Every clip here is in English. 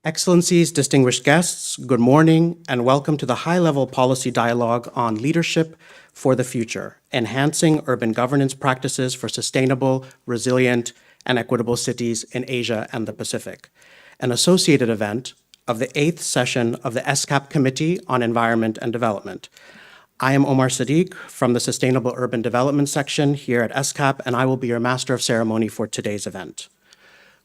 Excellencies, distinguished guests, good morning, and welcome to the high-level policy dialogue on leadership for the future, enhancing urban governance practices for sustainable, resilient, and equitable cities in Asia and the Pacific, an associated event of the 8th session of the ESCAP Committee on Environment and Development. I am Omar Sadiq from the Sustainable Urban Development section here at ESCAP, and I will be your master of ceremony for today's event.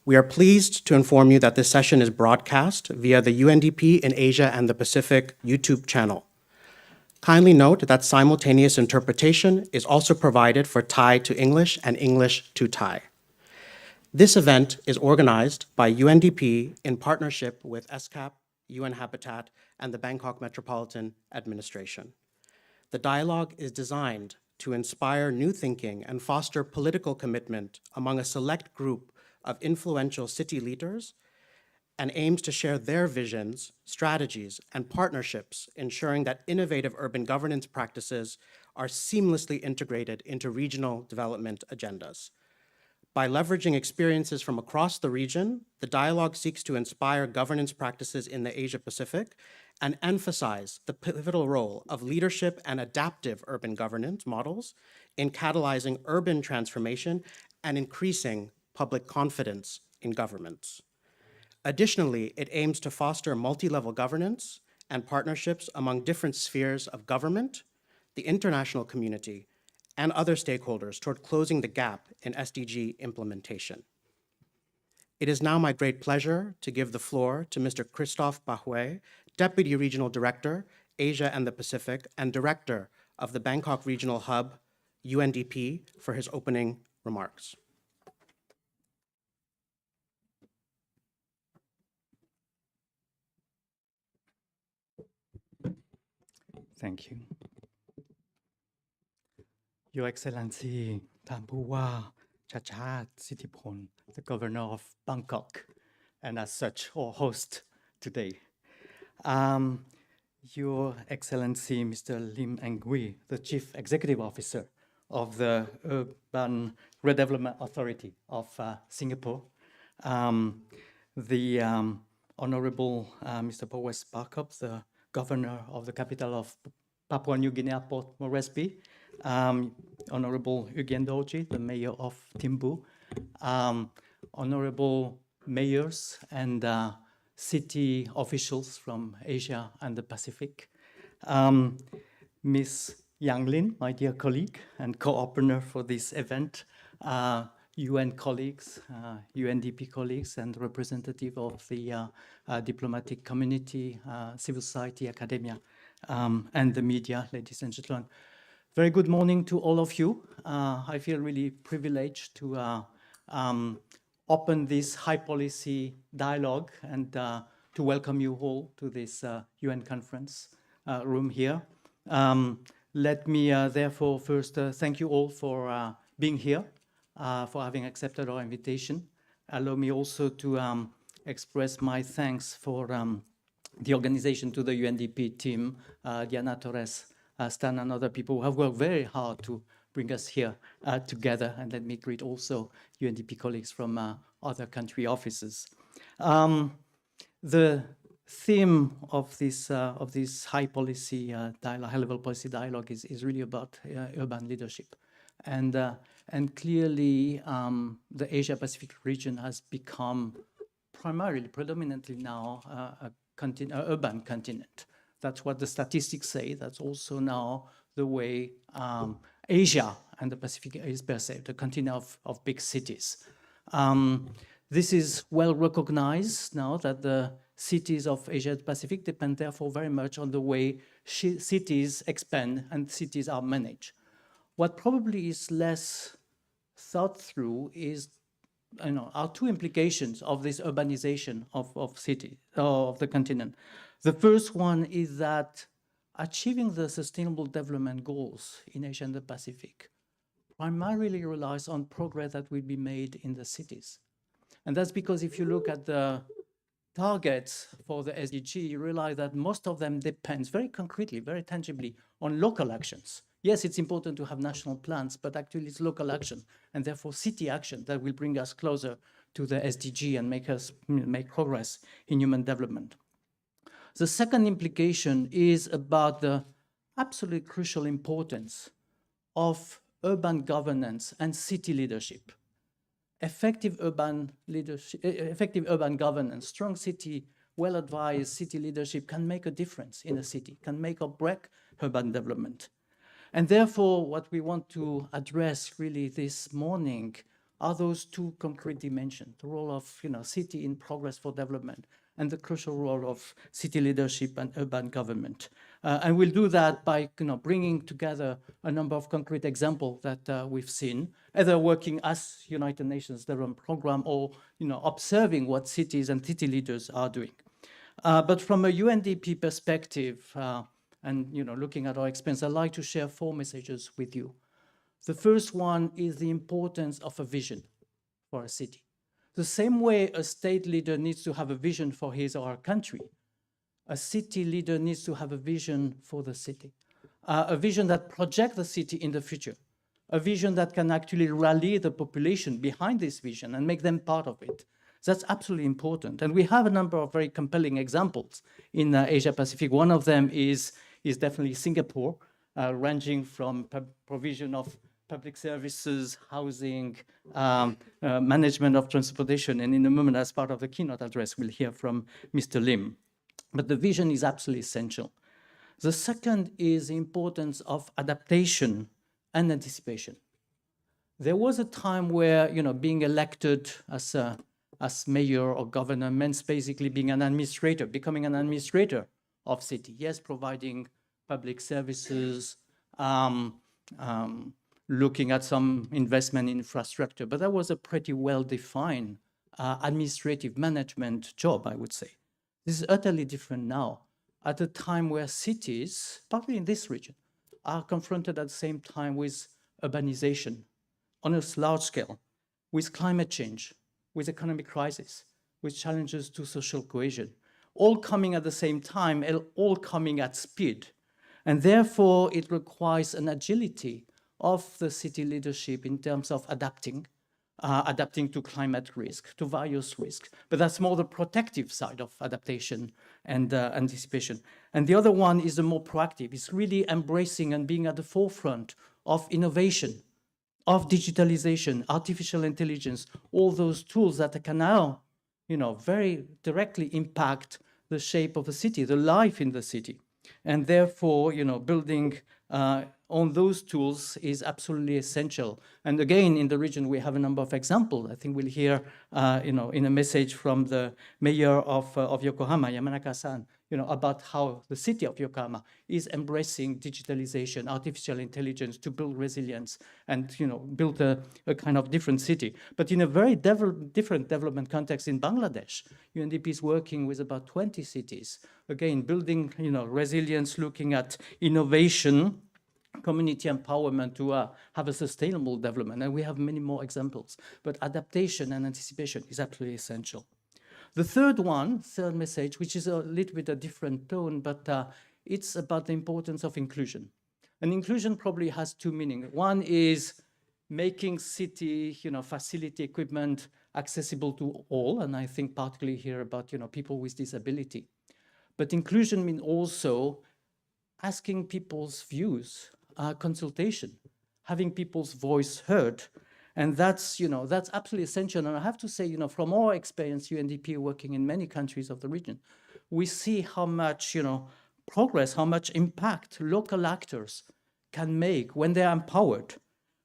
We are pleased to inform you that this session is broadcast via the UNDP in Asia and the Pacific YouTube channel. Kindly note that simultaneous interpretation is also provided for Thai to English and English to Thai. This event is organized by UNDP in partnership with ESCAP, UN Habitat, and the Bangkok Metropolitan Administration. The dialogue is designed to inspire new thinking and foster political commitment among a select group of influential city leaders and aims to share their visions, strategies, and partnerships, ensuring that innovative urban governance practices are seamlessly integrated into regional development agendas. By leveraging experiences from across the region, the dialogue seeks to inspire governance practices in the Asia-Pacific and emphasize the pivotal role of leadership and adaptive urban governance models in catalyzing urban transformation and increasing public confidence in governments. Additionally, it aims to foster multi-level governance and partnerships among different spheres of government, the international community, and other stakeholders toward closing the gap in SDG implementation. It is now my great pleasure to give the floor to Mr. Christophe Bahouet, Deputy Regional Director, Asia and the Pacific, and Director of the Bangkok Regional Hub, UNDP, for his opening remarks. Thank you. Your Excellency, Tampuwa Chachat Sitipon, the Governor of Bangkok, and as such, our host today. Your Excellency, Mr. Lim Ngui, the Chief Executive Officer of the Urban Redevelopment Authority of Singapore, the Honorable Mr. Powes Barkop, the Governor of the capital of Papua New Guinea, Port Moresby, Honorable Ugyen Dorji, the Mayor of Timbu, Honorable Mayors and city officials from Asia and the Pacific, Ms. Yang Lin, my dear colleague and co-opener for this event, UN colleagues, UNDP colleagues, and representative of the diplomatic community, civil society, academia, and the media, ladies and gentlemen. Very good morning to all of you. I feel really privileged to open this high policy dialogue and to welcome you all to this UN conference room here. Let me therefore first thank you all for being here, for having accepted our invitation. Allow me also to express my thanks for the organization to the UNDP team, Diana Torres, Stan and other people who have worked very hard to bring us here together. And let me greet also UNDP colleagues from other country offices. The theme of this high policy dialogue, high-level policy dialogue is really about urban leadership. And clearly, the Asia-Pacific region has become predominantly now an urban continent, That's what the statistics say. That's also now the way Asia and the Pacific is perceived, the continent of big cities. This is well recognized now that the cities of Asia Pacific depend therefore very much on the way cities expand and cities are managed. What probably is less thought through is, are two implications of this urbanization of city, of the continent. The first one is that achieving the sustainable development goals in Asia and the Pacific primarily relies on progress that will be made in the cities. And that's because if you look at the targets for the SDG, you realize that most of them depends very concretely, very tangibly on local actions. Yes, it's important to have national plans, but actually it's local action and therefore city action that will bring us closer to the SDG and make us make progress in human development. The second implication is about the absolutely crucial importance of urban governance and city leadership. Effective urban leadership, effective urban governance, strong city, well-advised city leadership can make a difference in a city, can make or break urban development. And therefore, what we want to address really this morning are those two concrete dimensions, the role of city in progress for development and the crucial role of city leadership and urban government. And we'll do that by bringing together a number of concrete examples that we've seen, either working as United Nations Development Program or observing what cities and city leaders are doing. But from a UNDP perspective, and looking at our experience, I'd like to share 4 messages with you. The first one is the importance of a vision for a city. The same way a state leader needs to have a vision for his or her country, a city leader needs to have a vision for the city, a vision that projects the city in the future, a vision that can actually rally the population behind this vision and make them part of it. That's absolutely important. And we have a number of very compelling examples in Asia Pacific. One of them is definitely Singapore, ranging from provision of public services, housing, management of transportation. And in a moment, as part of the keynote address, we'll hear from Mr. Lim. But the vision is absolutely essential. The second is the importance of adaptation and anticipation. There was a time where, being elected as mayor or governor meant basically being an administrator, becoming an administrator of city. Yes, providing public services, looking at some investment in infrastructure, but that was a pretty well-defined administrative management job, I would say. This is utterly different now, at a time where cities, partly in this region, are confronted at the same time with urbanization on a large scale, with climate change, with economic crisis, with challenges to social cohesion, all coming at the same time, and all coming at speed. And therefore, it requires an agility of the city leadership in terms of adapting to climate risk, to various risks. But that's more the protective side of adaptation and anticipation. And the other one is the more proactive. It's really embracing and being at the forefront of innovation, of digitalization, artificial intelligence, all those tools that can now, very directly impact the shape of the city, the life in the city. And therefore, building on those tools is absolutely essential. And again, in the region, we have a number of examples. I think we'll hear, in a message from the mayor of Yokohama, Yamanaka-san, about how the city of Yokohama is embracing digitalization, artificial intelligence to build resilience and, build a kind of different city. But in a very different development context in Bangladesh, UNDP is working with about 20 cities, again, building, resilience, looking at innovation, community empowerment to have a sustainable development. And we have many more examples. But adaptation and anticipation is absolutely essential. The third message, which is a little bit a different tone, but it's about the importance of inclusion. And inclusion probably has 2 meanings. One is making city, facility equipment accessible to all. And I think particularly here about, people with disability. But inclusion means also asking people's views, consultation, having people's voice heard. And that's absolutely essential. And I have to say, from our experience, UNDP working in many countries of the region, we see how much, progress, how much impact local actors can make when they are empowered,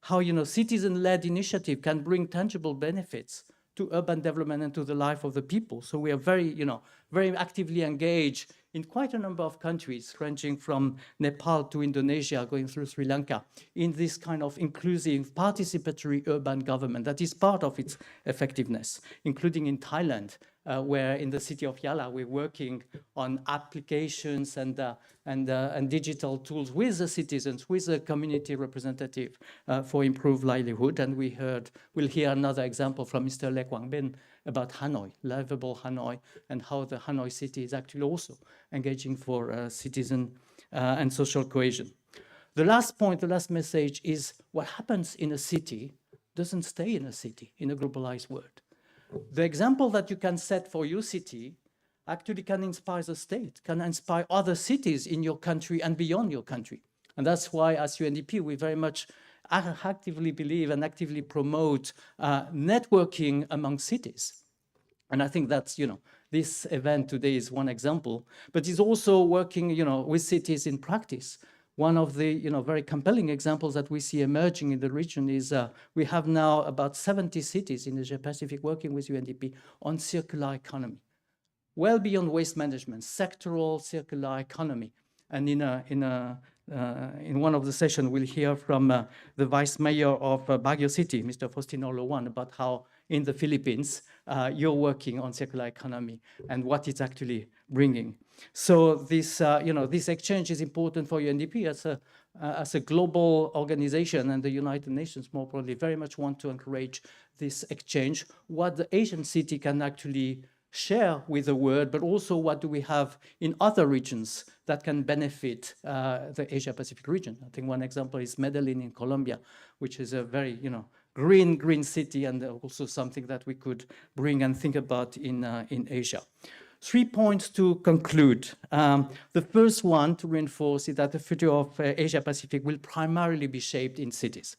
how citizen-led initiative can bring tangible benefits to urban development and to the life of the people. So we are very actively engaged in quite a number of countries, ranging from Nepal to Indonesia, going through Sri Lanka, in this kind of inclusive, participatory urban government that is part of its effectiveness, including in Thailand, where in the city of Yala, we're working on applications and digital tools with the citizens, with the community representative for improved livelihood. And we'll hear another example from Mr. Le Quang Bin about Hanoi, livable Hanoi, and how the Hanoi city is actually also engaging for citizen and social cohesion. The last point, the last message is what happens in a city doesn't stay in a city in a globalized world. The example that you can set for your city actually can inspire the state, can inspire other cities in your country and beyond your country. And that's why, as UNDP, we very much actively believe and actively promote networking among cities. And I think that's, this event today is one example, but it's also working, with cities in practice. One of the, very compelling examples that we see emerging in the region is we have now about 70 cities in Asia Pacific working with UNDP on circular economy, well beyond waste management, sectoral circular economy. And in one of the sessions, we'll hear from the Vice Mayor of Baguio City, Mr. Faustino Loan, about how in the Philippines you're working on circular economy and what it's actually bringing. So this, this exchange is important for UNDP as a global organization, and the United Nations more broadly very much want to encourage this exchange. What the Asian city can actually share with the world, but also what do we have in other regions that can benefit the Asia-Pacific region. I think one example is Medellin in Colombia, which is a very, green city, and also something that we could bring and think about in Asia. 3 points to conclude. The first one to reinforce is that the future of Asia-Pacific will primarily be shaped in cities.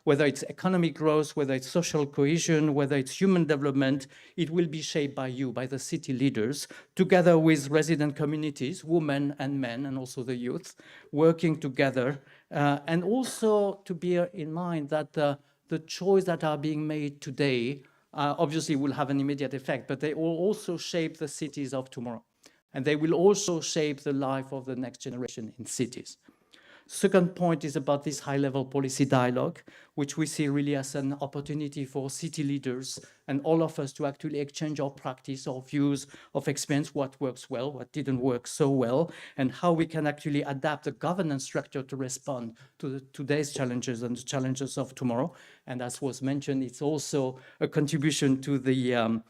Whether it's economic growth, whether it's social cohesion, whether it's human development, it will be shaped by you, by the city leaders, together with resident communities, women and men, and also the youth, working together. And also to bear in mind that the choices that are being made today obviously will have an immediate effect, but they will also shape the cities of tomorrow. And they will also shape the life of the next generation in cities. Second point is about this high-level policy dialogue, which we see really as an opportunity for city leaders and all of us to actually exchange our practice, our views of experience, what works well, what didn't work so well, and how we can actually adapt the governance structure to respond to today's challenges and the challenges of tomorrow. And as was mentioned, it's also a contribution to the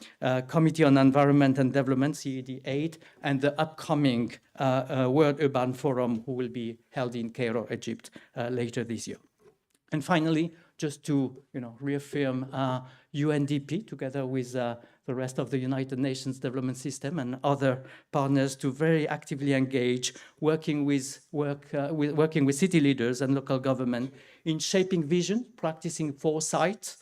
Committee on Environment and Development, CED8, and the upcoming World Urban Forum, who will be held in Cairo, Egypt, later this year. And finally, just to reaffirm UNDP, together with the rest of the United Nations Development System and other partners, to very actively engage, working with city leaders and local government in shaping vision, practicing foresight,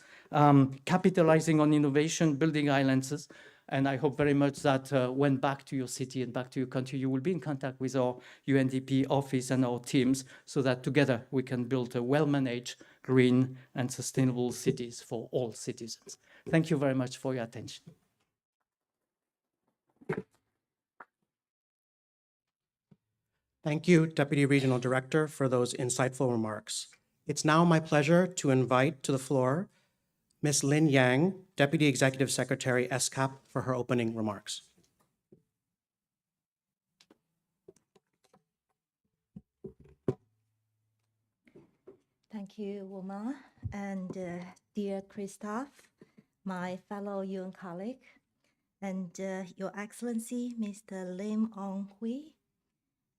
capitalizing on innovation, building alliances. And I hope very much that when back to your city and back to your country, you will be in contact with our UNDP office and our teams, so that together we can build a well-managed, green and sustainable cities for all citizens. Thank you very much for your attention. Thank you, Deputy Regional Director, for those insightful remarks. It's now my pleasure to invite to the floor Ms. Lin Yang, Deputy Executive Secretary, ESCAP, for her opening remarks. Thank you, Wilma, and dear Christophe, my fellow UN colleague, and Your Excellency, Mr. Lim Ong Hui,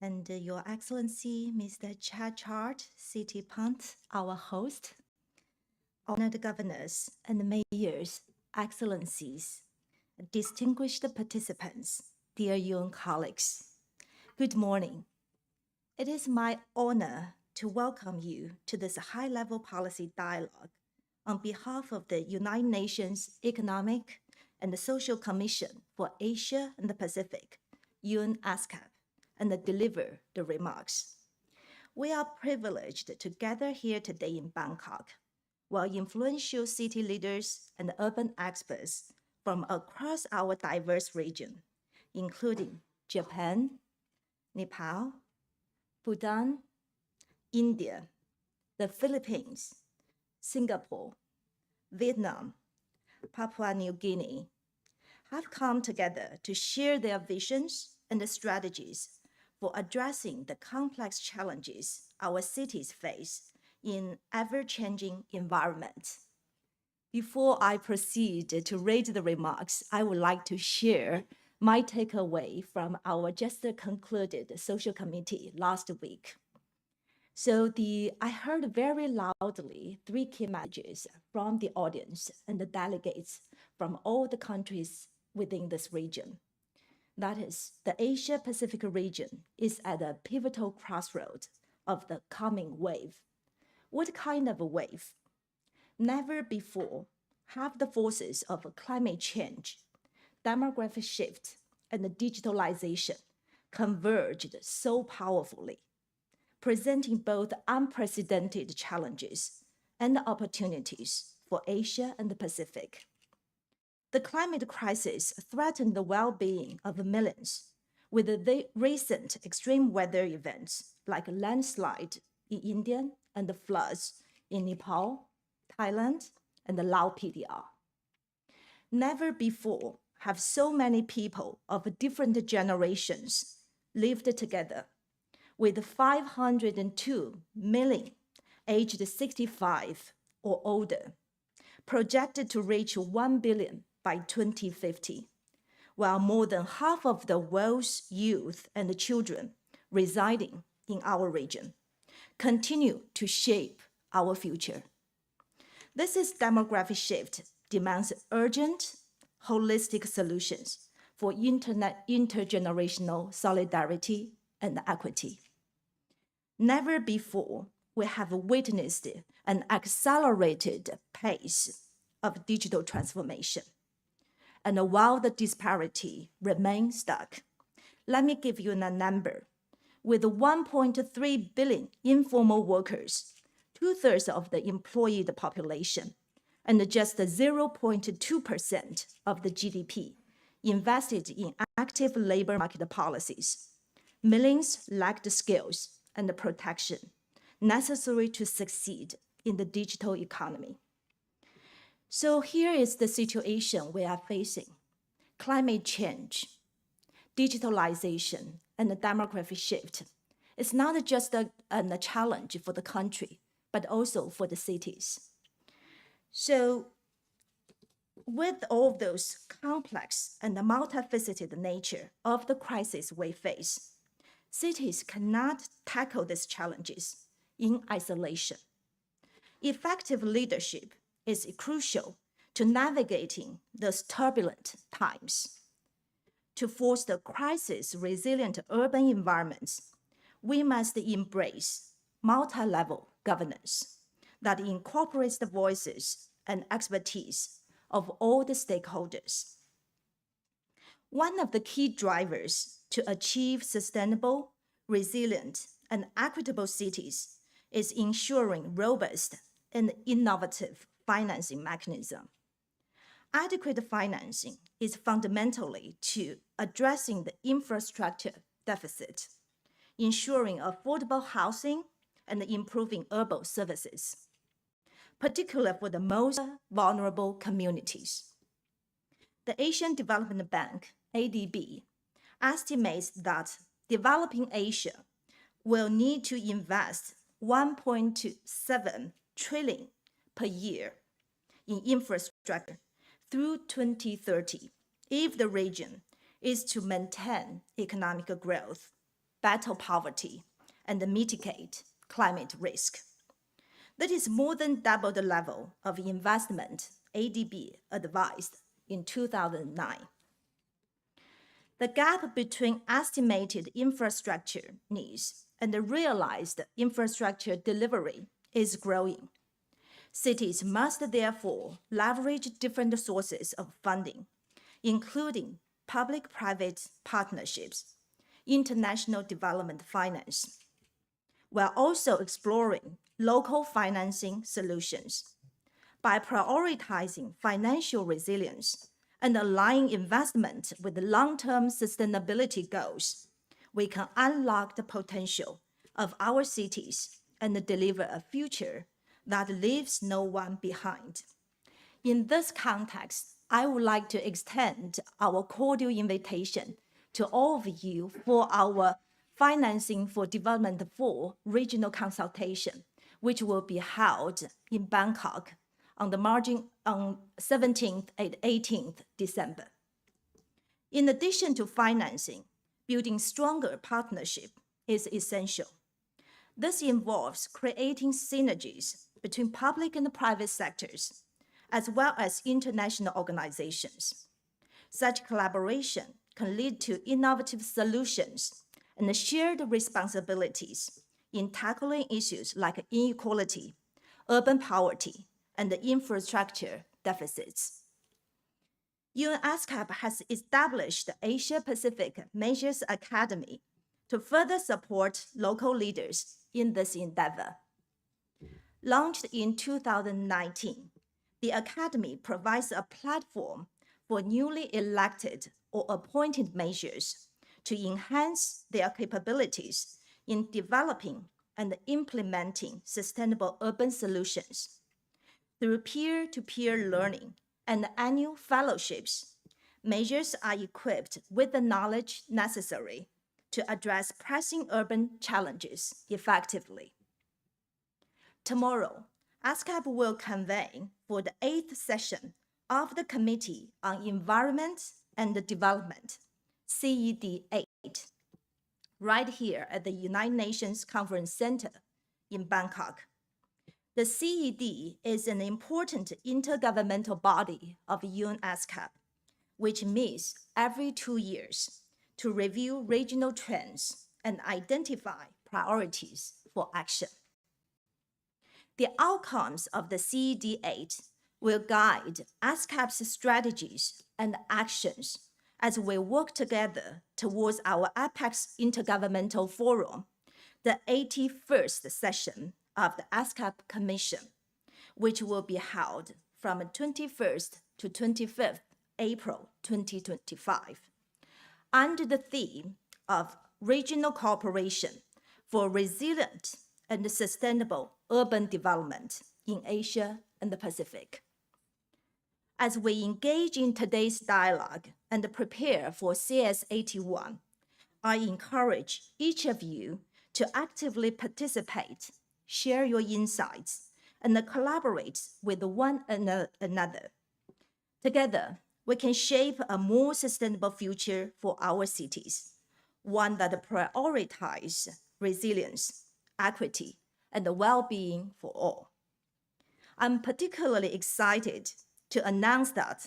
and Your Excellency, Mr. Chachard City Punt, our host, honored governors and mayors, excellencies, distinguished participants, dear UN colleagues, good morning. It is my honor to welcome you to this high-level policy dialogue on behalf of the United Nations Economic and Social Commission for Asia and the Pacific, UNESCAP, and deliver the remarks. We are privileged to gather here today in Bangkok, while influential city leaders and urban experts from across our diverse region, including Japan, Nepal, Bhutan, India, the Philippines, Singapore, Vietnam, Papua New Guinea, have come together to share their visions and strategies for addressing the complex challenges our cities face in ever-changing environments. Before I proceed to read the remarks, I would like to share my takeaway from our just concluded social committee last week. So I heard very loudly 3 key messages from the audience and the delegates from all the countries within this region. That is, the Asia-Pacific region is at a pivotal crossroads of the coming wave. What kind of a wave? Never before have the forces of climate change, demographic shift, and digitalization converged so powerfully, presenting both unprecedented challenges and opportunities for Asia and the Pacific. The climate crisis threatened the well-being of millions, with the recent extreme weather events like a landslide in India and the floods in Nepal, Thailand, and the Laos PDR. Never before have so many people of different generations lived together, with 502 million aged 65 or older, projected to reach 1 billion by 2050, while more than half of the world's youth and children residing in our region continue to shape our future. This demographic shift demands urgent, holistic solutions for intergenerational solidarity and equity. Never before we have witnessed an accelerated pace of digital transformation. And while the disparity remains stuck, let me give you a number. With 1.3 billion informal workers, 2/3 of the employed population, and just 0.2% of the GDP invested in active labor market policies, millions lack the skills and the protection necessary to succeed in the digital economy. So here is the situation we are facing. Climate change, digitalization, and the demographic shift is not just a challenge for the country, but also for the cities. So with all those complex and multifaceted nature of the crisis we face, cities cannot tackle these challenges in isolation. Effective leadership is crucial to navigating those turbulent times. To foster crisis-resilient urban environments, we must embrace multi-level governance that incorporates the voices and expertise of all the stakeholders. One of the key drivers to achieve sustainable, resilient, and equitable cities is ensuring robust and innovative financing mechanism. Adequate financing is fundamentally to addressing the infrastructure deficit, ensuring affordable housing, and improving urban services, particularly for the most vulnerable communities. The Asian Development Bank, ADB, estimates that developing Asia will need to invest 1.7 trillion per year in infrastructure through 2030 if the region is to maintain economic growth, battle poverty, and mitigate climate risk. That is more than double the level of investment ADB advised in 2009. The gap between estimated infrastructure needs and the realized infrastructure delivery is growing. Cities must therefore leverage different sources of funding, including public-private partnerships, international development finance. We're also exploring local financing solutions. By prioritizing financial resilience and aligning investment with long-term sustainability goals, we can unlock the potential of our cities and deliver a future that leaves no one behind. In this context, I would like to extend our cordial invitation to all of you for our Financing for Development 4 regional consultation, which will be held in Bangkok on 17th and 18th December. In addition to financing, building stronger partnership is essential. This involves creating synergies between public and private sectors, as well as international organizations. Such collaboration can lead to innovative solutions and shared responsibilities in tackling issues like inequality, urban poverty, and infrastructure deficits. ESCAP has established the Asia-Pacific Measures Academy to further support local leaders in this endeavor. Launched in 2019, the Academy provides a platform for newly elected or appointed measures to enhance their capabilities in developing and implementing sustainable urban solutions. Through peer-to-peer learning and annual fellowships, measures are equipped with the knowledge necessary to address pressing urban challenges effectively. Tomorrow, ESCAP will convene for the 8th session of the Committee on Environment and Development, CED8, right here at the United Nations Conference Center in Bangkok. The CED is an important intergovernmental body of UNESCAP, which meets every 2 years to review regional trends and identify priorities for action. The outcomes of the CED8 will guide ESCAP's strategies and actions as we work together towards our Apex Intergovernmental Forum, the 81st session of the ESCAP Commission, which will be held from 21st to 25th April 2025, under the theme of Regional Cooperation for Resilient and Sustainable Urban Development in Asia and the Pacific. As we engage in today's dialogue and prepare for CS81, I encourage each of you to actively participate, share your insights, and collaborate with one another. Together, we can shape a more sustainable future for our cities, one that prioritizes resilience, equity, and well-being for all. I'm particularly excited to announce that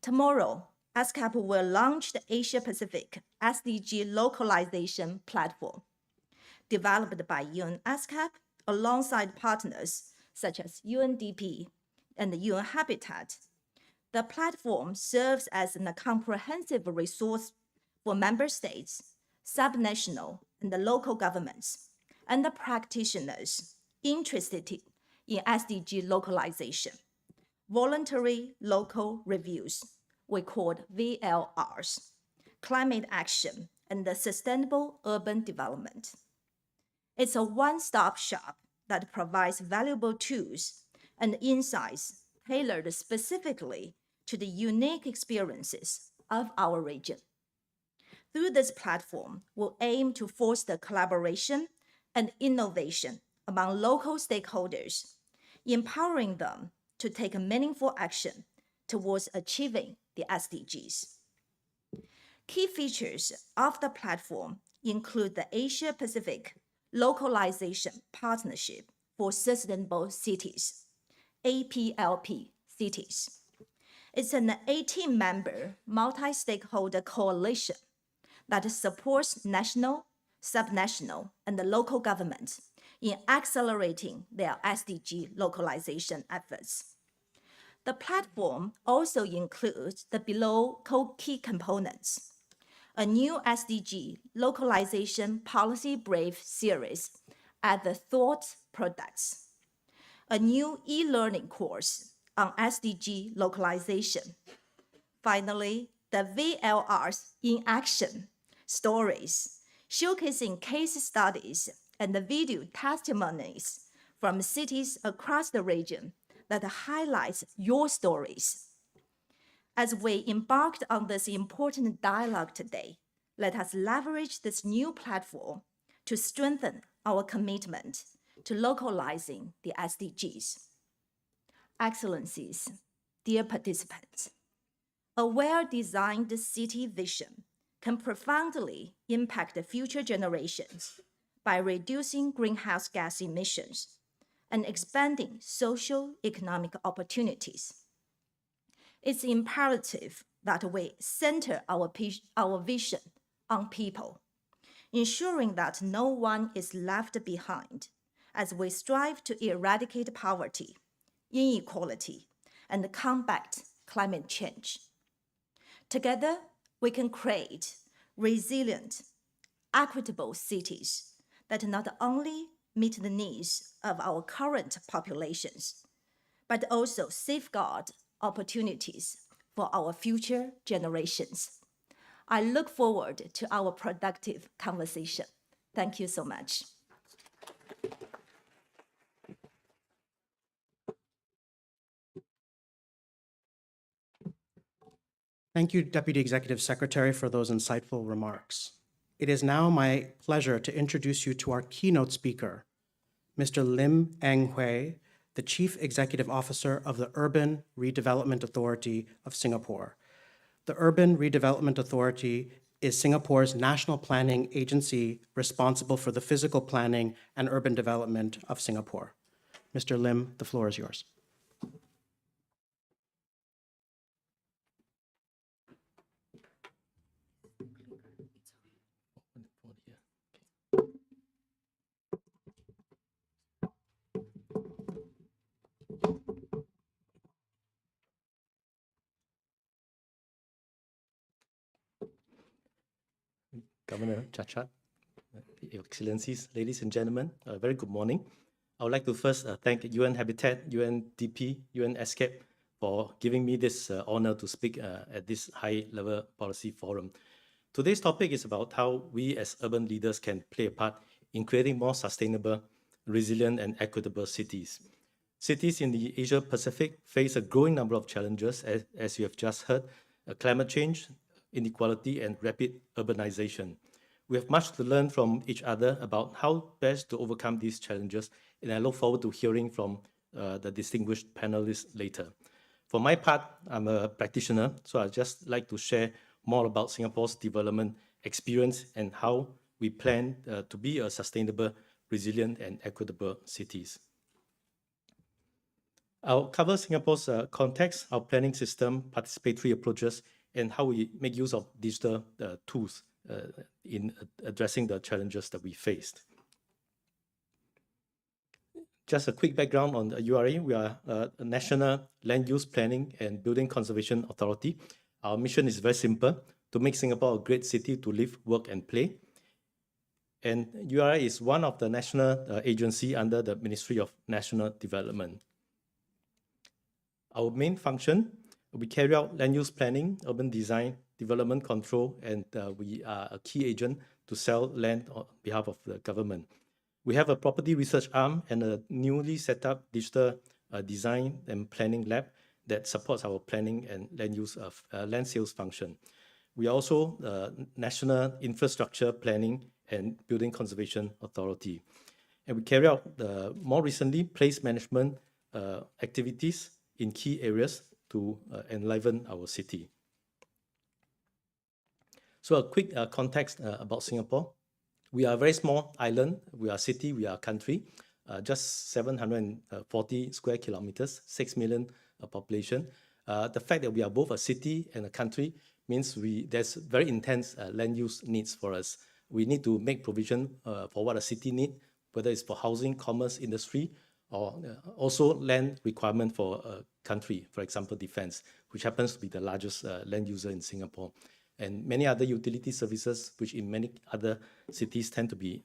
tomorrow, ESCAP will launch the Asia-Pacific SDG Localization Platform, developed by UNESCAP alongside partners such as UNDP and UN Habitat. The platform serves as a comprehensive resource for member states, subnational and local governments, and the practitioners interested in SDG localization. Voluntary local reviews, we called VLRs, climate action, and the sustainable urban development. It's a one-stop shop that provides valuable tools and insights tailored specifically to the unique experiences of our region. Through this platform, we'll aim to foster collaboration and innovation among local stakeholders, empowering them to take meaningful action towards achieving the SDGs. Key features of the platform include the Asia-Pacific Localization Partnership for Sustainable Cities, APLP cities. It's an 18-member multi-stakeholder coalition that supports national, subnational, and local governments in accelerating their SDG localization efforts. The platform also includes the below key components: a new SDG localization policy brief series at the Thought Products, a new e-learning course on SDG localization. Finally, the VLRs in action stories, showcasing case studies and the video testimonies from cities across the region that highlights your stories. As we embarked on this important dialogue today, let us leverage this new platform to strengthen our commitment to localizing the SDGs. Excellencies, dear participants, a well-designed city vision can profoundly impact the future generations by reducing greenhouse gas emissions and expanding socio-economic opportunities. It's imperative that we center our vision on people, ensuring that no one is left behind as we strive to eradicate poverty, inequality, and combat climate change. Together, we can create resilient, equitable cities that not only meet the needs of our current populations, but also safeguard opportunities for our future generations. I look forward to our productive conversation. Thank you so much. Thank you, Deputy Executive Secretary, for those insightful remarks. It is now my pleasure to introduce you to our keynote speaker, Mr. Lim Eng Hui, the Chief Executive Officer of the Urban Redevelopment Authority of Singapore. The Urban Redevelopment Authority is Singapore's national planning agency responsible for the physical planning and urban development of Singapore. Mr. Lim, the floor is yours. Governor Chachat, Your Excellencies, ladies and gentlemen, a very good morning. I would like to first thank UN Habitat, UNDP, ESCAP for giving me this honor to speak at this high-level policy forum. Today's topic is about how we as urban leaders can play a part in creating more sustainable, resilient, and equitable cities. Cities in the Asia-Pacific face a growing number of challenges, as you have just heard, climate change, inequality, and rapid urbanization. We have much to learn from each other about how best to overcome these challenges, and I look forward to hearing from the distinguished panelists later. For my part, I'm a practitioner, so I'd just like to share more about Singapore's development experience and how we plan to be a sustainable, resilient, and equitable cities. I'll cover Singapore's context, our planning system, participatory approaches, and how we make use of digital tools in addressing the challenges that we faced. Just a quick background on the URA. We are a National Land Use Planning and Building Conservation Authority. Our mission is very simple, to make Singapore a great city to live, work, and play. And URA is one of the national agency under the Ministry of National Development. Our main function, we carry out land use planning, urban design, development control, and we are a key agent to sell land on behalf of the government. We have a property research arm and a newly set up digital design and planning lab that supports our planning and land use of land sales function. We are also National Infrastructure Planning and Building Conservation Authority. And we carry out more recently place management activities in key areas to enliven our city. So a quick context about Singapore. We are a very small island. We are a city, we are a country, just 740 square kilometers, 6 million population. The fact that we are both a city and a country means there's very intense land use needs for us. We need to make provision for what a city needs, whether it's for housing, commerce, industry, or also land requirement for a country, for example, defense, which happens to be the largest land user in Singapore. and many other utility services, which in many other cities tend to be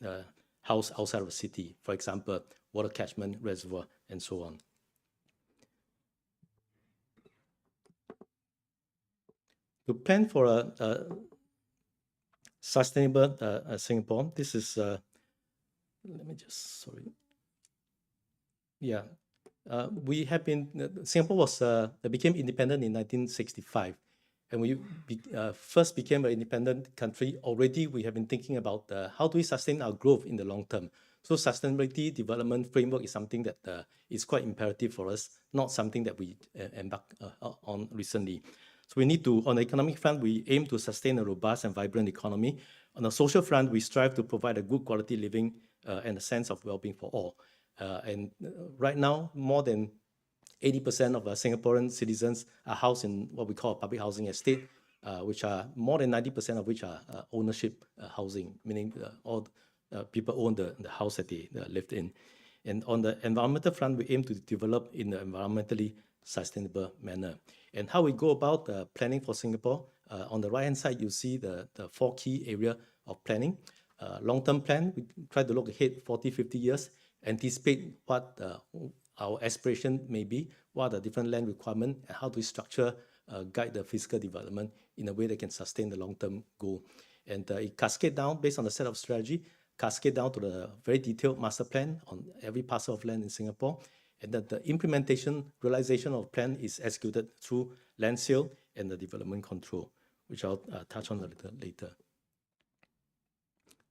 housed outside of the city. For example, water catchment, reservoir, and so on. To plan for a sustainable Singapore, this is, let me just, sorry. Yeah, we have been, Singapore was, became independent in 1965. And we first became an independent country, already we have been thinking about how do we sustain our growth in the long term. So sustainability development framework is something that is quite imperative for us, not something that we embarked on recently. So we need to, on the economic front, we aim to sustain a robust and vibrant economy. On the social front, we strive to provide a good quality living and a sense of well-being for all. Right now, more than 80% of Singaporean citizens are housed in what we call a public housing estate, which are more than 90% of which are ownership housing, meaning all people own the house that they lived in. And on the environmental front, we aim to develop in an environmentally sustainable manner. And how we go about planning for Singapore, on the right-hand side, you see the 4 key areas of planning. Long-term plan, we try to look ahead 40, 50 years, anticipate what our aspiration may be, what are the different land requirements, and how do we structure, guide the physical development in a way that can sustain the long-term goal. And it cascades down based on the set of strategy, cascade down to the very detailed master plan on every parcel of land in Singapore, and that the implementation, realization of plan is executed through land sale and the development control, which I'll touch on a little later.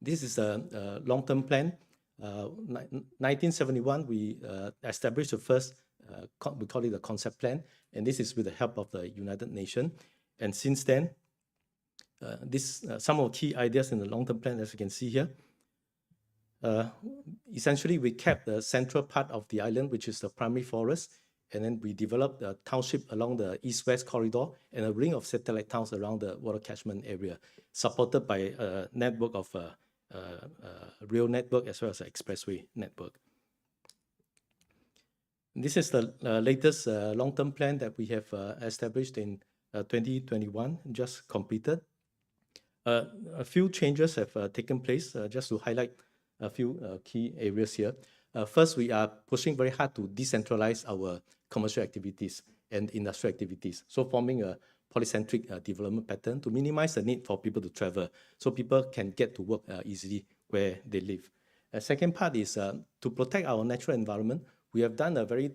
This is a long-term plan. 1971, we established the first, we call it the concept plan, and this is with the help of the United Nations. And since then, some of the key ideas in the long-term plan, as you can see here. Essentially, we kept the central part of the island, which is the primary forest, and then we developed a township along the east-west corridor and a ring of satellite towns around the water catchment area, supported by a network of rail network as well as an expressway network. This is the latest long-term plan that we have established in 2021, just completed. A few changes have taken place, just to highlight a few key areas here. First, we are pushing very hard to decentralize our commercial activities and industrial activities. So forming a polycentric development pattern to minimize the need for people to travel, so people can get to work easily where they live. The second part is to protect our natural environment. We have done a very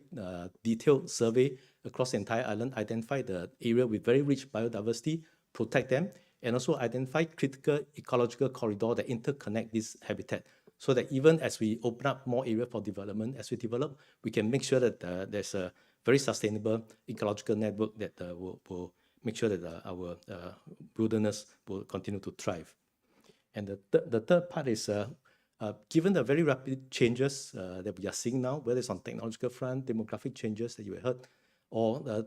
detailed survey across the entire island, identify the area with very rich biodiversity, protect them, and also identify critical ecological corridor that interconnect this habitat, so that even as we open up more area for development, as we develop, we can make sure that there's a very sustainable ecological network that will make sure that our wilderness will continue to thrive. And the third part is, given the very rapid changes that we are seeing now, whether it's on technological front, demographic changes that you heard, or the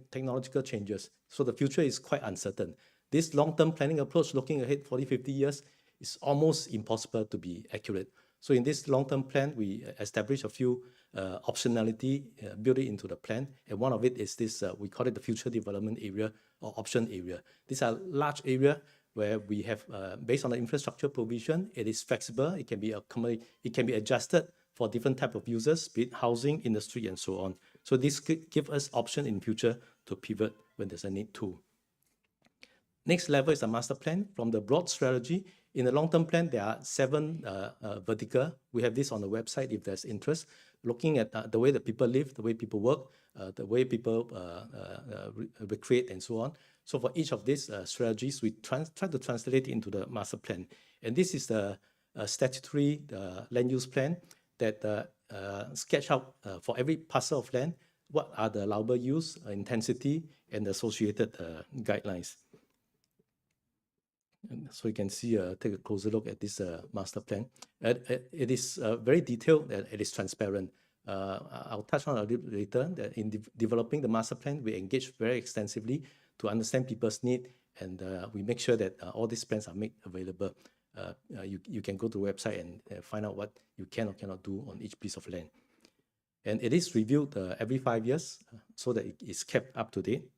technological changes, so the future is quite uncertain. This long-term planning approach, looking ahead 40, 50 years, is almost impossible to be accurate. So in this long-term plan, we established a few optionality, built it into the plan. And one of it is this, we call it the future development area or option area. These are large area where we have, based on the infrastructure provision, it is flexible, it can be adjusted for different type of users, be it housing, industry, and so on. So this could give us option in future to pivot when there's a need to. Next level is the master plan. From the broad strategy, in the long-term plan, there are 7 vertical. We have this on the website if there's interest, looking at the way that people live, the way people work, the way people recreate, and so on. So for each of these strategies, we try to translate it into the master plan. And this is the statutory land use plan that sketch out for every parcel of land, what are the allowable use, intensity, and the associated guidelines. And so you can see, take a closer look at this master plan. It is very detailed and it is transparent. I'll touch on a little later that in developing the master plan, we engage very extensively to understand people's need, and we make sure that all these plans are made available. You can go to the website and find out what you can or cannot do on each piece of land. And it is reviewed every 5 years so that it is kept up to date.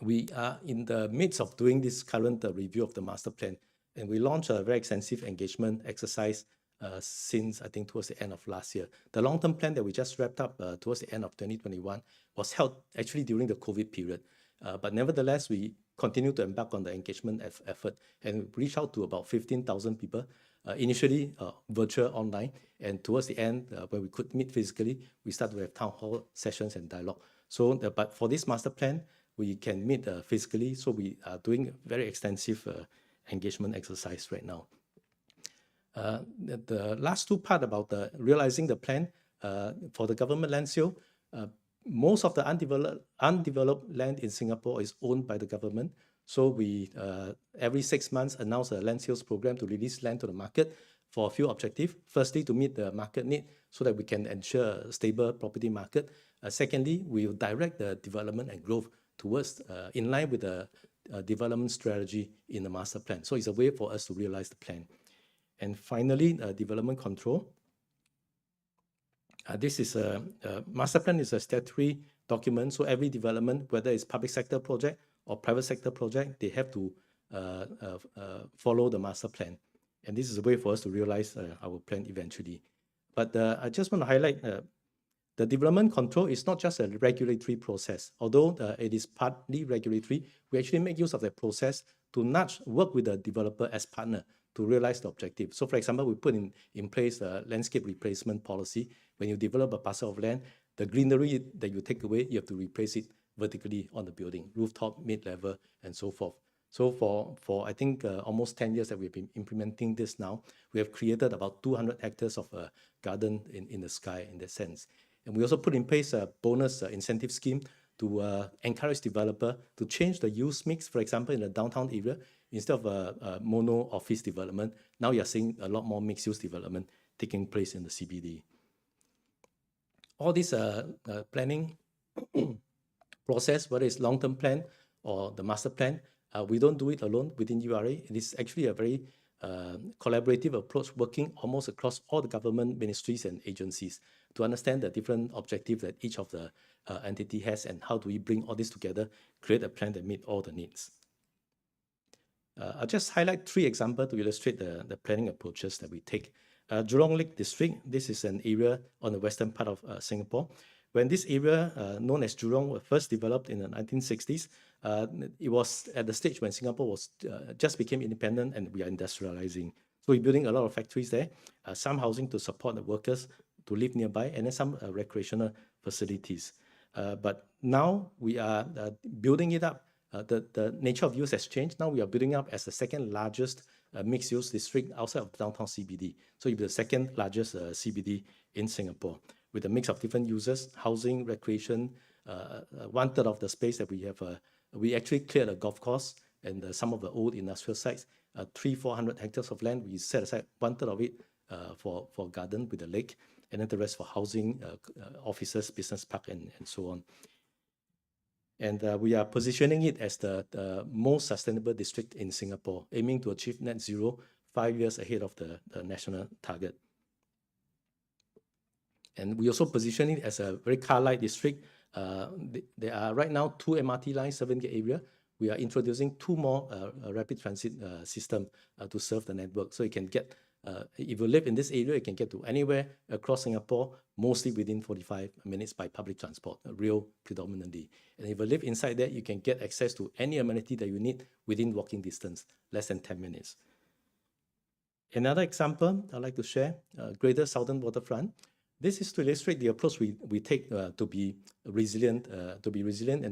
we are in the midst of doing this current review of the master plan, and we launched a very extensive engagement exercise since I think towards the end of last year. The long-term plan that we just wrapped up towards the end of 2021 was held actually during the COVID period. But nevertheless, we continue to embark on the engagement effort and reach out to about 15,000 people, initially virtual online, and towards the end, when we could meet physically, we started to have town hall sessions and dialogue. So, but for this master plan, we can meet physically, so we are doing very extensive engagement exercise right now. The last two part about realizing the plan for the government land sale, most of the undeveloped land in Singapore is owned by the government. So we every 6 months announce a land sales program to release land to the market for a few objectives. Firstly, to meet the market need so that we can ensure a stable property market. Secondly, we will direct the development and growth towards in line with the development strategy in the master plan. So it's a way for us to realize the plan. And finally, development control. This is a master plan is a statutory document. So every development, whether it's public sector project or private sector project, they have to follow the master plan. And this is a way for us to realize our plan eventually. But I just want to highlight the development control is not just a regulatory process. Although it is partly regulatory, we actually make use of that process to work with the developer as partner to realize the objective. So for example, we put in place a landscape replacement policy. When you develop a parcel of land, the greenery that you take away, you have to replace it vertically on the building, rooftop, mid-level, and so forth. So for I think almost 10 years that we've been implementing this now, we have created about 200 hectares of garden in the sky in that sense. And we also put in place a bonus incentive scheme to encourage developer to change the use mix. For example, in the downtown area, instead of a mono office development, now you're seeing a lot more mixed-use development taking place in the CBD. All this planning process, whether it's long-term plan or the master plan, we don't do it alone within URA. It is actually a very collaborative approach, working almost across all the government ministries and agencies to understand the different objectives that each of the entity has and how do we bring all this together, create a plan that meets all the needs. I'll just highlight 3 examples to illustrate the planning approaches that we take. Jurong Lake District, this is an area on the western part of Singapore. When this area, known as Jurong, was first developed in the 1960s, it was at the stage when Singapore was just became independent and we are industrializing. So we're building a lot of factories there, some housing to support the workers to live nearby, and then some recreational facilities. But now we are building it up. The nature of use has changed. Now we are building up as the second largest mixed-use district outside of downtown CBD. So it'll be the second largest CBD in Singapore, with a mix of different users, housing, recreation. 1/3 of the space that we have, we actually cleared a golf course and some of the old industrial sites. 300-400 hectares of land, we set aside 1/3 of it for garden with a lake, and then the rest for housing, offices, business park, and so on. And we are positioning it as the most sustainable district in Singapore, aiming to achieve net zero 5 years ahead of the national target. And we also position it as a very car-light district. There are right now 2 MRT lines serving the area. We are introducing 2 more rapid transit system to serve the network. So you can get, if you live in this area, you can get to anywhere across Singapore, mostly within 45 minutes by public transport, rail predominantly. And if you live inside there, you can get access to any amenity that you need within walking distance, less than 10 minutes. Another example I'd like to share, Greater Southern Waterfront. This is to illustrate the approach we take to be resilient and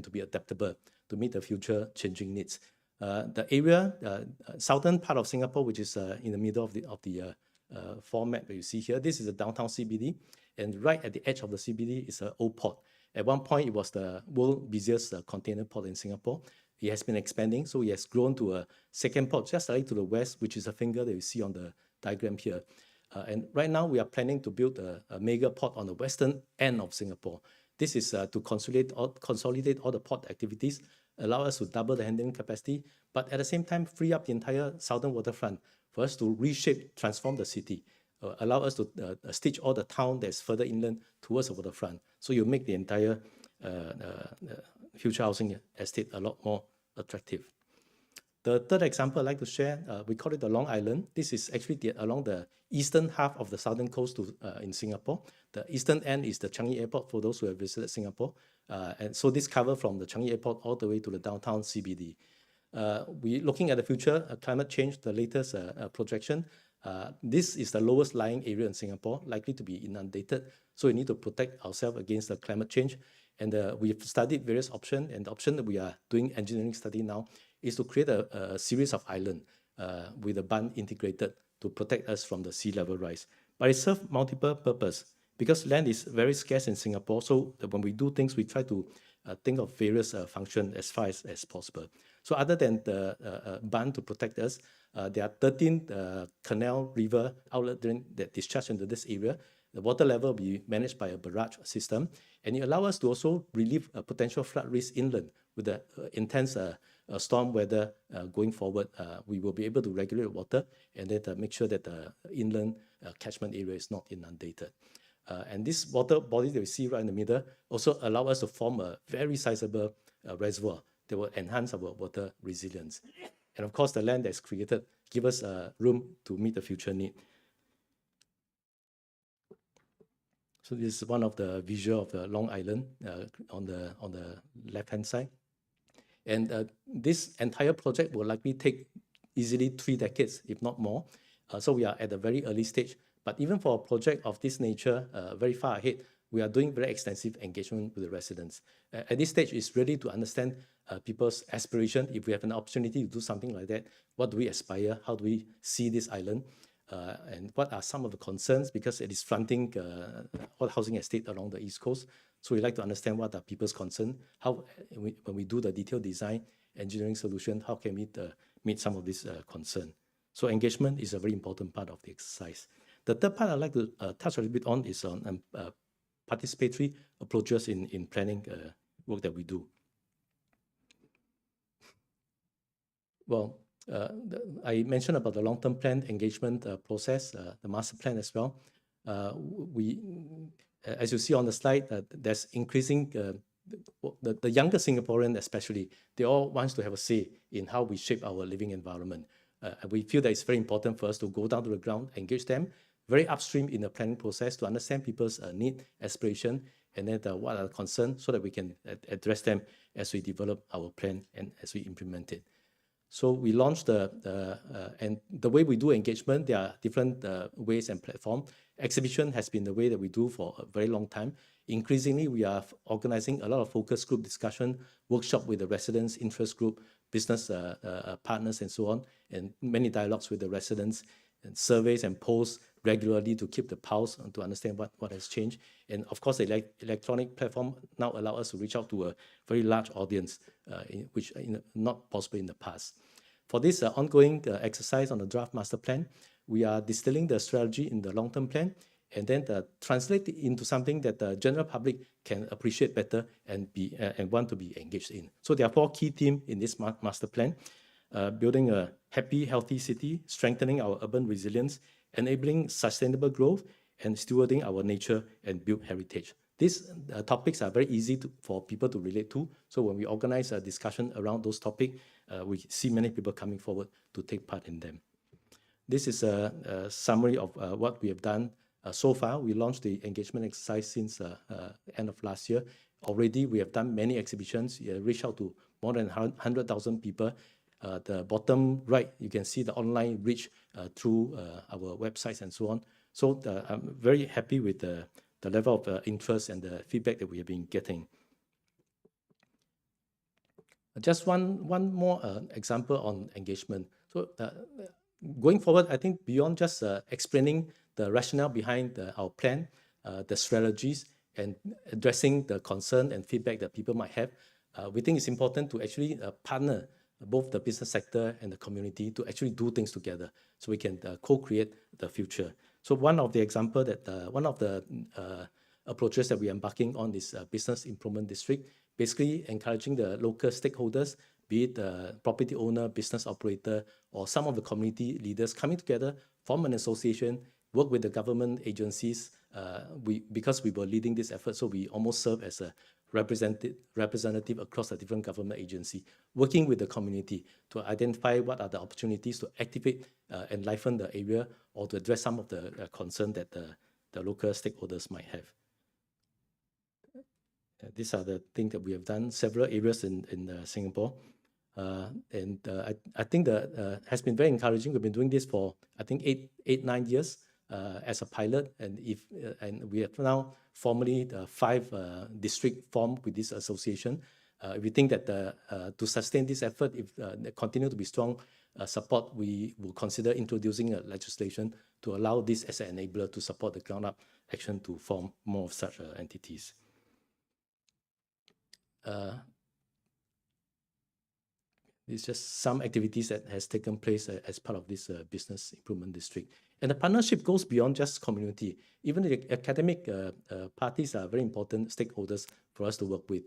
to be adaptable to meet the future changing needs. The area, southern part of Singapore, which is in the middle of the format that you see here, this is the downtown CBD, and right at the edge of the CBD is an old port. At one point, it was the world's busiest container port in Singapore. It has been expanding, so it has grown to a second port just slightly to the west, which is a finger that you see on the diagram here. And right now, we are planning to build a mega port on the western end of Singapore. This is to consolidate all the port activities, allow us to double the handling capacity, but at the same time, free up the entire southern waterfront for us to reshape, transform the city, allow us to stitch all the town that's further inland towards the waterfront. So you make the entire future housing estate a lot more attractive. The third example I'd like to share, we call it the Long Island. This is actually along the eastern half of the southern coast in Singapore. The eastern end is the Changi Airport for those who have visited Singapore. And so this covers from the Changi Airport all the way to the downtown CBD. We're looking at the future, climate change, the latest projection. This is the lowest lying area in Singapore, likely to be inundated. So we need to protect ourselves against the climate change. And we've studied various options. And the option that we are doing engineering study now is to create a series of islands with a bund integrated to protect us from the sea level rise. But it serves multiple purposes because land is very scarce in Singapore. So when we do things, we try to think of various functions as far as possible. So other than the bund to protect us, there are 13 canal river outlets that discharge into this area. The water level will be managed by a barrage system, and it allows us to also relieve potential flood risk inland with the intense storm weather going forward. We will be able to regulate water and then make sure that the inland catchment area is not inundated. And this water body that we see right in the middle also allow us to form a very sizable reservoir that will enhance our water resilience. And of course, the land that's created give us room to meet the future need. So this is one of the visual of the Long Island on the left-hand side. And this entire project will likely take easily 3 decades, if not more. So we are at a very early stage. But even for a project of this nature, very far ahead, we are doing very extensive engagement with the residents. At this stage, it's really to understand people's aspiration. If we have an opportunity to do something like that, what do we aspire? How do we see this island? And what are some of the concerns? Because it is fronting all housing estate along the East Coast. So we like to understand what are people's concerns. How, when we do the detailed design, engineering solution, how can we meet some of these concerns? So engagement is a very important part of the exercise. The third part I'd like to touch a little bit on is on participatory approaches in planning work that we do. Well, I mentioned about the long-term plan engagement process, the master plan as well. As you see on the slide, there's increasing, the younger Singaporean especially, they all want to have a say in how we shape our living environment. We feel that it's very important for us to go down to the ground, engage them, very upstream in the planning process to understand people's need, aspiration, and then what are the concerns so that we can address them as we develop our plan and as we implement it. So we launched and the way we do engagement, there are different ways and platforms. Exhibition has been the way that we do for a very long time. Increasingly, we are organizing a lot of focus group discussion, workshop with the residents, interest group, business partners, and so on, and many dialogues with the residents, and surveys and polls regularly to keep the pulse and to understand what has changed. And of course, the electronic platform now allow us to reach out to a very large audience, which not possible in the past. For this ongoing exercise on the draft master plan, we are distilling the strategy in the long-term plan and then translate it into something that the general public can appreciate better and want to be engaged in. So there are 4 key themes in this master plan: building a happy, healthy city, strengthening our urban resilience, enabling sustainable growth, and stewarding our nature and built heritage. These topics are very easy for people to relate to. So when we organize a discussion around those topics, we see many people coming forward to take part in them. This is a summary of what we have done so far. We launched the engagement exercise since end of last year. Already, we have done many exhibitions, reached out to more than 100,000 people. The bottom right, you can see the online reach through our websites and so on. So I'm very happy with the level of interest and the feedback that we have been getting. Just one more example on engagement. So going forward, I think beyond just explaining the rationale behind our plan, the strategies, and addressing the concern and feedback that people might have, we think it's important to actually partner both the business sector and the community to actually do things together so we can co-create the future. So one of the example that, one of the approaches that we are embarking on is business improvement district, basically encouraging the local stakeholders, be it the property owner, business operator, or some of the community leaders coming together, form an association, work with the government agencies. Because we were leading this effort, so we almost serve as a representative across the different government agency, working with the community to identify what are the opportunities to activate, enliven the area, or to address some of the concern that the local stakeholders might have. These are the things that we have done, several areas in Singapore. I think that has been very encouraging. We've been doing this for, I think, 9 years as a pilot. And we have now formally 5 districts formed with this association. We think that to sustain this effort, if there continue to be strong support, we will consider introducing a legislation to allow this as an enabler to support the ground-up action to form more of such entities. It's just some activities that has taken place as part of this business improvement district. And the partnership goes beyond just community. Even the academic parties are very important stakeholders for us to work with.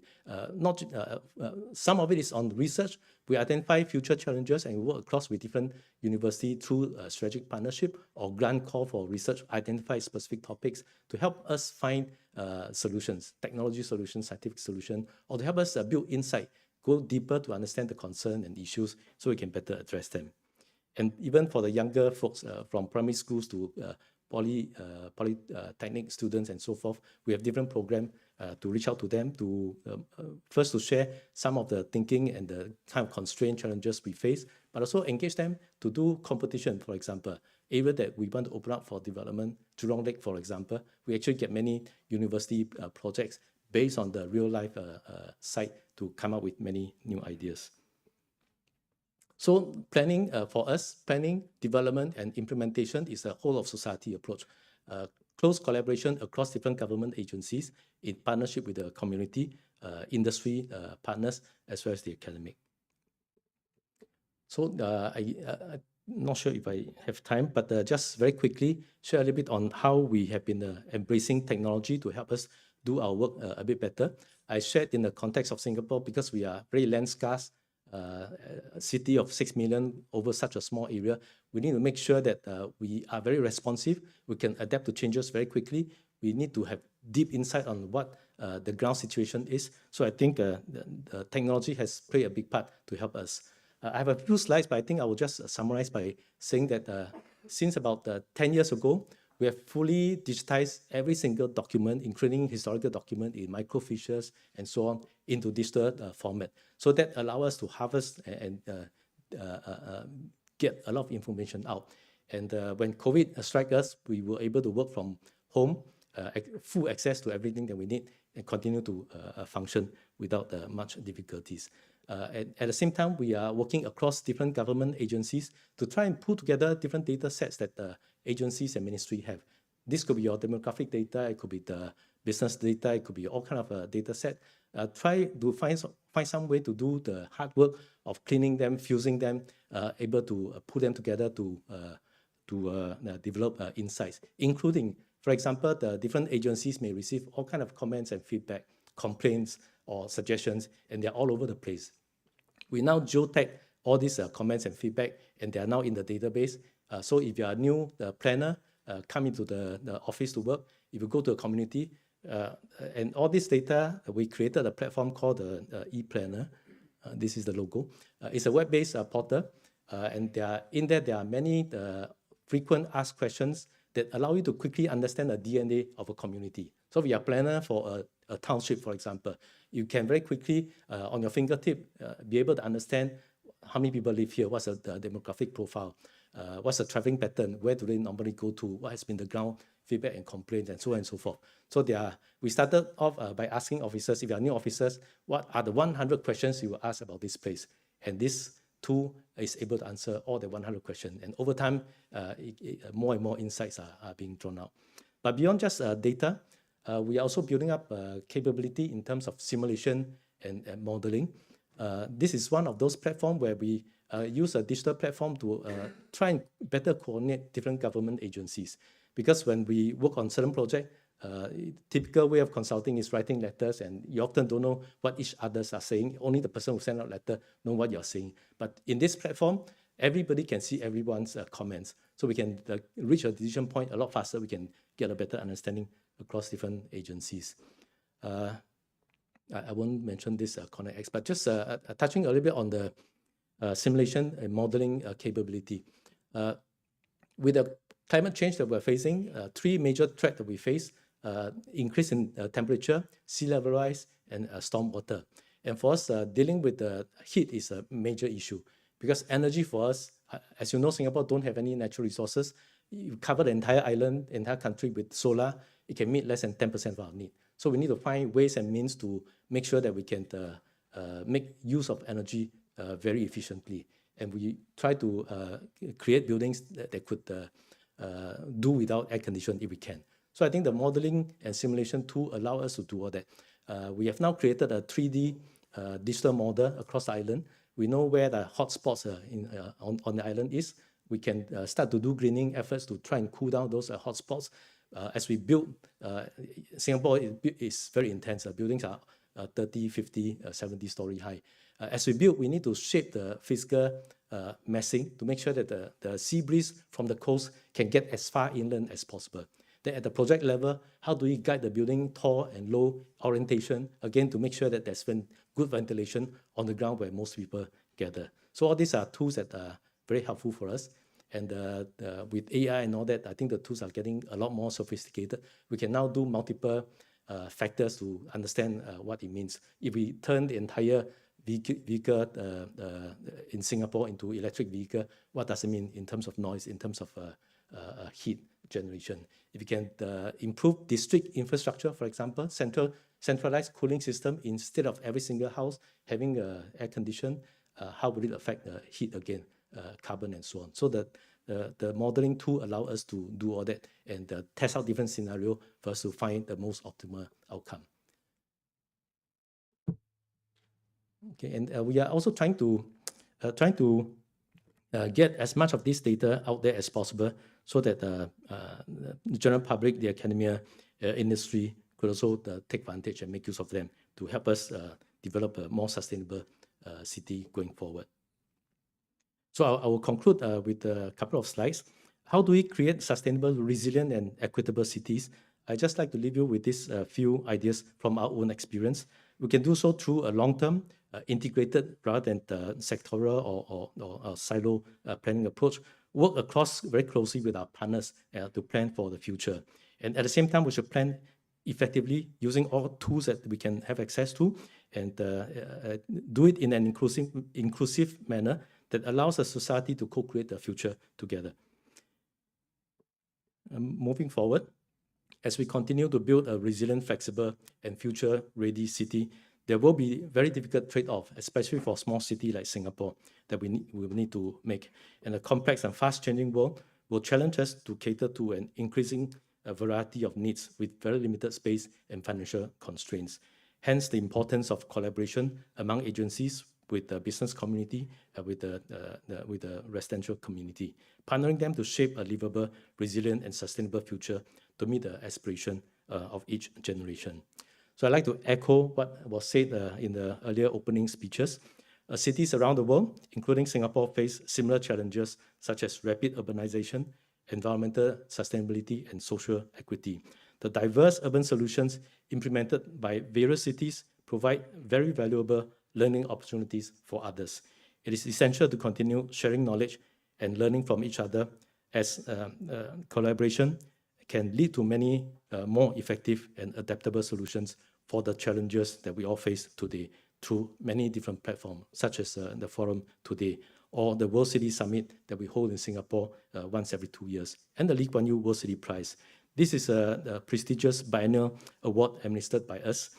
Some of it is on research. We identify future challenges and we work across with different universities through strategic partnership or grant call for research, identify specific topics to help us find solutions, technology solutions, scientific solutions, or to help us build insight, go deeper to understand the concern and issues so we can better address them. And even for the younger folks from primary schools to polytechnic students and so forth, we have different programs to reach out to them to first to share some of the thinking and the kind of constraint challenges we face, but also engage them to do competition, for example. Area that we want to open up for development, Jurong Lake, for example, we actually get many university projects based on the real life site to come up with many new ideas. So planning for us, planning, development, and implementation is a whole of society approach. Close collaboration across different government agencies in partnership with the community, industry partners, as well as the academic. So I'm not sure if I have time, but just very quickly share a little bit on how we have been embracing technology to help us do our work a bit better. I shared in the context of Singapore because we are very land scarce, a city of 6 million over such a small area. We need to make sure that we are very responsive. We can adapt to changes very quickly. We need to have deep insight on what the ground situation is. So I think the technology has played a big part to help us. I have a few slides, but I think I will just summarize by saying that since about 10 years ago, we have fully digitized every single document, including historical document in microfiches and so on, into digital format. So that allows us to harvest and get a lot of information out. And when COVID struck us, we were able to work from home, full access to everything that we need, and continue to function without much difficulties. At the same time, we are working across different government agencies to try and pull together different data sets that agencies and ministry have. This could be your demographic data, it could be the business data, it could be all kind of data set. Try to find some way to do the hard work of cleaning them, fusing them, able to put them together to develop insights, including, for example, the different agencies may receive all kind of comments and feedback, complaints or suggestions, and they're all over the place. We now geotag all these comments and feedback, and they are now in the database. So if you are a new planner, come into the office to work, if you go to a community, and all this data, we created a platform called the e-planner. This is the logo. It's a web-based portal, and there are many frequent asked questions that allow you to quickly understand the DNA of a community. So if you are a planner for a township, for example, you can very quickly, on your fingertip, be able to understand how many people live here, what's the demographic profile, what's the traveling pattern, where do they normally go to, what has been the ground feedback and complaints, and so on and so forth. So we started off by asking officers, if you are new officers, what are the 100 questions you will ask about this place? And this tool is able to answer all the 100 questions. And over time, more and more insights are being drawn out. But beyond just data, we are also building up capability in terms of simulation and modeling. This is one of those platforms where we use a digital platform to try and better coordinate different government agencies. Because when we work on certain projects, typical way of consulting is writing letters, and you often don't know what each others are saying. Only the person who sent out letter know what you're saying. But in this platform, everybody can see everyone's comments. So we can reach a decision point a lot faster. We can get a better understanding across different agencies. I won't mention this Corner X, but just touching a little bit on the simulation and modeling capability. With the climate change that we're facing, three major threats that we face: increase in temperature, sea level rise, and storm water. And for us, dealing with the heat is a major issue because energy for us, as you know, Singapore don't have any natural resources. You cover the entire island, entire country with solar, it can meet less than 10% of our need. So we need to find ways and means to make sure that we can make use of energy very efficiently. And we try to create buildings that could do without air conditioning if we can. So I think the modeling and simulation tool allow us to do all that. We have now created a 3D digital model across the island. We know where the hotspots on the island is. We can start to do greening efforts to try and cool down those hotspots. As we build, Singapore is very intense. Buildings are 30, 50, 70-story high. As we build, we need to shape the physical massing to make sure that the sea breeze from the coast can get as far inland as possible. Then at the project level, how do we guide the building tall and low orientation, again, to make sure that there's good ventilation on the ground where most people gather. So all these are tools that are very helpful for us. And with AI and all that, I think the tools are getting a lot more sophisticated. We can now do multiple factors to understand what it means. If we turn the entire vehicle in Singapore into electric vehicle, what does it mean in terms of noise, in terms of heat generation? If we can improve district infrastructure, for example, centralized cooling system, instead of every single house having air condition, how would it affect the heat again, carbon and so on? So that the modeling tool allow us to do all that and test out different scenario for us to find the most optimal outcome. Okay, and we are also trying to get as much of this data out there as possible so that the general public, the academia, industry could also take advantage and make use of them to help us develop a more sustainable city going forward. So I will conclude with a couple of slides. How do we create sustainable, resilient, and equitable cities? I'd just like to leave you with these few ideas from our own experience. We can do so through a long-term, integrated rather than sectoral or silo planning approach. Work across very closely with our partners to plan for the future. And at the same time, we should plan effectively using all tools that we can have access to and do it in an inclusive manner that allows the society to co-create the future together. Moving forward, as we continue to build a resilient, flexible, and future-ready city, there will be very difficult trade-off, especially for a small city like Singapore, that we will need to make. And a complex and fast-changing world will challenge us to cater to an increasing variety of needs with very limited space and financial constraints. Hence, the importance of collaboration among agencies with the business community, with the residential community, partnering them to shape a livable, resilient, and sustainable future to meet the aspiration of each generation. So I'd like to echo what was said in the earlier opening speeches. Cities around the world, including Singapore, face similar challenges such as rapid urbanization, environmental sustainability, and social equity. The diverse urban solutions implemented by various cities provide very valuable learning opportunities for others. It is essential to continue sharing knowledge and learning from each other, as collaboration can lead to many more effective and adaptable solutions for the challenges that we all face today through many different platforms, such as the forum today, or the World City Summit that we hold in Singapore once every 2 years, and the Lee Kuan Yew World City Prize. This is a prestigious biennial award administered by us,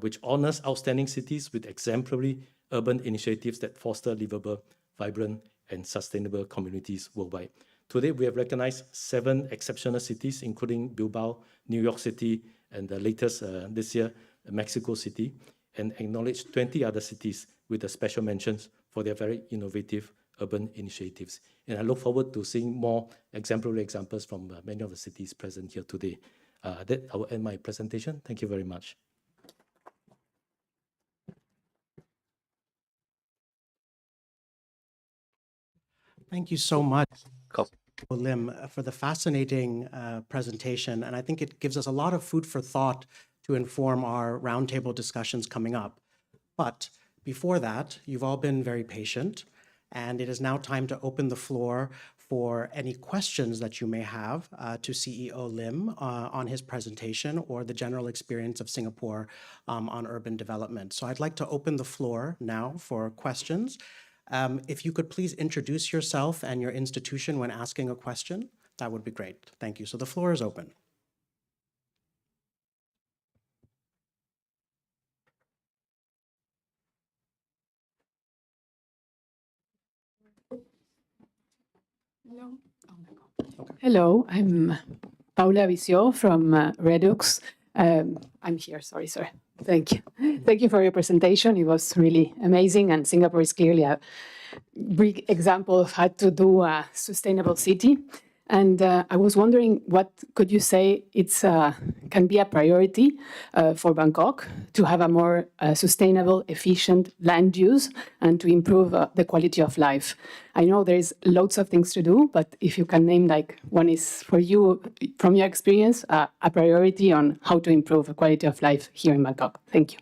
which honors outstanding cities with exemplary urban initiatives that foster livable, vibrant, and sustainable communities worldwide. Today, we have recognized 7 exceptional cities, including Bilbao, New York City, and the latest this year, Mexico City, and acknowledged 20 other cities with the special mentions for their very innovative urban initiatives. And I look forward to seeing more exemplary examples from many of the cities present here today. That I will end my presentation. Thank you very much. Thank you so much, Lim, for the fascinating presentation. And I think it gives us a lot of food for thought to inform our roundtable discussions coming up. But before that, you've all been very patient, and it is now time to open the floor for any questions that you may have to CEO Lim on his presentation or the general experience of Singapore on urban development. So I'd like to open the floor now for questions. If you could please introduce yourself and your institution when asking a question, that would be great. Thank you. So the floor is open. Hello, I'm Paula Vicio from Redux. I'm here, sorry, sir. Thank you. Thank you for your presentation. It was really amazing, and Singapore is clearly a big example of how to do a sustainable city. And I was wondering, what could you say can be a priority for Bangkok to have a more sustainable, efficient land use and to improve the quality of life? I know there's loads of things to do, but if you can name like one is for you, from your experience, a priority on how to improve the quality of life here in Bangkok. Thank you.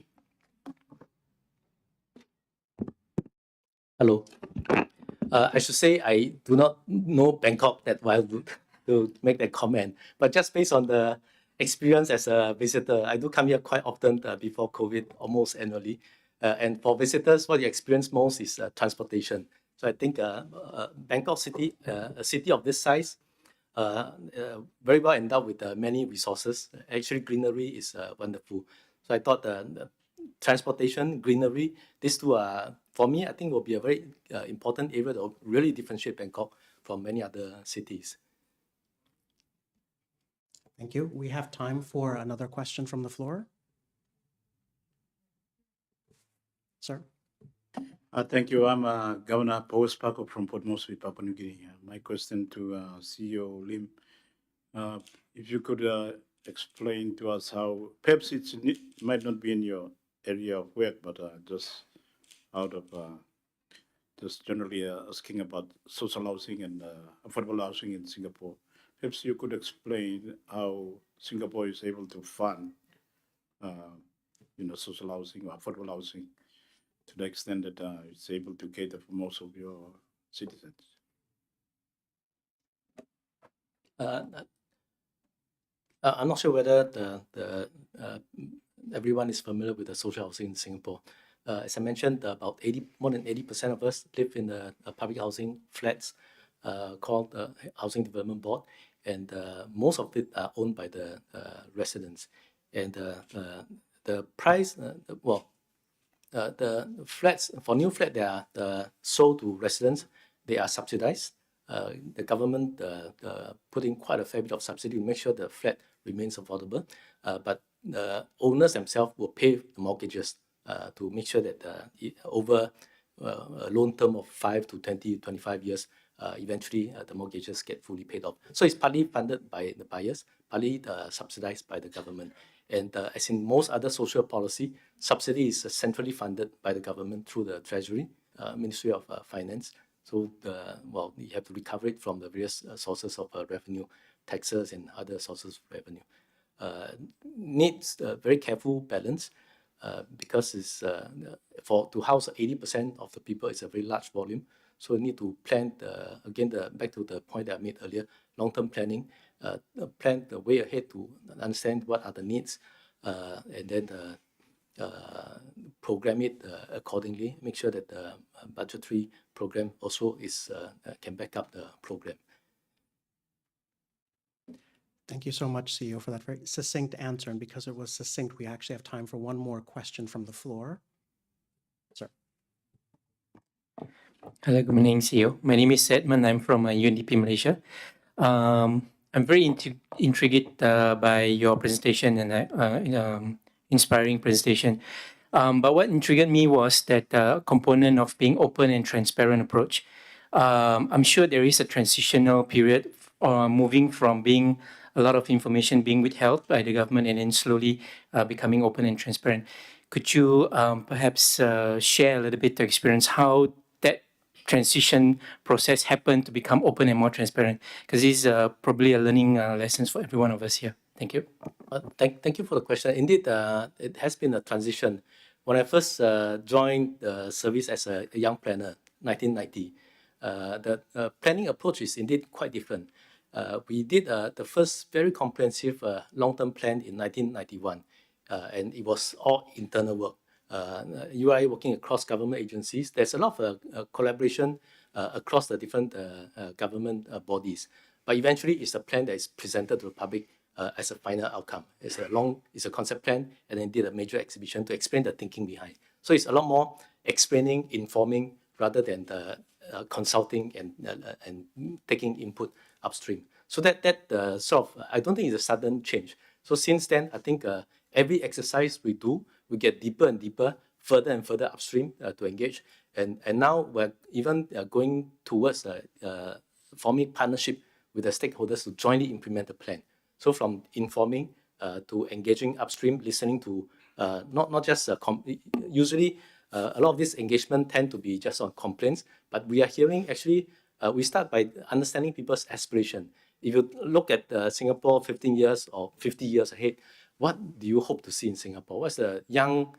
Hello. I should say I do not know Bangkok that well to make that comment, but just based on the experience as a visitor, I do come here quite often before COVID, almost annually. And for visitors, what you experience most is transportation. So I think Bangkok City, a city of this size, very well endowed with many resources. Actually, greenery is wonderful. So I thought transportation, greenery, these two are, for me, I think will be a very important area to really differentiate Bangkok from many other cities. Thank you. We have time for another question from the floor. Sir. Thank you. I'm Governor Paul Paco from Port Moresby, Papua New Guinea. My question to CEO Lim, if you could explain to us how, perhaps it might not be in your area of work, but just out of just generally asking about social housing and affordable housing in Singapore. Perhaps you could explain how Singapore is able to fund, social housing or affordable housing to the extent that it's able to cater for most of your citizens. I'm not sure whether everyone is familiar with the social housing in Singapore. As I mentioned, about more than 80% of us live in the public housing flats called the Housing Development Board, and most of it are owned by the residents. And the price, the flats, for new flat, they are sold to residents. They are subsidized. The government put in quite a fair bit of subsidy to make sure the flat remains affordable. But the owners themselves will pay the mortgages to make sure that over a loan term of 5 to 20, 25 years, eventually the mortgages get fully paid off. So it's partly funded by the buyers, partly subsidized by the government. And as in most other social policy, subsidy is centrally funded by the government through the Treasury, Ministry of Finance. So you have to recover it from the various sources of revenue, taxes and other sources of revenue. Needs a very careful balance because it's to house 80% of the people, it's a very large volume. So we need to plan back to the point that I made earlier, long-term planning, plan the way ahead to understand what are the needs, and then program it accordingly. Make sure that the budgetary program also can back up the program. Thank you so much, CEO, for that very succinct answer. And because it was succinct, we actually have time for one more question from the floor. Sir. Hello, good morning, CEO. My name is Edmund. I'm from UNDP Malaysia. I'm very intrigued by your presentation and inspiring presentation. But what intrigued me was that component of being open and transparent approach. I'm sure there is a transitional period moving from being a lot of information being withheld by the government and then slowly becoming open and transparent. Could you perhaps share a little bit the experience how that transition process happened to become open and more transparent? Because this is probably a learning lessons for every one of us here. Thank you. Thank you for the question. Indeed, it has been a transition. When I first joined the service as a young planner, 1990, the planning approach is indeed quite different. We did the first very comprehensive long-term plan in 1991, and it was all internal work. UI working across government agencies. There's a lot of collaboration across the different government bodies. But eventually, it's a plan that is presented to the public as a final outcome. It's a concept plan, and then did a major exhibition to explain the thinking behind. So it's a lot more explaining, informing, rather than the consulting and taking input upstream. So that sort of, I don't think it's a sudden change. So since then, I think every exercise we do, we get deeper and deeper, further and further upstream to engage. And now we're even going towards forming partnership with the stakeholders to jointly implement the plan. So from informing to engaging upstream, listening to not just usually a lot of this engagement tend to be just on complaints, but we are hearing actually we start by understanding people's aspiration. If you look at Singapore 15 years or 50 years ahead, what do you hope to see in Singapore? What's the young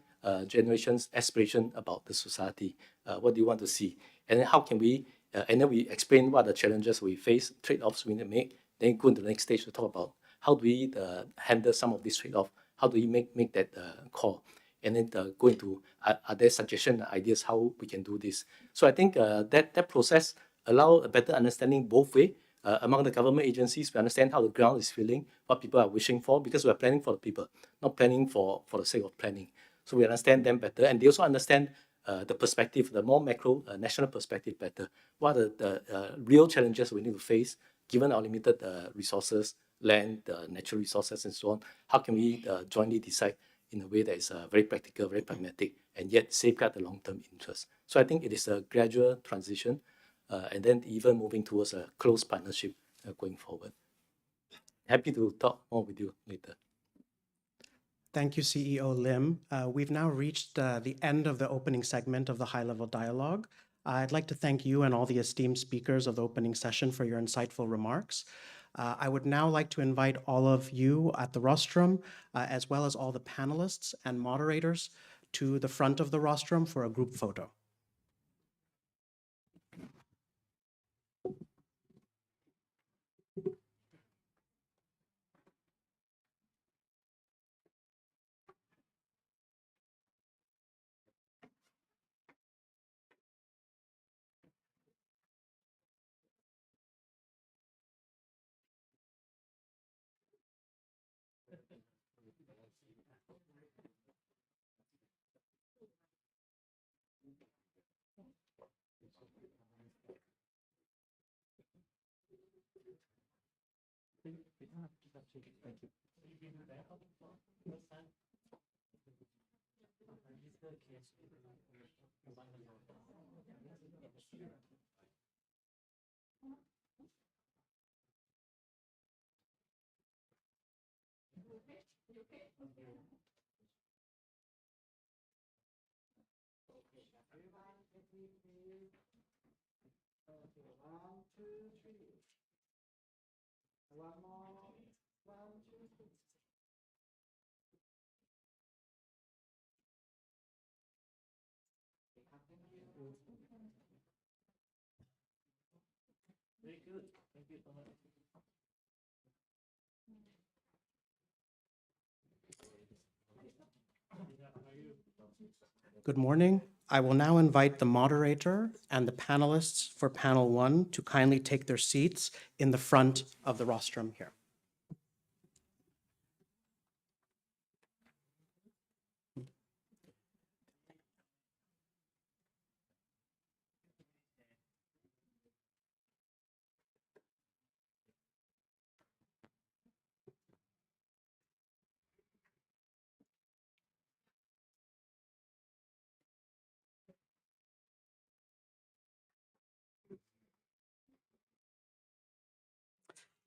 generation's aspiration about the society? What do you want to see? And then how can we, and then we explain what are the challenges we face, trade-offs we need to make, then go into the next stage to talk about how do we handle some of these trade-offs, how do we make that call, and then go into, are there suggestions, ideas how we can do this? So I think that process allow a better understanding both ways. Among the government agencies, we understand how the ground is feeling, what people are wishing for, because we are planning for the people, not planning for the sake of planning. So we understand them better, and they also understand the perspective, the more macro national perspective better. What are the real challenges we need to face, given our limited resources, land, natural resources, and so on? How can we jointly decide in a way that is very practical, very pragmatic, and yet safeguard the long-term interest? So I think it is a gradual transition, and then even moving towards a close partnership going forward. Happy to talk more with you later. Thank you, CEO Lim. We've now reached the end of the opening segment of the high-level dialogue. I'd like to thank you and all the esteemed speakers of the opening session for your insightful remarks. I would now like to invite all of you at the rostrum, as well as all the panelists and moderators, to the front of the rostrum for a group photo. Good morning. I will now invite the moderator and the panelists for panel 1 to kindly take their seats in the front of the rostrum here.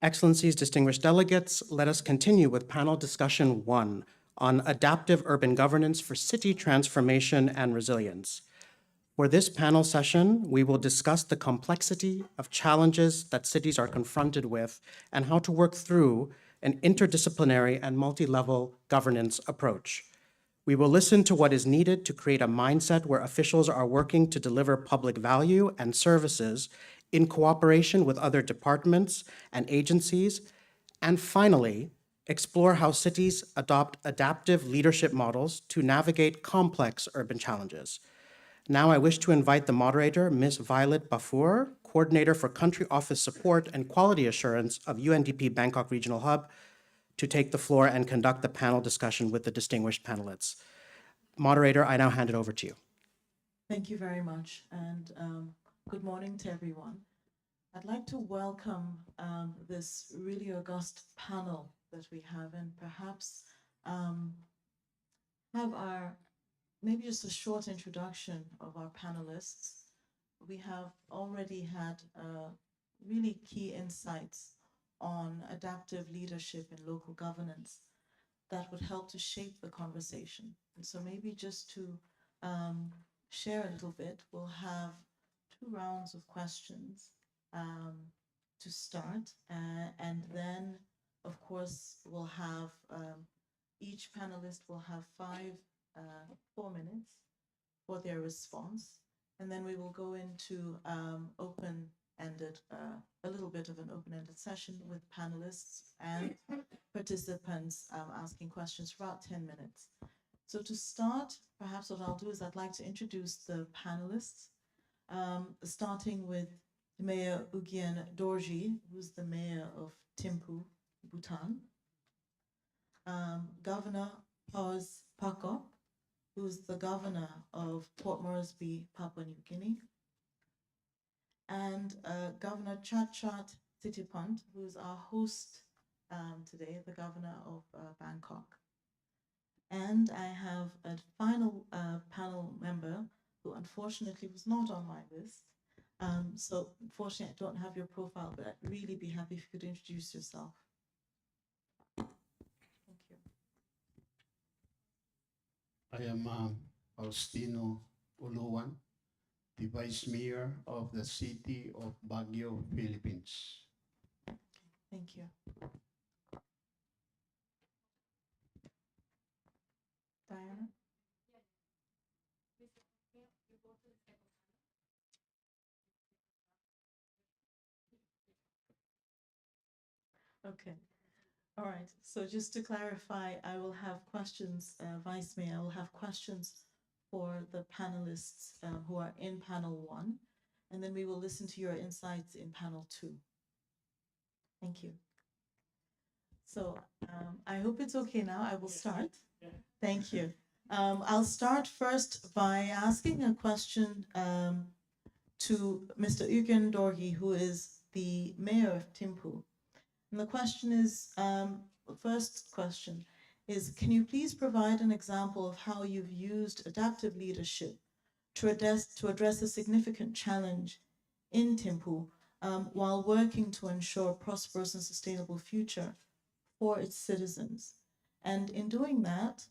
Excellencies, distinguished delegates, let us continue with panel discussion 1 on adaptive urban governance for city transformation and resilience. For this panel session, we will discuss the complexity of challenges that cities are confronted with and how to work through an interdisciplinary and multi-level governance approach. We will listen to what is needed to create a mindset where officials are working to deliver public value and services in cooperation with other departments and agencies. And finally, explore how cities adopt adaptive leadership models to navigate complex urban challenges. Now I wish to invite the moderator, Ms. Violet Bafour, Coordinator for Country Office Support and Quality Assurance of UNDP Bangkok Regional Hub, to take the floor and conduct the panel discussion with the distinguished panelists. Moderator, I now hand it over to you. Thank you very much, and good morning to everyone. I'd like to welcome this really august panel that we have, and perhaps have maybe just a short introduction of our panelists. We have already had really key insights on adaptive leadership in local governance that would help to shape the conversation. And so maybe just to share a little bit, we'll have 2 rounds of questions to start. And then, of course, we'll have, each panelist will have 4 minutes for their response. And then we will go into open-ended, a little bit of an open-ended session with panelists and participants asking questions for about 10 minutes. So to start, perhaps what I'll do is I'd like to introduce the panelists, starting with Mayor Ugyen Dorji, who's the mayor of Thimphu, Bhutan, Governor Paus Pakop, who's the governor of Port Moresby, Papua New Guinea, and Governor Chachat Thitiphant, who's our host today, the governor of Bangkok. And I have a final panel member who unfortunately was not on my list. So unfortunately, I don't have your profile, but I'd really be happy if you could introduce yourself. Thank you. I am Faustino Uluwan, the Vice Mayor of the city of Baguio, Philippines. Thank you. Diana? Okay. All right. So just to clarify, I will have questions, Vice Mayor, I will have questions for the panelists who are in panel 1, and then we will listen to your insights in panel 2. Thank you. So I hope it's okay now. I will start. Thank you. I'll start first by asking a question to Mr. Ugyen Dorji, who is the mayor of Thimphu. And the question is, the first question is, can you please provide an example of how you've used adaptive leadership to address a significant challenge in Thimphu while working to ensure a prosperous and sustainable future for its citizens? And in doing that,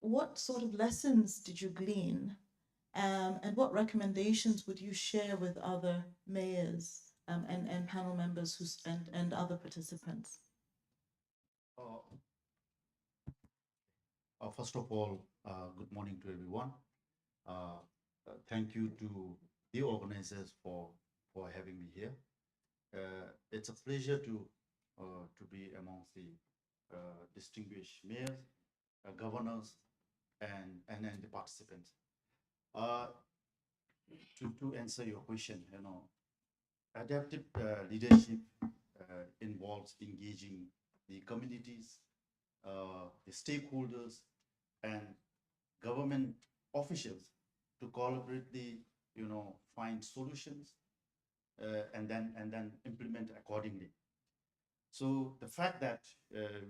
what sort of lessons did you glean, and what recommendations would you share with other mayors and panel members and other participants? First of all, good morning to everyone. Thank you to the organizers for having me here. It's a pleasure to be amongst the distinguished mayors, governors, and the participants. To answer your question, adaptive leadership involves engaging the communities, the stakeholders, and government officials to collaboratively, find solutions and then implement accordingly. So the fact that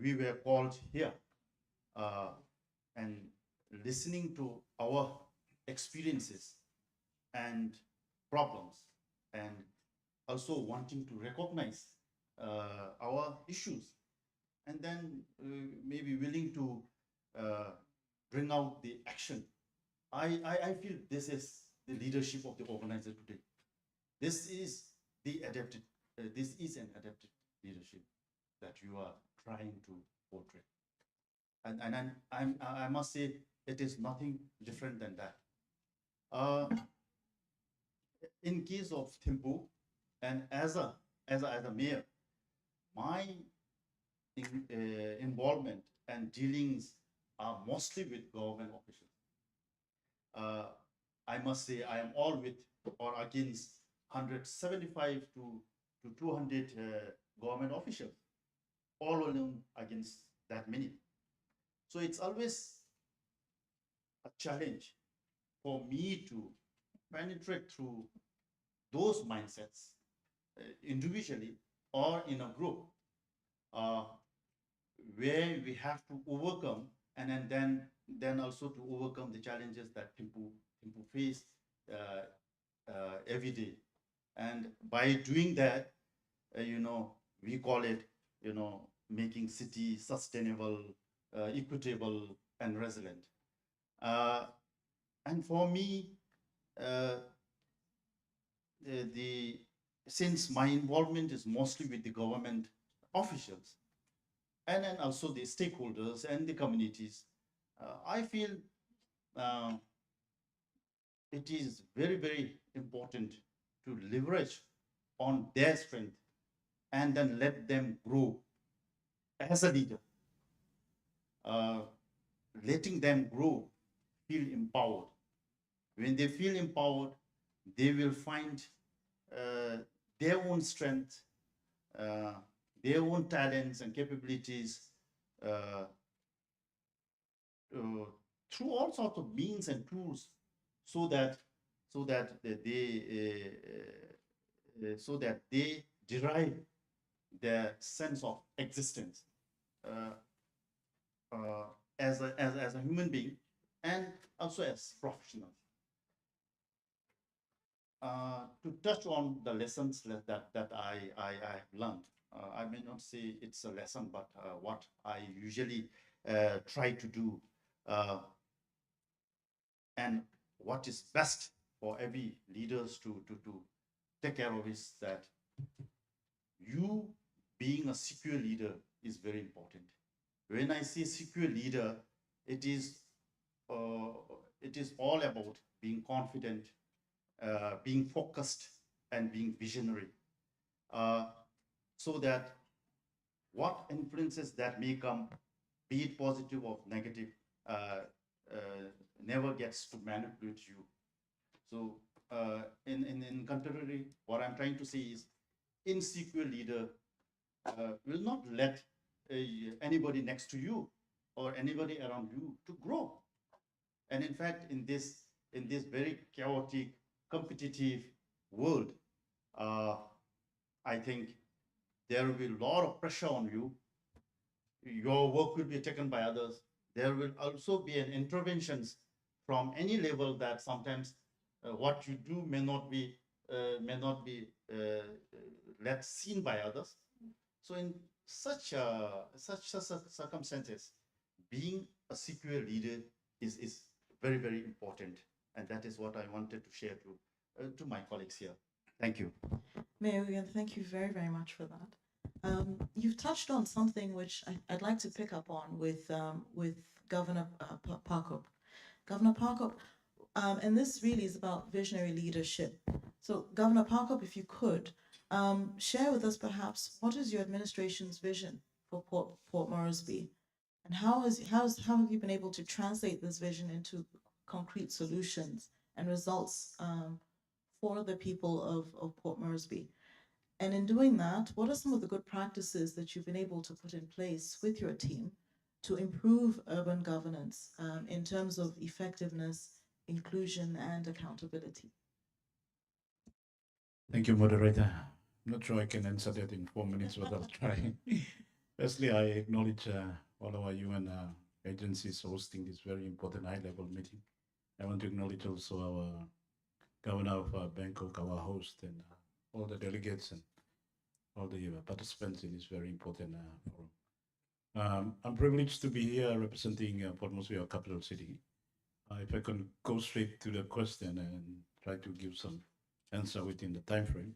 we were called here and listening to our experiences and problems, and also wanting to recognize our issues, and then maybe willing to bring out the action. I feel this is the leadership of the organizer today. This is the adapted. This is an adapted leadership. that you are trying to portray. And I must say it is nothing different than that. In case of Thimphu, and as a mayor, my involvement and dealings are mostly with government officials. I must say I am all with or against 175 to 200 government officials, all alone against that many. So it's always a challenge for me to penetrate through those mindsets individually or in a group where we have to overcome and then also to overcome the challenges that people face every day. And by doing that, we call it, making city sustainable, equitable, and resilient. And for me, since my involvement is mostly with the government officials and then also the stakeholders and the communities, I feel it is very, very important to leverage on their strength and then let them grow as a leader. Letting them grow, feel empowered. When they feel empowered, they will find their own strength, their own talents and capabilities through all sorts of means and tools, so that they derive their sense of existence as a human being and also as professionals. To touch on the lessons that I have learned, I may not say it's a lesson, but what I usually try to do, and what is best for every leaders to take care of is that you being a secure leader is very important. When I say secure leader, it is all about being confident, being focused, and being visionary, so that what influences that may come, be it positive or negative, never gets to manipulate you. So in contrary, what I'm trying to say is, insecure leader will not let anybody next to you or anybody around you to grow. And in fact, in this very chaotic, competitive world, I think there will be a lot of pressure on you. Your work will be taken by others. There will also be an interventions from any level that sometimes what you do may not be let seen by others. So in such circumstances, being a secure leader is very, very important, and that is what I wanted to share to my colleagues here. Thank you. Mayor Nguyen, thank you very, very much for that. You've touched on something which I'd like to pick up on with Governor Pakop. Governor Pakop, and this really is about visionary leadership. So Governor Pakop, if you could, share with us perhaps what is your administration's vision for Port Moresby, and how have you been able to translate this vision into concrete solutions and results for the people of Port Moresby? And in doing that, what are some of the good practices that you've been able to put in place with your team to improve urban governance in terms of effectiveness, inclusion, and accountability? Thank you, moderator. I'm not sure I can answer that in 4 minutes, but I'll try. Firstly, I acknowledge all our UN agencies hosting this very important high-level meeting. I want to acknowledge also our governor of Bangkok, our host, and all the delegates and all the participants in this very important forum. I'm privileged to be here representing Port Moresby, our capital city. If I can go straight to the question and try to give some answer within the time frame.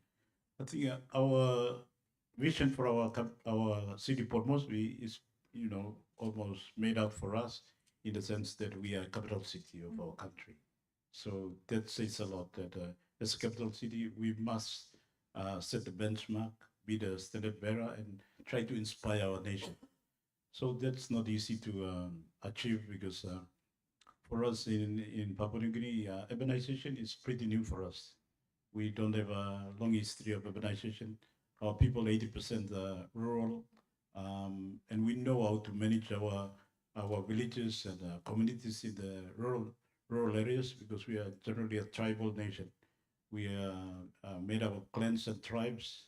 I think our vision for our city Port Moresby is, almost made out for us in the sense that we are capital city of our country. So that says a lot that as a capital city, we must set the benchmark, be the standard bearer, and try to inspire our nation. So that's not easy to achieve because for us in Papua New Guinea, urbanization is pretty new for us. We don't have a long history of urbanization. Our people 80% rural, and we know how to manage our villages and communities in the rural areas because we are generally a tribal nation. We are made up of clans and tribes,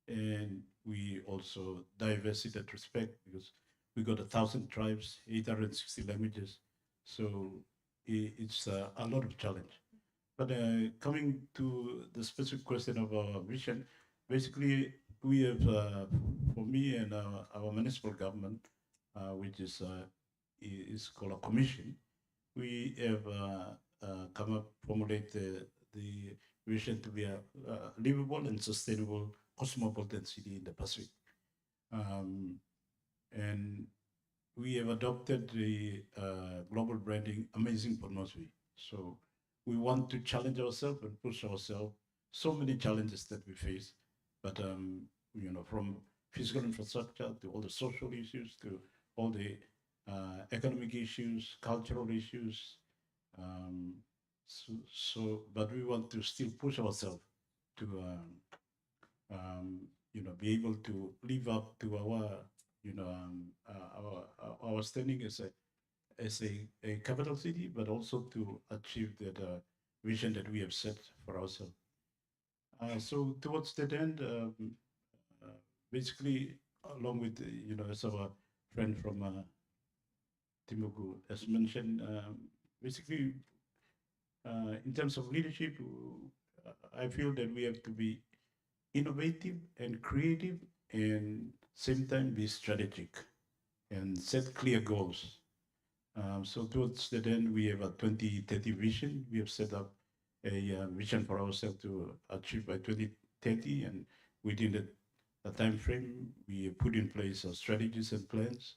and we also diverse in that respect because we got 1,000 tribes, 860 languages. So it's a lot of challenge. But coming to the specific question of our vision, basically we have, for me and our municipal government, which is called a commission, we have come up, formulate the vision to be a livable and sustainable cosmopolitan city in the Pacific. And we have adopted the global branding Amazing Port Moresby. So we want to challenge ourselves and push ourselves. So many challenges that we face, but from physical infrastructure to all the social issues to all the economic issues, cultural issues. But we want to still push ourselves to, be able to live up to our, our standing as a capital city, but also to achieve that vision that we have set for ourselves. So towards that end, basically, along with, as our friend from Timuku has mentioned, basically, in terms of leadership, I feel that we have to be innovative and creative and same time be strategic and set clear goals. So towards that end, we have a 2030 vision. We have set up a vision for ourselves to achieve by 2030, and within the time frame, we put in place strategies and plans.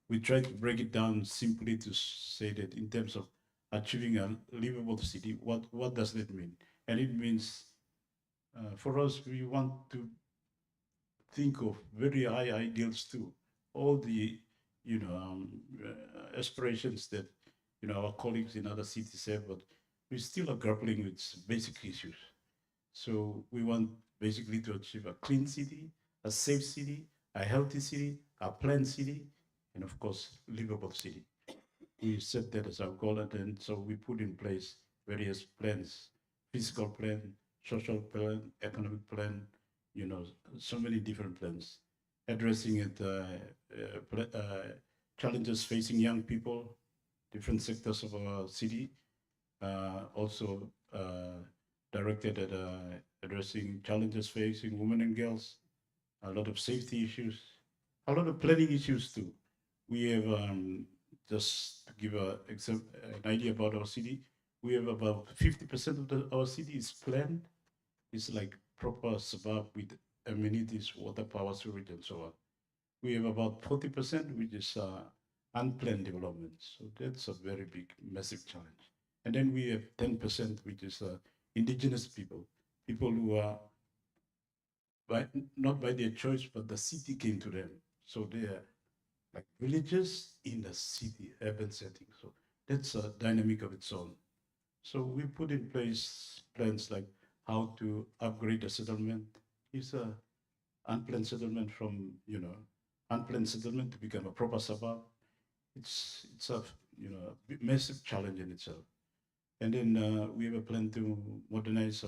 We try to break it down simply to say that in terms of achieving a livable city, what does that mean? And it means for us, we want to think of very high ideals too. All the aspirations that our colleagues in other cities have, but we still are grappling with basic issues. So we want basically to achieve a clean city, a safe city, a healthy city, a planned city, and of course, livable city. We set that as our goal, and then so we put in place various plans, physical plan, social plan, economic plan, so many different plans addressing it, challenges facing young people, different sectors of our city, also directed at addressing challenges facing women and girls, a lot of safety issues, a lot of planning issues too. We have, just to give an idea about our city, we have about 50% of our city is planned. It's like proper suburb with amenities, water, power, sewage, and so on. We have about 40%, which is unplanned development. So that's a very big, massive challenge. And then we have 10%, which is indigenous people who are not by their choice, but the city came to them. So they are like villages in the city, urban setting. So that's a dynamic of its own. So we put in place plans like how to upgrade the settlement. It's a unplanned settlement from, unplanned settlement to become a proper suburb. It's a, massive challenge in itself. And then we have a plan to modernize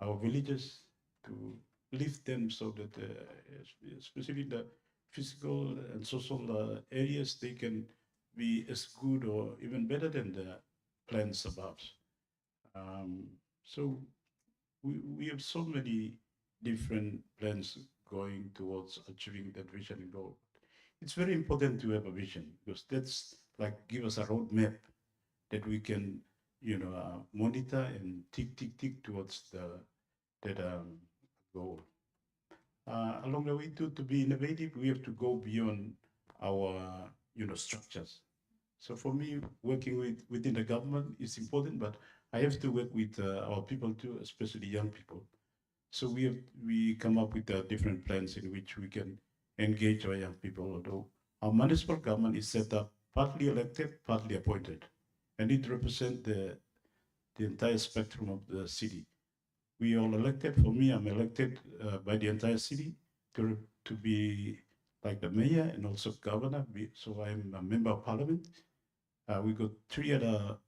our villages, to lift them so that, especially the physical and social areas, they can be as good or even better than the planned suburbs. So we have so many different plans going towards achieving that vision and goal. It's very important to have a vision because that's like give us a roadmap that we can, monitor and tick towards that goal. along the way to be innovative, we have to go beyond our, structures. So for me, working within the government is important, but I have to work with our people too, especially young people. So we come up with different plans in which we can engage our young people. Although our municipal government is set up partly elected, partly appointed, and it represents the entire spectrum of the city. We all elected. For me, I'm elected by the entire city to be like the mayor and also governor. So I'm a member of parliament. We got three other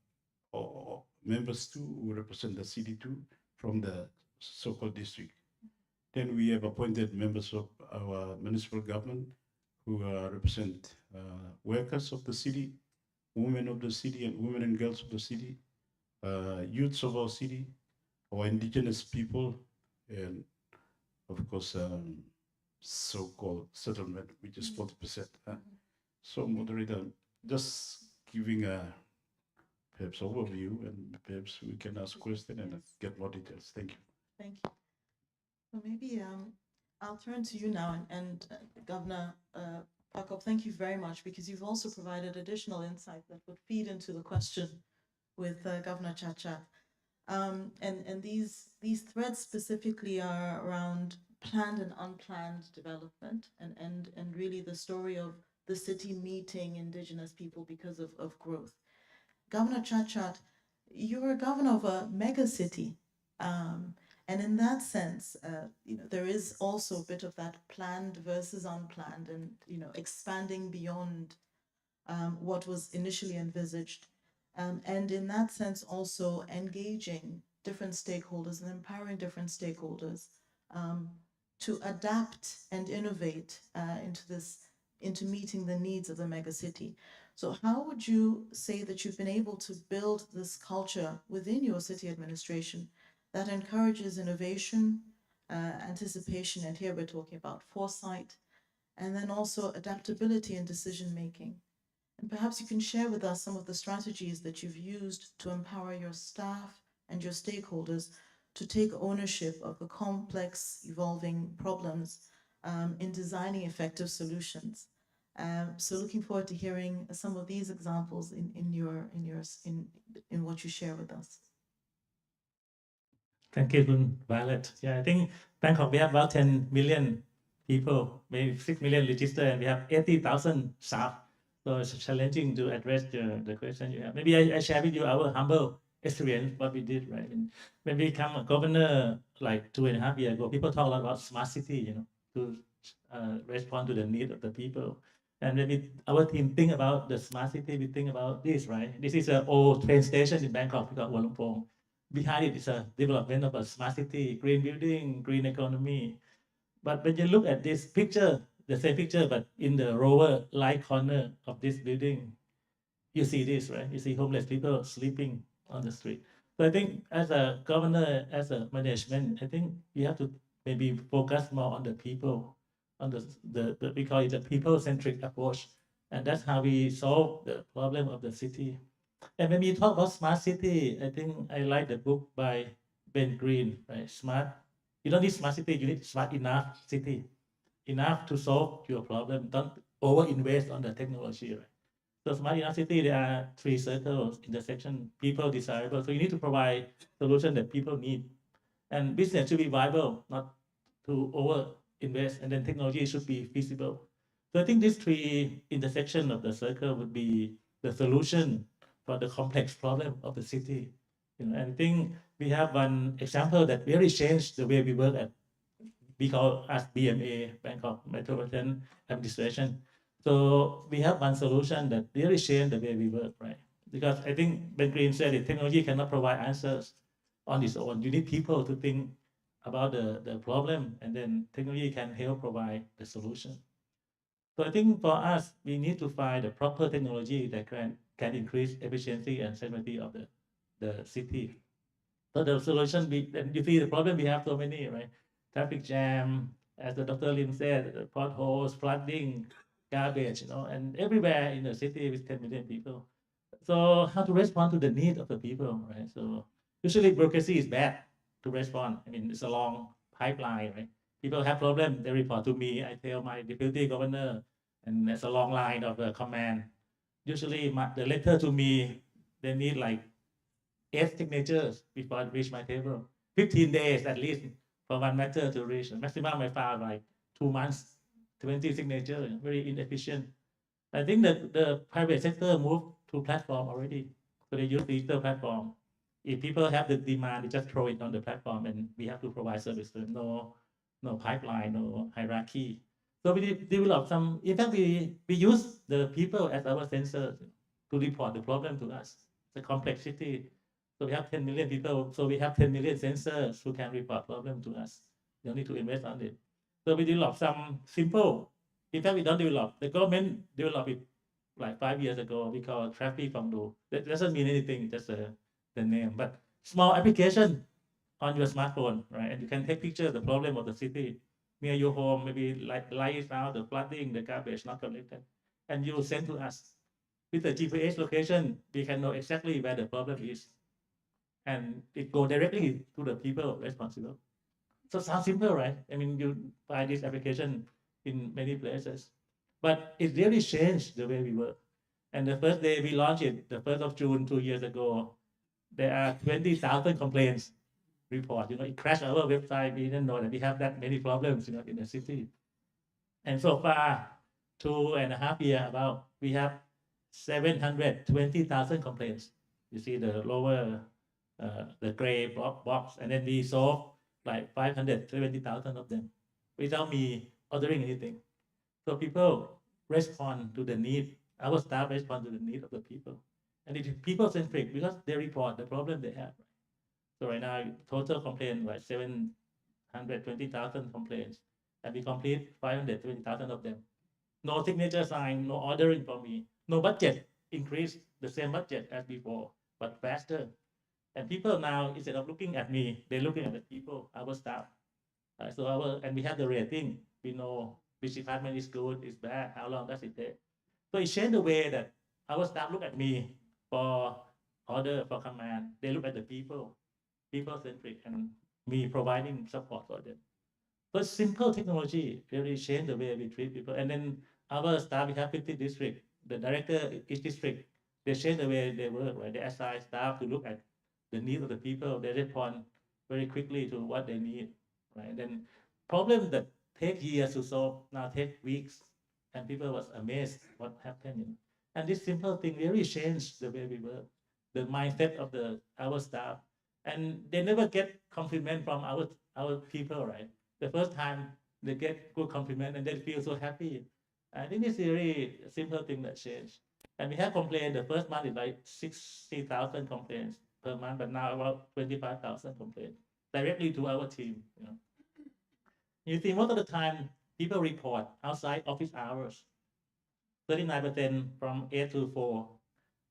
members too who represent the city too from the so-called district. Then we have appointed members of our municipal government who represent workers of the city, women of the city, and women and girls of the city, youths of our city, our indigenous people, and of course, so-called settlement, which is 40%. So, moderator, just giving a perhaps overview, and perhaps we can ask questions and get more details. Thank you. Thank you. So maybe I'll turn to you now, and Governor Pakop, thank you very much, because you've also provided additional insight that would feed into the question with Governor Chacha. And these threads specifically are around planned and unplanned development, and really the story of the city meeting indigenous people because of growth. Governor Chachat, you're a governor of a mega city. And in that sense, there is also a bit of that planned versus unplanned, and expanding beyond what was initially envisaged. And in that sense, also engaging different stakeholders and empowering different stakeholders to adapt and innovate into meeting the needs of the megacity. So how would you say that you've been able to build this culture within your city administration that encourages innovation, anticipation, and here we're talking about foresight, and then also adaptability and decision-making? And perhaps you can share with us some of the strategies that you've used to empower your staff and your stakeholders to take ownership of the complex, evolving problems in designing effective solutions. So looking forward to hearing some of these examples in what you share with us. Thank you, Kun Violet. Yeah, I think Bangkok, we have about 10 million people, maybe 6 million registered, and we have 80,000 staff. So it's challenging to address the question you have. Maybe I share with you our humble experience, what we did, right? When we become a governor like 2.5 years ago, people talk a lot about smart city, to respond to the need of the people. And when our team think about the smart city, we think about this, right? This is an old train station in Bangkok, we got Lumpur. Behind it is a development of a smart city, green building, green economy. But when you look at this picture, the same picture, but in the lower right corner of this building, you see this, right? You see homeless people sleeping on the street. So I think as a governor, as a management, I think you have to maybe focus more on the people, on the we call it a people-centric approach. And that's how we solve the problem of the city. And when we talk about smart city, I think I like the book by Ben Green, right? Smart. You don't need smart city, you need smart enough city. Enough to solve your problem. Don't over-invest on the technology, right? So smart enough city, there are 3 circles, intersection, people, desirable. So you need to provide solution that people need. And business should be viable, not to over-invest. And then technology should be feasible. So I think these 3 intersections of the circle would be the solution for the complex problem of the city. And I think we have one example that really changed the way we work at, we call as BMA, Bangkok Metropolitan Administration. So we have one solution that really changed the way we work, right? Because I think Ben Green said it, technology cannot provide answers on its own. You need people to think about the problem, and then technology can help provide the solution. So I think for us, we need to find the proper technology that can increase efficiency and safety of the city. So the solution, you see the problem, we have so many, right? Traffic jam, as the Dr. Lim said, potholes, flooding, garbage, and everywhere in the city with 10 million people. So how to respond to the need of the people, right? So usually bureaucracy is bad to respond. I mean, it's a long pipeline, right? People have problem, they report to me. I tell my deputy governor, and there's a long line of the command. Usually, the letter to me, they need like 8 signatures before it reach my table. 15 days at least for one matter to reach. Maximum I found like 2 months, 20 signatures, very inefficient. I think that the private sector moved to platform already. So they use digital platform. If people have the demand, they just throw it on the platform and we have to provide service to them. No pipeline, no hierarchy. So we develop some, in fact, we use the people as our sensors to report the problem to us, the complexity. So we have 10 million people, so we have 10 million sensors who can report problem to us. You don't need to invest on it. So we develop some simple, in fact, we don't develop, the government developed it like 5 years ago. We call it traffic from do. That doesn't mean anything, just the name, but small application on your smartphone, right? And you can take picture of the problem of the city near your home, maybe like lights out, the flooding, the garbage not collected, and you send to us. With the GPS location, we can know exactly where the problem is, and it go directly to the people responsible. So sounds simple, right? I mean, you buy this application in many places, but it really changed the way we work. And the first day we launched it, the 1st of June, 2 years ago, there are 20,000 complaints report. It crashed our website. We didn't know that we have that many problems, in the city. And so far, 2.5 years about, we have 720,000 complaints. You see the lower, the gray box, and then we solve like 570,000 of them without me ordering anything. So people respond to the need. Our staff respond to the need of the people, and it is people-centric because they report the problem they have. So right now, total complaint like 720,000 complaints, and we complete 520,000 of them. No signature sign, no ordering from me, no budget increase, the same budget as before, but faster. And people now, instead of looking at me, they're looking at the people, our staff. And we have the rating. We know which department is good, is bad, how long does it take. So it changed the way that our staff look at me for order, for command. They look at the people-centric, and me providing support for them. So simple technology really changed the way we treat people. And then our staff, we have 50 districts. The director each district, they change the way they work, right? They assign staff to look at the needs of the people. They respond very quickly to what they need, right? And then problems that take years to solve now take weeks, and people was amazed what happened. And this simple thing really changed the way we work, the mindset of our staff, and they never get compliment from our people, right? The first time they get good compliment and they feel so happy. I think this is a really simple thing that changed. And we have complained, the first month is like 60,000 complaints per month, but now about 25,000 complaints directly to our team. You see, most of the time people report outside office hours, 39% from 8 to 4,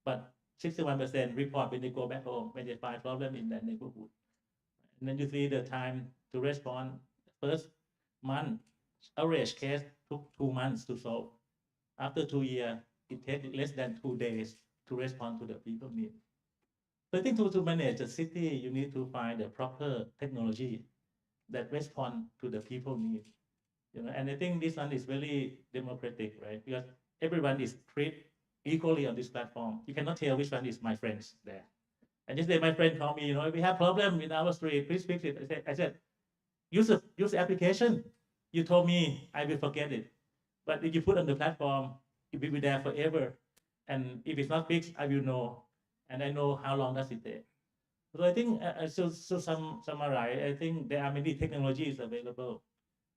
but 61% report when they go back home, when they find problem in their neighborhood. And then you see the time to respond. First month, average case took 2 months to solve. After 2 years, it takes less than 2 days to respond to the people need. So I think to manage a city, you need to find the proper technology that respond to the people need. And I think this one is very democratic, right? Because everyone is treated equally on this platform. You cannot tell which one is my friends there. And yesterday my friend called me, we have problem in our street, please fix it. I said, use the application. You told me I will forget it. But if you put on the platform, it will be there forever. And if it's not fixed, I will know. And I know how long does it take. So I think, summarize, I think there are many technologies available,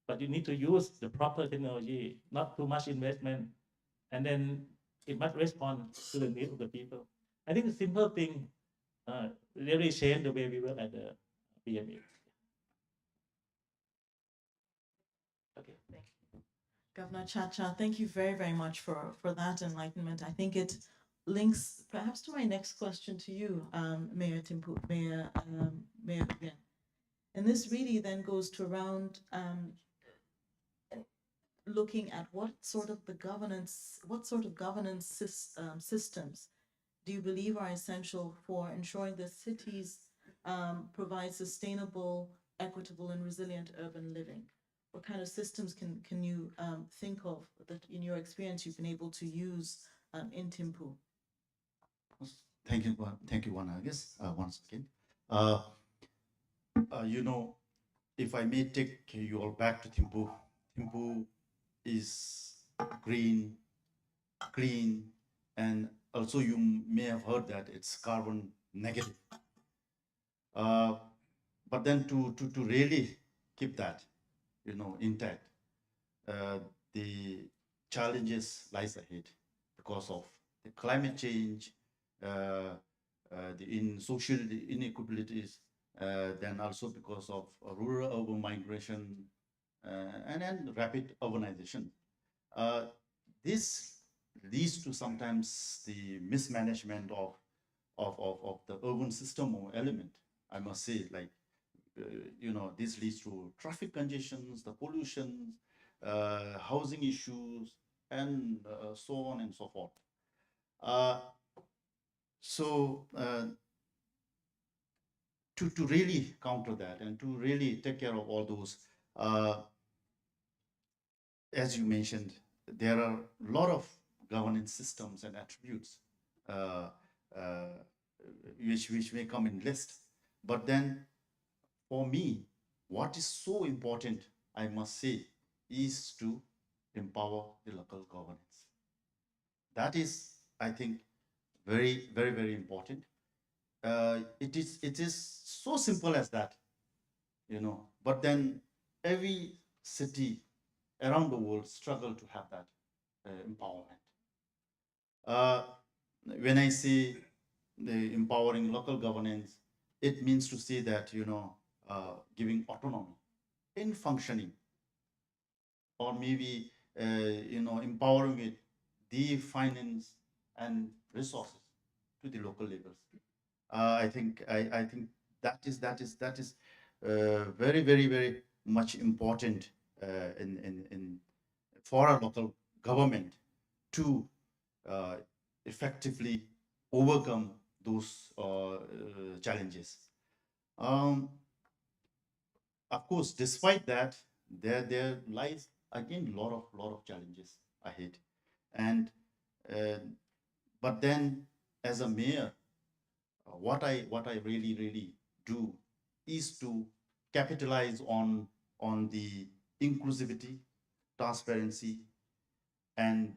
but you need to use the proper technology, not too much investment, and then it must respond to the needs of the people. I think the simple thing really changed the way we work at the BME. Okay, thank you. Governor Chacha, thank you very, very much for that enlightenment. I think it links perhaps to my next question to you, Mayor Vivian. And this really then goes to around looking at what sort of governance systems do you believe are essential for ensuring that cities provide sustainable, equitable, and resilient urban living? what kind of systems can you think of that in your experience you've been able to use in Thimphu? Thank you, Wana. I guess once again, you know, if I may take you all back to Thimphu, Thimphu is green, clean, and also you may have heard that it's carbon negative. But then to really keep that, you know, intact, the challenges lies ahead because of the climate change, the social inequalities, then also because of rural-urban migration, and then rapid urbanization. This leads to sometimes the mismanagement of the urban system or element, I must say, like, you know, this leads to traffic congestions, the pollution, housing issues, and so on and so forth. To really counter that and to really take care of all those, as you mentioned, there are a lot of governance systems and attributes which may come in list. But then for me, what is so important, I must say, is to empower the local governance. That is, I think, very, very, very important. It is so simple as that, you know, but then every city around the world struggle to have that empowerment. When I say the empowering local governance, it means to say that, you know, giving autonomy in functioning, or maybe, you know, empowering it, the finance and resources to the local levels. I think that is very, very, very much important in for our local government to effectively overcome those challenges. Of course, despite that, there lies again a lot of challenges ahead, and but then as a mayor, what I really do is to capitalize on the inclusivity, transparency, and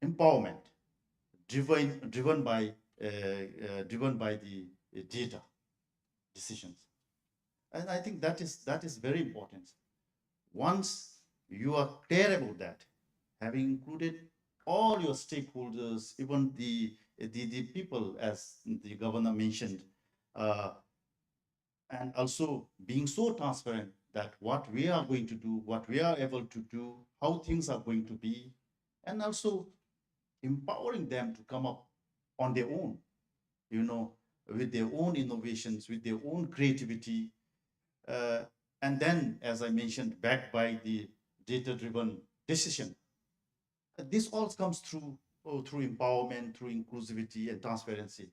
empowerment driven by the data decisions. And I think that is very important. Once you are clear about that, having included all your stakeholders, even the people, as the governor mentioned, and also being so transparent that what we are going to do, what we are able to do, how things are going to be, and also empowering them to come up on their own, you know, with their own innovations, with their own creativity, and then, as I mentioned, backed by the data-driven decision. This all comes through empowerment, through inclusivity and transparency.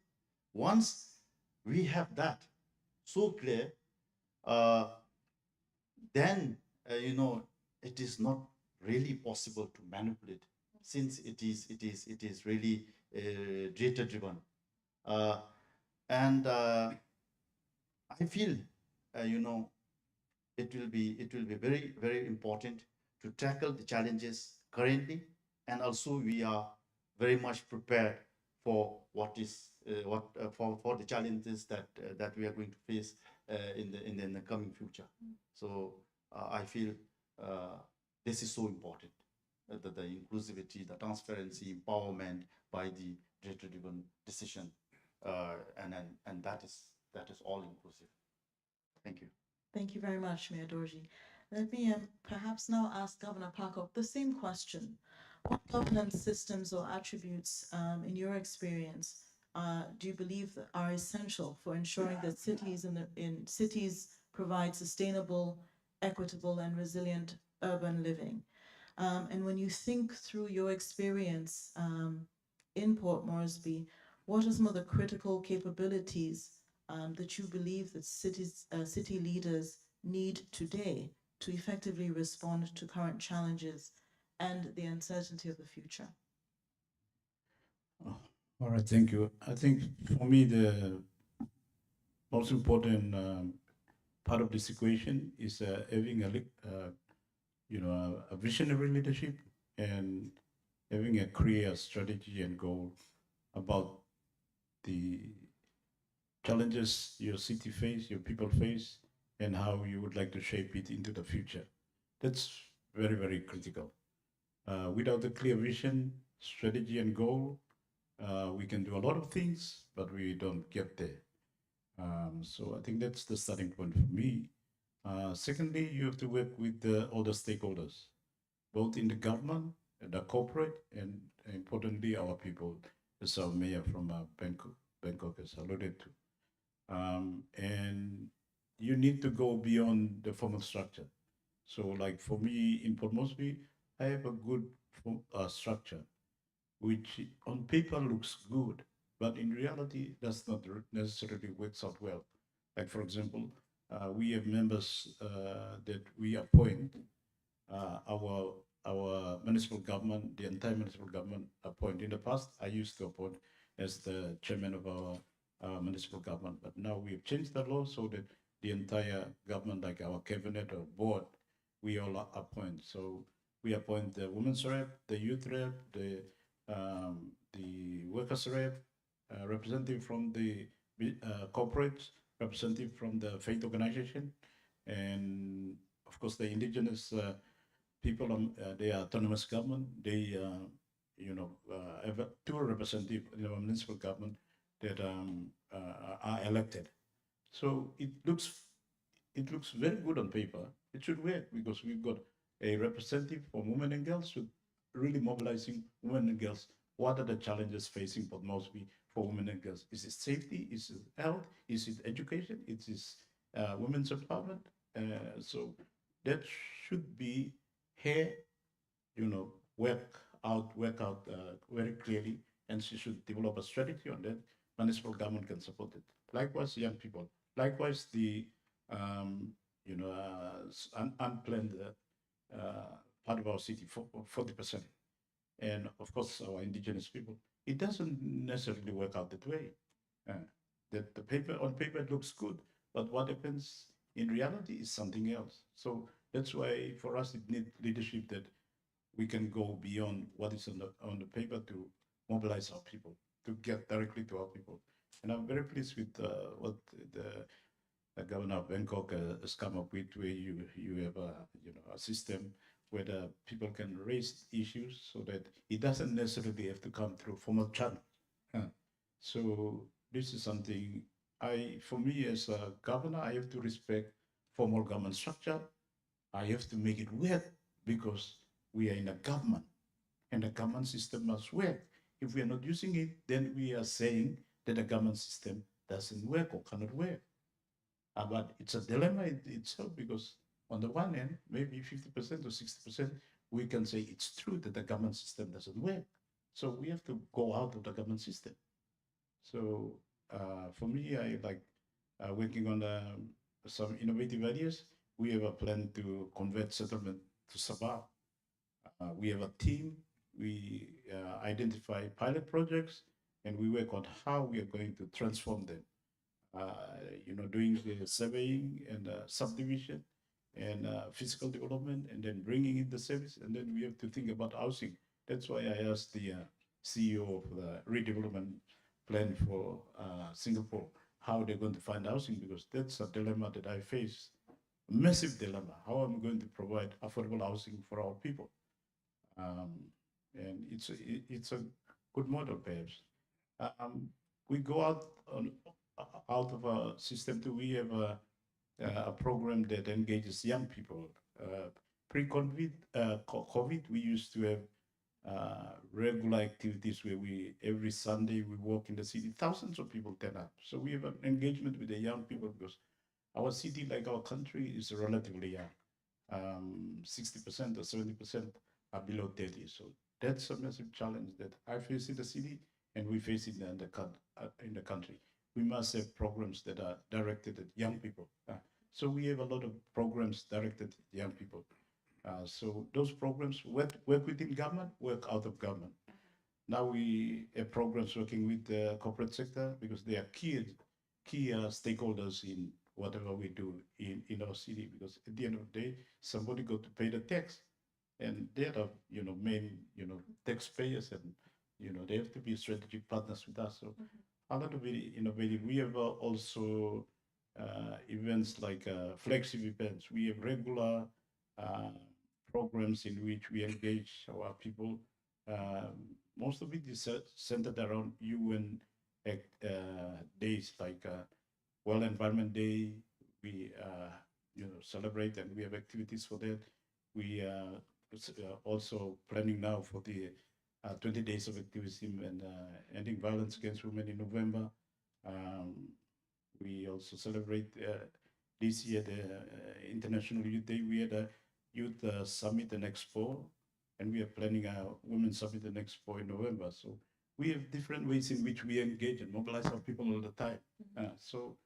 Once we have that so clear, then you know, it is not really possible to manipulate, since it is really data driven, and I feel you know, it will be very, very important to tackle the challenges currently, and also we are very much prepared for what is for the challenges that we are going to face in the coming future. So I feel this is so important, the inclusivity, the transparency, empowerment by the data-driven decision, and that is all inclusive. Thank you. Thank you very much, Mayor Dorji. Let me perhaps now ask Governor Pakop the same question. What governance systems or attributes, in your experience, do you believe that are essential for ensuring that cities provide sustainable, equitable, and resilient urban living? And when you think through your experience in Port Moresby, what are some of the critical capabilities that you believe that city leaders need today to effectively respond to current challenges and the uncertainty of the future? All right, thank you. I think for me, the most important part of this equation is having a visionary leadership and having a clear strategy and goal about the challenges your city face, your people face, and how you would like to shape it into the future. That's very, very critical. Without a clear vision, strategy, and goal, we can do a lot of things, but we don't get there. So I think that's the starting point for me. Secondly, you have to work with all the stakeholders, both in the government, the corporate, and importantly, our people, as our mayor from Bangkok has alluded to. And you need to go beyond the formal structure. So like for me in Port Moresby, I have a good structure, which on paper looks good, but in reality does not necessarily works out well. Like for example, we have members that we appoint, our municipal government, the entire municipal government appoint. In the past, I used to appoint as the chairman of our municipal government, but now we've changed the law so that the entire government, like our cabinet or board, we all appoint. So we appoint the women's rep, the youth rep, the workers rep, representative from the corporates, representative from the faith organization, and of course the indigenous people, they are autonomous government. They, have two representatives in our municipal government that are elected. So it looks very good on paper. It should work because we've got a representative for women and girls to really mobilizing women and girls. What are the challenges facing Port Moresby for women and girls? Is it safety? Is it health? Is it education? Is it women's empowerment? So that should be here, work out very clearly, and she should develop a strategy on that. Municipal government can support it. Likewise, young people. Likewise, the unplanned part of our city, 40%, and of course our indigenous people. It doesn't necessarily work out that way. That the paper on paper it looks good, but what happens in reality is something else. So that's why for us it needs leadership that we can go beyond what is on the paper to mobilize our people, to get directly to our people. And I'm very pleased with what the governor of Bangkok has come up with, where you have a system where the people can raise issues so that it doesn't necessarily have to come through formal channel. So this is something for me as a governor, I have to respect formal government structure. I have to make it work because we are in a government and the government system must work. If we are not using it, then we are saying that the government system doesn't work or cannot work. But it's a dilemma itself because on the one hand, maybe 50% or 60%, we can say it's true that the government system doesn't work. So we have to go out of the government system. So for me, I like working on some innovative ideas. We have a plan to convert settlement to Sabah. We have a team. We identify pilot projects, and we work on how we are going to transform them. Doing the surveying and subdivision and physical development, and then bringing in the service, and then we have to think about housing. That's why I asked the CEO of the redevelopment plan for Singapore how they're going to find housing, because that's a dilemma that I face, a massive dilemma. How am I going to provide affordable housing for our people? And it's a good model, perhaps. We go out of our system too. We have a program that engages young people. Pre-COVID, COVID, we used to have regular activities where every Sunday we walk in the city. Thousands of people turn up. So we have an engagement with the young people because our city, like our country, is relatively young. 60% or 70% are below 30. So that's a massive challenge that I face in the city and we face in the country. We must have programs that are directed at young people. So we have a lot of programs directed at young people. So those programs work within government, work out of government. Now we have programs working with the corporate sector because they are key stakeholders in whatever we do in our city. Because at the end of the day, somebody got to pay the tax, and they are main taxpayers, and they have to be strategic partners with us. So a lot of very innovative. We have also events like flagship events. We have regular programs in which we engage our people. Most of it is centered around UN days like World Environment Day. We celebrate, and we have activities for that. We also planning now for the 20 days of activism and ending violence against women in November. We also celebrate this year the International Youth Day. We had a youth summit and expo, and we are planning a women's summit and expo in November. So we have different ways in which we engage and mobilize our people all the time. So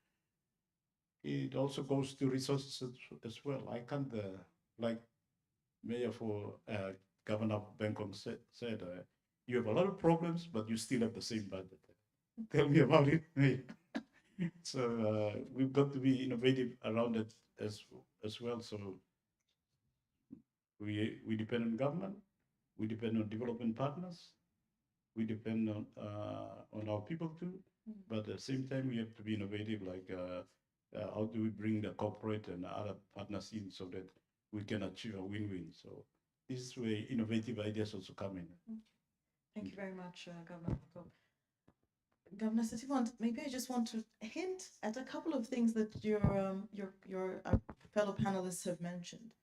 it also goes to resources as well. I can't, like Mayor for Governor of Bangkok said, you have a lot of problems, but you still have the same budget. Tell me about it. So we've got to be innovative around it as well. So we depend on government, we depend on development partners, we depend on our people too. But at the same time, we have to be innovative. Like how do we bring the corporate and other partners in so that we can achieve a win-win? So this is where innovative ideas also come in. Thank you very much, Governor. Governor Sithiwant, maybe I just want to hint at a couple of things that your fellow panelists have mentioned.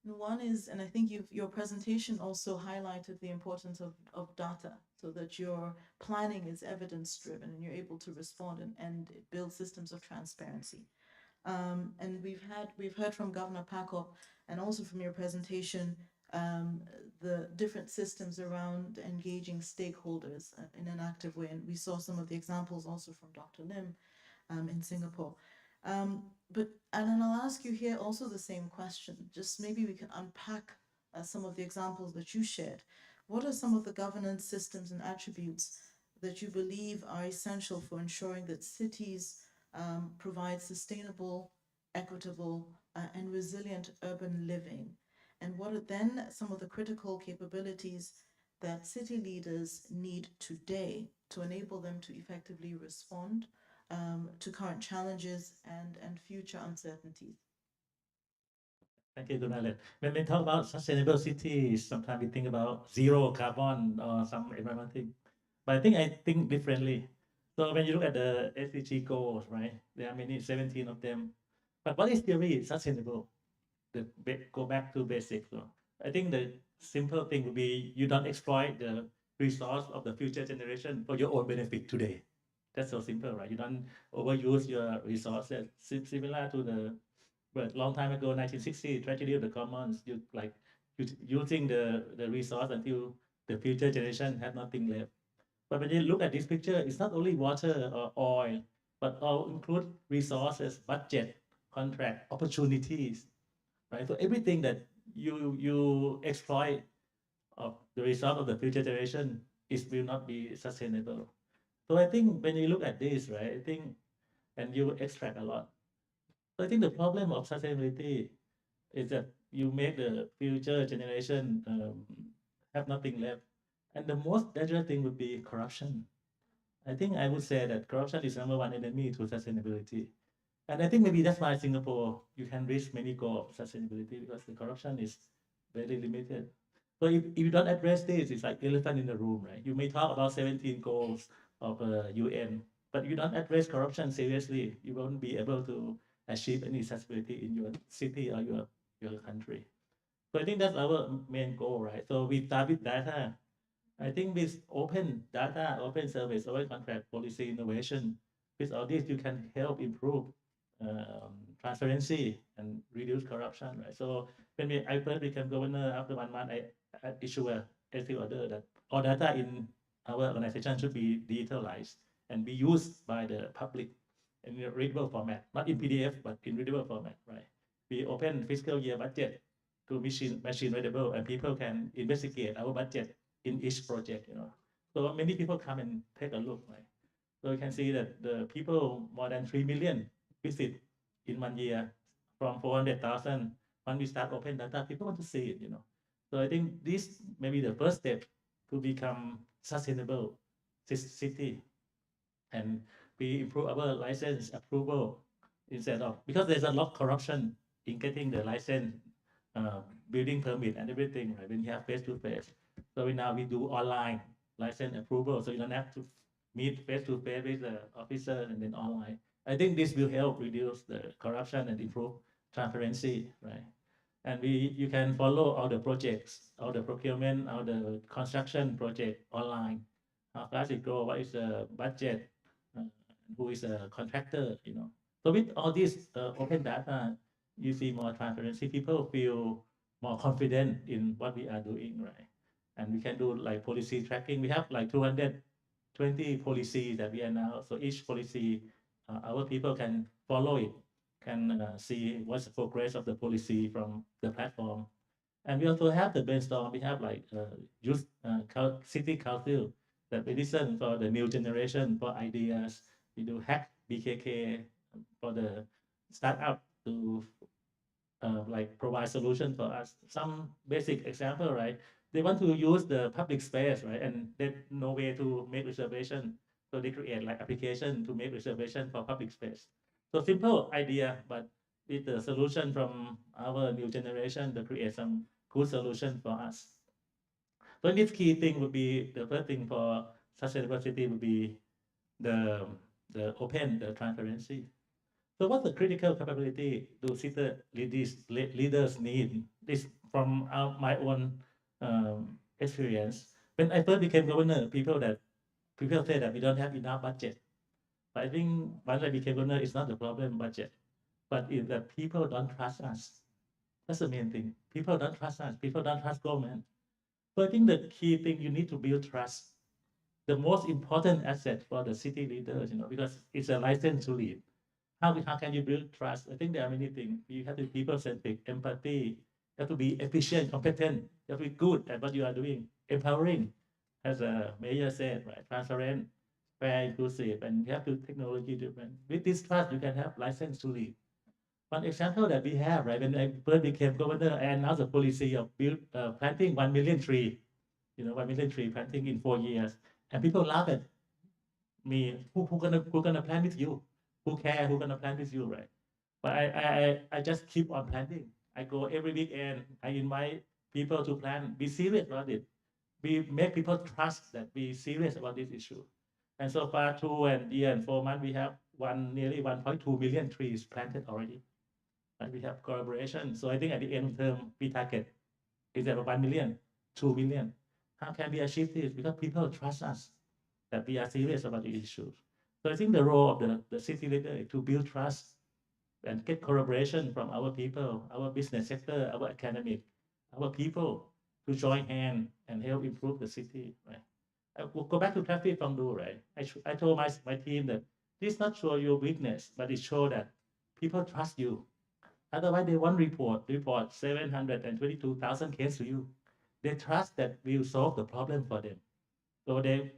And one is, and I think your presentation also highlighted the importance of data, so that your planning is evidence-driven and you're able to respond and build systems of transparency. And we've heard from Governor Pakop and also from your presentation the different systems around engaging stakeholders in an active way. And we saw some of the examples also from Dr. Lim in Singapore. And then I'll ask you here also the same question. Just maybe we can unpack some of the examples that you shared. What are some of the governance systems and attributes that you believe are essential for ensuring that cities provide sustainable, equitable, and resilient urban living? And what are then some of the critical capabilities that city leaders need today to enable them to effectively respond to current challenges and future uncertainties? Thank you, Gunalet. When we talk about sustainable cities, sometimes we think about zero carbon or some environmental thing. But I think differently. So when you look at the SDG goals, right, there are many, 17 of them. But what is really sustainable? Go back to basics. So I think the simple thing would be you don't exploit the resource of the future generation for your own benefit today. That's so simple, right? You don't overuse your resources. Similar to the long time ago, 1960 tragedy of the commons. You like using the resource until the future generation have nothing left. But when you look at this picture, it's not only water or oil, but all include resources, budget, contract, opportunities. Right, so everything that you exploit of the result of the future generation will not be sustainable. So I think when you look at this, right, I think, and you extract a lot. So I think the problem of sustainability is that you make the future generation have nothing left, and the most dangerous thing would be corruption. I think I would say that corruption is number one enemy to sustainability. And I think maybe that's why Singapore, you can reach many goals of sustainability because the corruption is very limited. So if you don't address this, it's like elephant in the room, right? You may talk about 17 goals of UN, but if you don't address corruption seriously, you won't be able to achieve any sustainability in your city or your country. So I think that's our main goal, right? So we start with data. I think with open data, open service, open contract policy innovation, with all this, you can help improve transparency and reduce corruption, right? So when I first became governor, after 1 month, I issued a executive order that all data in our organization should be digitalized and be used by the public. in a readable format, not in PDF, but in readable format, right? We open fiscal year budget to machine readable, and people can investigate our budget in each project, So many people come and take a look, right? So you can see that the people, more than 3 million visit in 1 year from 400,000. When we start open data, people want to see it, So I think this may be the first step to become sustainable city, and we improve our license approval instead of, because there's a lot of corruption in getting the license, building permit and everything, right? When you have face to face. So now we do online license approval, so you don't have to meet face to face with the officer and then online. I think this will help reduce the corruption and improve transparency, right? And you can follow all the projects, all the procurement, all the construction project online. How fast it go? What is the budget? Who is a contractor? So with all this open data, you see more transparency. People feel more confident in what we are doing, right? And we can do like policy tracking. We have like 220 policies that we announce. So each policy, our people can follow it, can see what's the progress of the policy from the platform. And we also have the brainstorm. We have like youth city council that we listen for the new generation for ideas. We do hack BKK for the startup to like provide solution for us. Some basic example, right? They want to use the public space, right? And there's no way to make reservation. So they create like application to make reservation for public space. So simple idea, but with the solution from our new generation to create some good solution for us. So this key thing would be, the first thing for sustainable city would be the open, the transparency. So what's the critical capability do city leaders need? This from my own experience. When I first became governor, people say that we don't have enough budget. But I think once I became governor, it's not the problem budget, but it's that people don't trust us. That's the main thing. People don't trust us. People don't trust government. So I think the key thing, you need to build trust. The most important asset for the city leaders, because it's a license to lead. How can you build trust? I think there are many things. You have to be people-centric, empathy. You have to be efficient, competent. You have to be good at what you are doing. Empowering, as a mayor said, right? Transparent, fair, inclusive, and you have to technology driven. With this trust, you can have license to lead. One example that we have, right? When I first became governor, I announced a policy of planting 1 million tree. 1 million tree planting in 4 years, and people laugh at me. Who gonna plant with you? Who care who gonna plant with you, right? But I just keep on planting. I go every weekend. I invite people to plant. Be serious about it. We make people trust that we serious about this issue. And so far, 2 years and 4 months, we have nearly 1.2 million trees planted already. And we have collaboration. So I think at the end of the term, we target instead of 1 million, 2 million. How can we achieve this? Because people trust us that we are serious about the issues. So I think the role of the city leader is to build trust and get collaboration from our people, our business sector, our academic, our people to join hands and help improve the city, right? I will go back to traffic from do, right? I told my team that this not show your weakness, but it show that people trust you. Otherwise, they won't report 722,000 cases to you. They trust that we will solve the problem for them. So they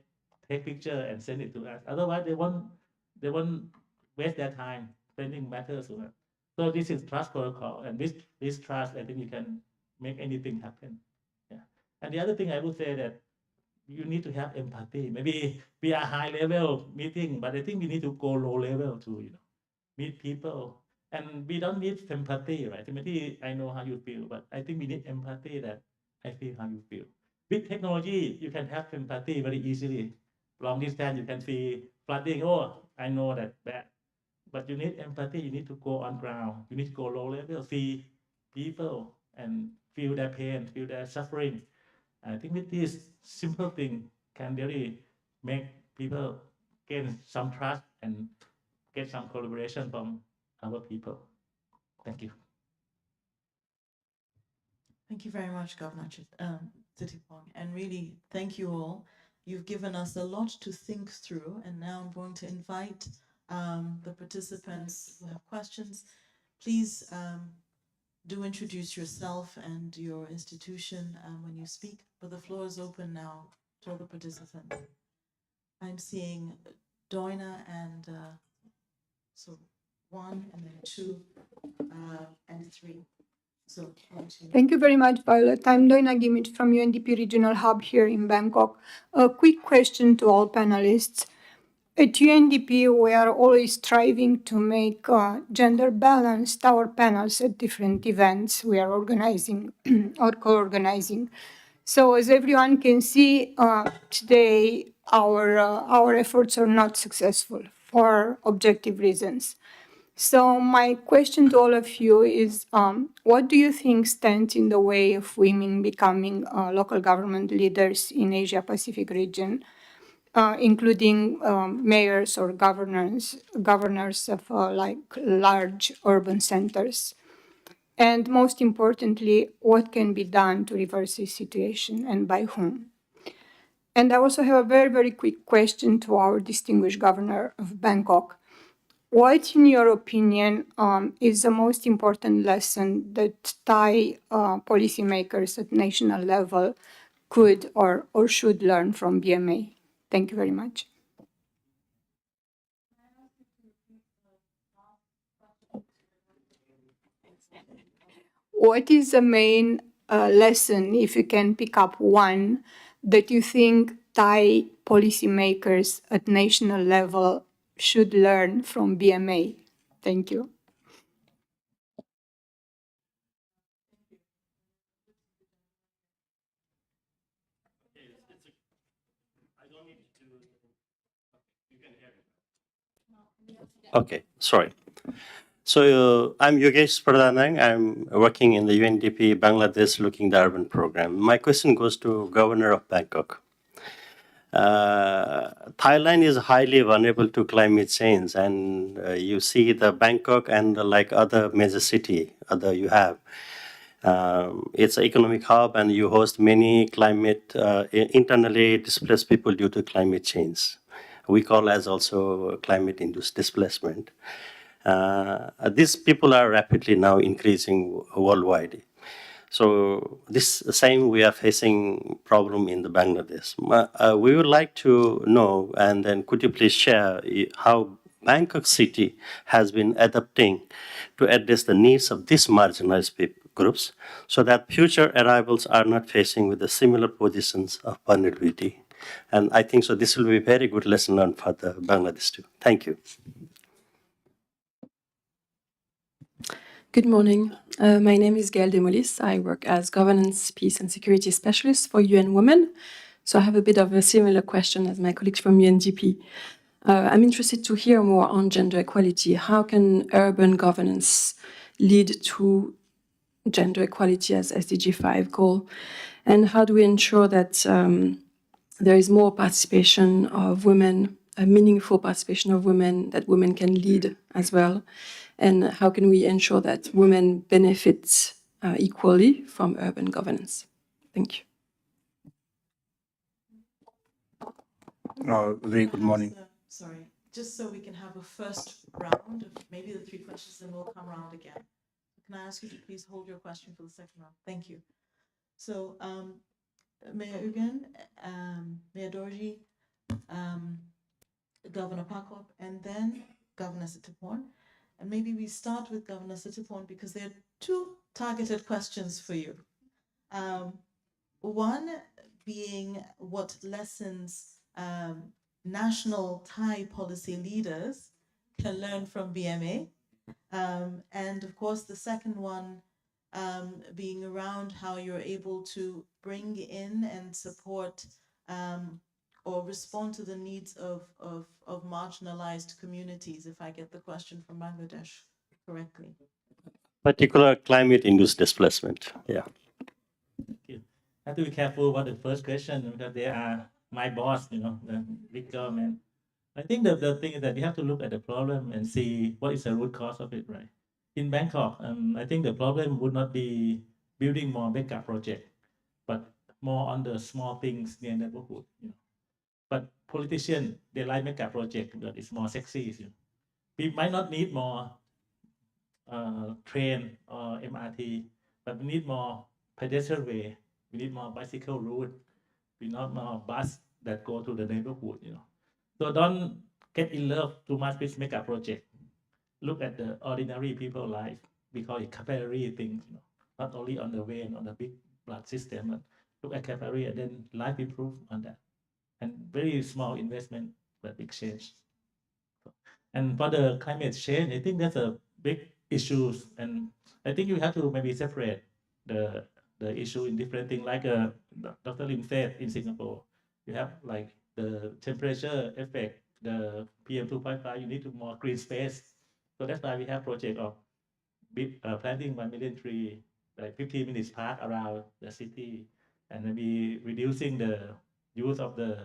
take picture and send it to us. Otherwise, they won't waste their time sending matters to us. So this is trust protocol, and this trust, I think you can make anything happen. Yeah. And the other thing I would say that you need to have empathy. Maybe we are high level meeting, but I think we need to go low level to meet people. And we don't need sympathy, right? Sympathy, I know how you feel, but I think we need empathy, that I feel how you feel. With technology, you can have sympathy very easily. Long distance, you can see flooding. Oh, I know that bad. But you need empathy. You need to go on ground. You need to go low level, see people and feel their pain, feel their suffering. I think with this simple thing can really make people gain some trust and get some collaboration from our people. Thank you. Thank you very much, Governor Thitiphong, and really thank you all. You've given us a lot to think through, and now I'm going to invite the participants who have questions, please do introduce yourself and your institution when you speak, but the floor is open now to all the participants. I'm seeing Doina and so 1 and then 2 and 3. So Thank you very much, Violet. I'm Doina Gimit from UNDP Regional Hub here in Bangkok. A quick question to all panelists. At UNDP, we are always striving to make gender balanced our panels at different events we are organizing or co-organizing. So as everyone can see, today our efforts are not successful for objective reasons. So my question to all of you is, what do you think stands in the way of women becoming local government leaders in Asia-Pacific region, including mayors or governors of like large urban centers? And most importantly, what can be done to reverse this situation and by whom? And I also have a very, very quick question to our distinguished governor of Bangkok. What, in your opinion, is the most important lesson that Thai policymakers at national level could or should learn from BMA? Thank you very much. What is the main lesson, if you can pick up one, that you think Thai policymakers at national level should learn from BMA? Thank you. Okay, sorry. So I'm Yogesh Pradhanang. I'm working in the UNDP Bangladesh Looking the Urban program. My question goes to Governor of Bangkok. Thailand is highly vulnerable to climate change, and you see the Bangkok and like other major city, you have. It's an economic hub, and you host many climate internally displaced people due to climate change. We call as also climate-induced displacement. These people are rapidly now increasing worldwide. So this same we are facing problem in the Bangladesh. We would like to know, and then could you please share how Bangkok city has been adapting to address the needs of these marginalized groups, so that future arrivals are not facing with the similar positions of vulnerability. And I think so this will be a very good lesson learned for the Bangladesh too. Thank you. Good morning. My name is Gaëlle Demolis. I work as Governance, Peace and Security Specialist for UN Women. So I have a bit of a similar question as my colleagues from UNDP. I'm interested to hear more on gender equality. How can urban governance lead to gender equality as SDG 5 goal? And how do we ensure that there is more participation of women, a meaningful participation of women, that women can lead as well? And how can we ensure that women benefit equally from urban governance? Thank you. Very good morning. Sorry, just so we can have a first round of maybe the 3 questions, then we'll come around again. Can I ask you to please hold your question for the second round? Thank you. So, Mayor Ugen, Mayor Dorji, Governor Pakop, and then Governor Sitapon. And maybe we start with Governor Sitapon because there are 2 targeted questions for you. One being what lessons national Thai policy leaders can learn from BMA. And of course, the second one being around how you're able to bring in and support or respond to the needs of marginalized communities, if I get the question from Bangladesh correctly. Particular climate-induced displacement, yeah. Thank you. I have to be careful about the first question because they are my boss, the big government. I think the thing is that you have to look at the problem and see what is the root cause of it, right? In Bangkok, I think the problem would not be building more mega project, but more on the small things near neighborhood. But politicians, they like mega project because it's more sexy. we might not need more train or MRT, but we need more pedestrian way. We need more bicycle route. We need more bus that go to the neighborhood. So don't get in love too much with mega project. Look at the ordinary people life. We call it capillary things. Not only on the vein, on the big blood system, but look at capillary and then life improve on that. And very small investment, but big change. And for the climate change, I think that's a big issue. And I think you have to maybe separate the issue in different things. Like Dr. Lim said in Singapore, you have like the temperature effect, the PM2.5, you need to more green space. So that's why we have project of big planting 1 million tree, like 15 minutes park around the city, and maybe reducing the use of the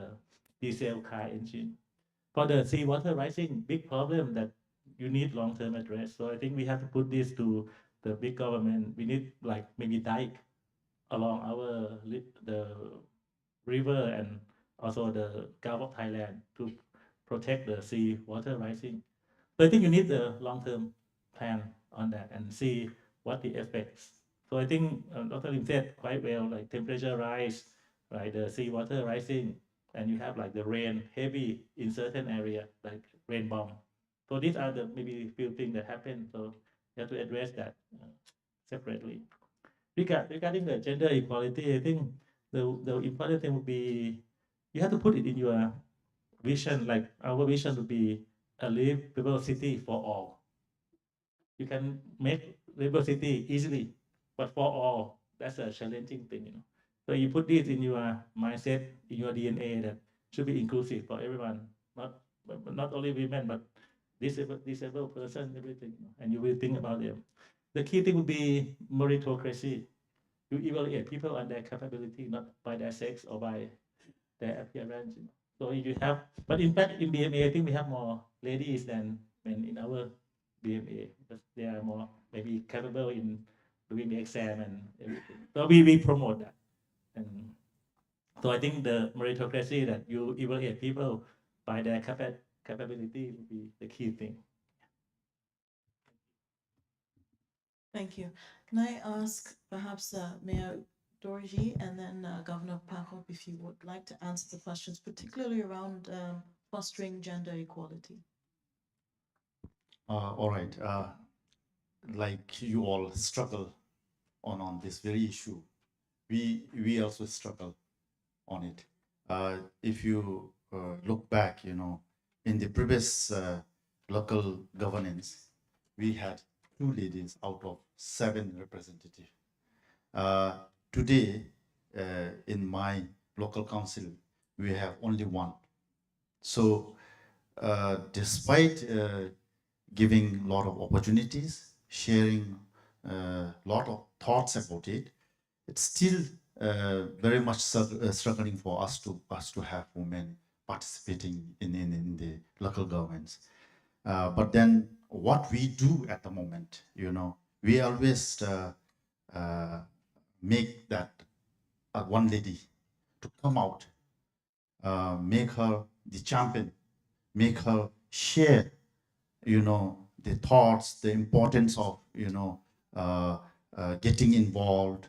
diesel car engine. For the seawater rising, big problem that you need long-term address. So I think we have to put this to the big government. We need like maybe dike along the river and also the Gulf of Thailand to protect the sea water rising. So I think you need a long-term plan on that and see what the effects. So I think Dr. Lim said quite well, like temperature rise, right, the sea water rising, and you have like the rain heavy in certain area, like rain bomb. So these are the maybe few things that happen. So you have to address that separately. Regarding the gender equality, I think the important thing would be you have to put it in your vision. Like our vision would be a livable city for all. You can make livable city easily, but for all, that's a challenging thing. So you put this in your mindset, in your DNA, that should be inclusive for everyone, not only women, but disabled person, everything, and you will think about them. The key thing would be meritocracy. You evaluate people on their capability, not by their sex or by their appearance. So you have, but in fact, in BMA, I think we have more ladies than men in our BMA, because they are more maybe capable in doing the exam and everything. So we promote that. And so I think the meritocracy, that you evaluate people by their capability, would be the key thing. Thank you. Can I ask perhaps Mayor Dorji and then Governor Pakop if you would like to answer the questions, particularly around fostering gender equality? All right. Like you all struggle on this very issue, we also struggle on it. If you look back, in the previous local governance, we had 2 ladies out of 7 representatives. Today, in my local council, we have only 1. So despite giving a lot of opportunities, sharing a lot of thoughts about it, it's still very much struggling for us to have women participating in the local governments. But then what we do at the moment, we always make that one lady to come out, make her the champion, make her share, the thoughts, the importance of, getting involved,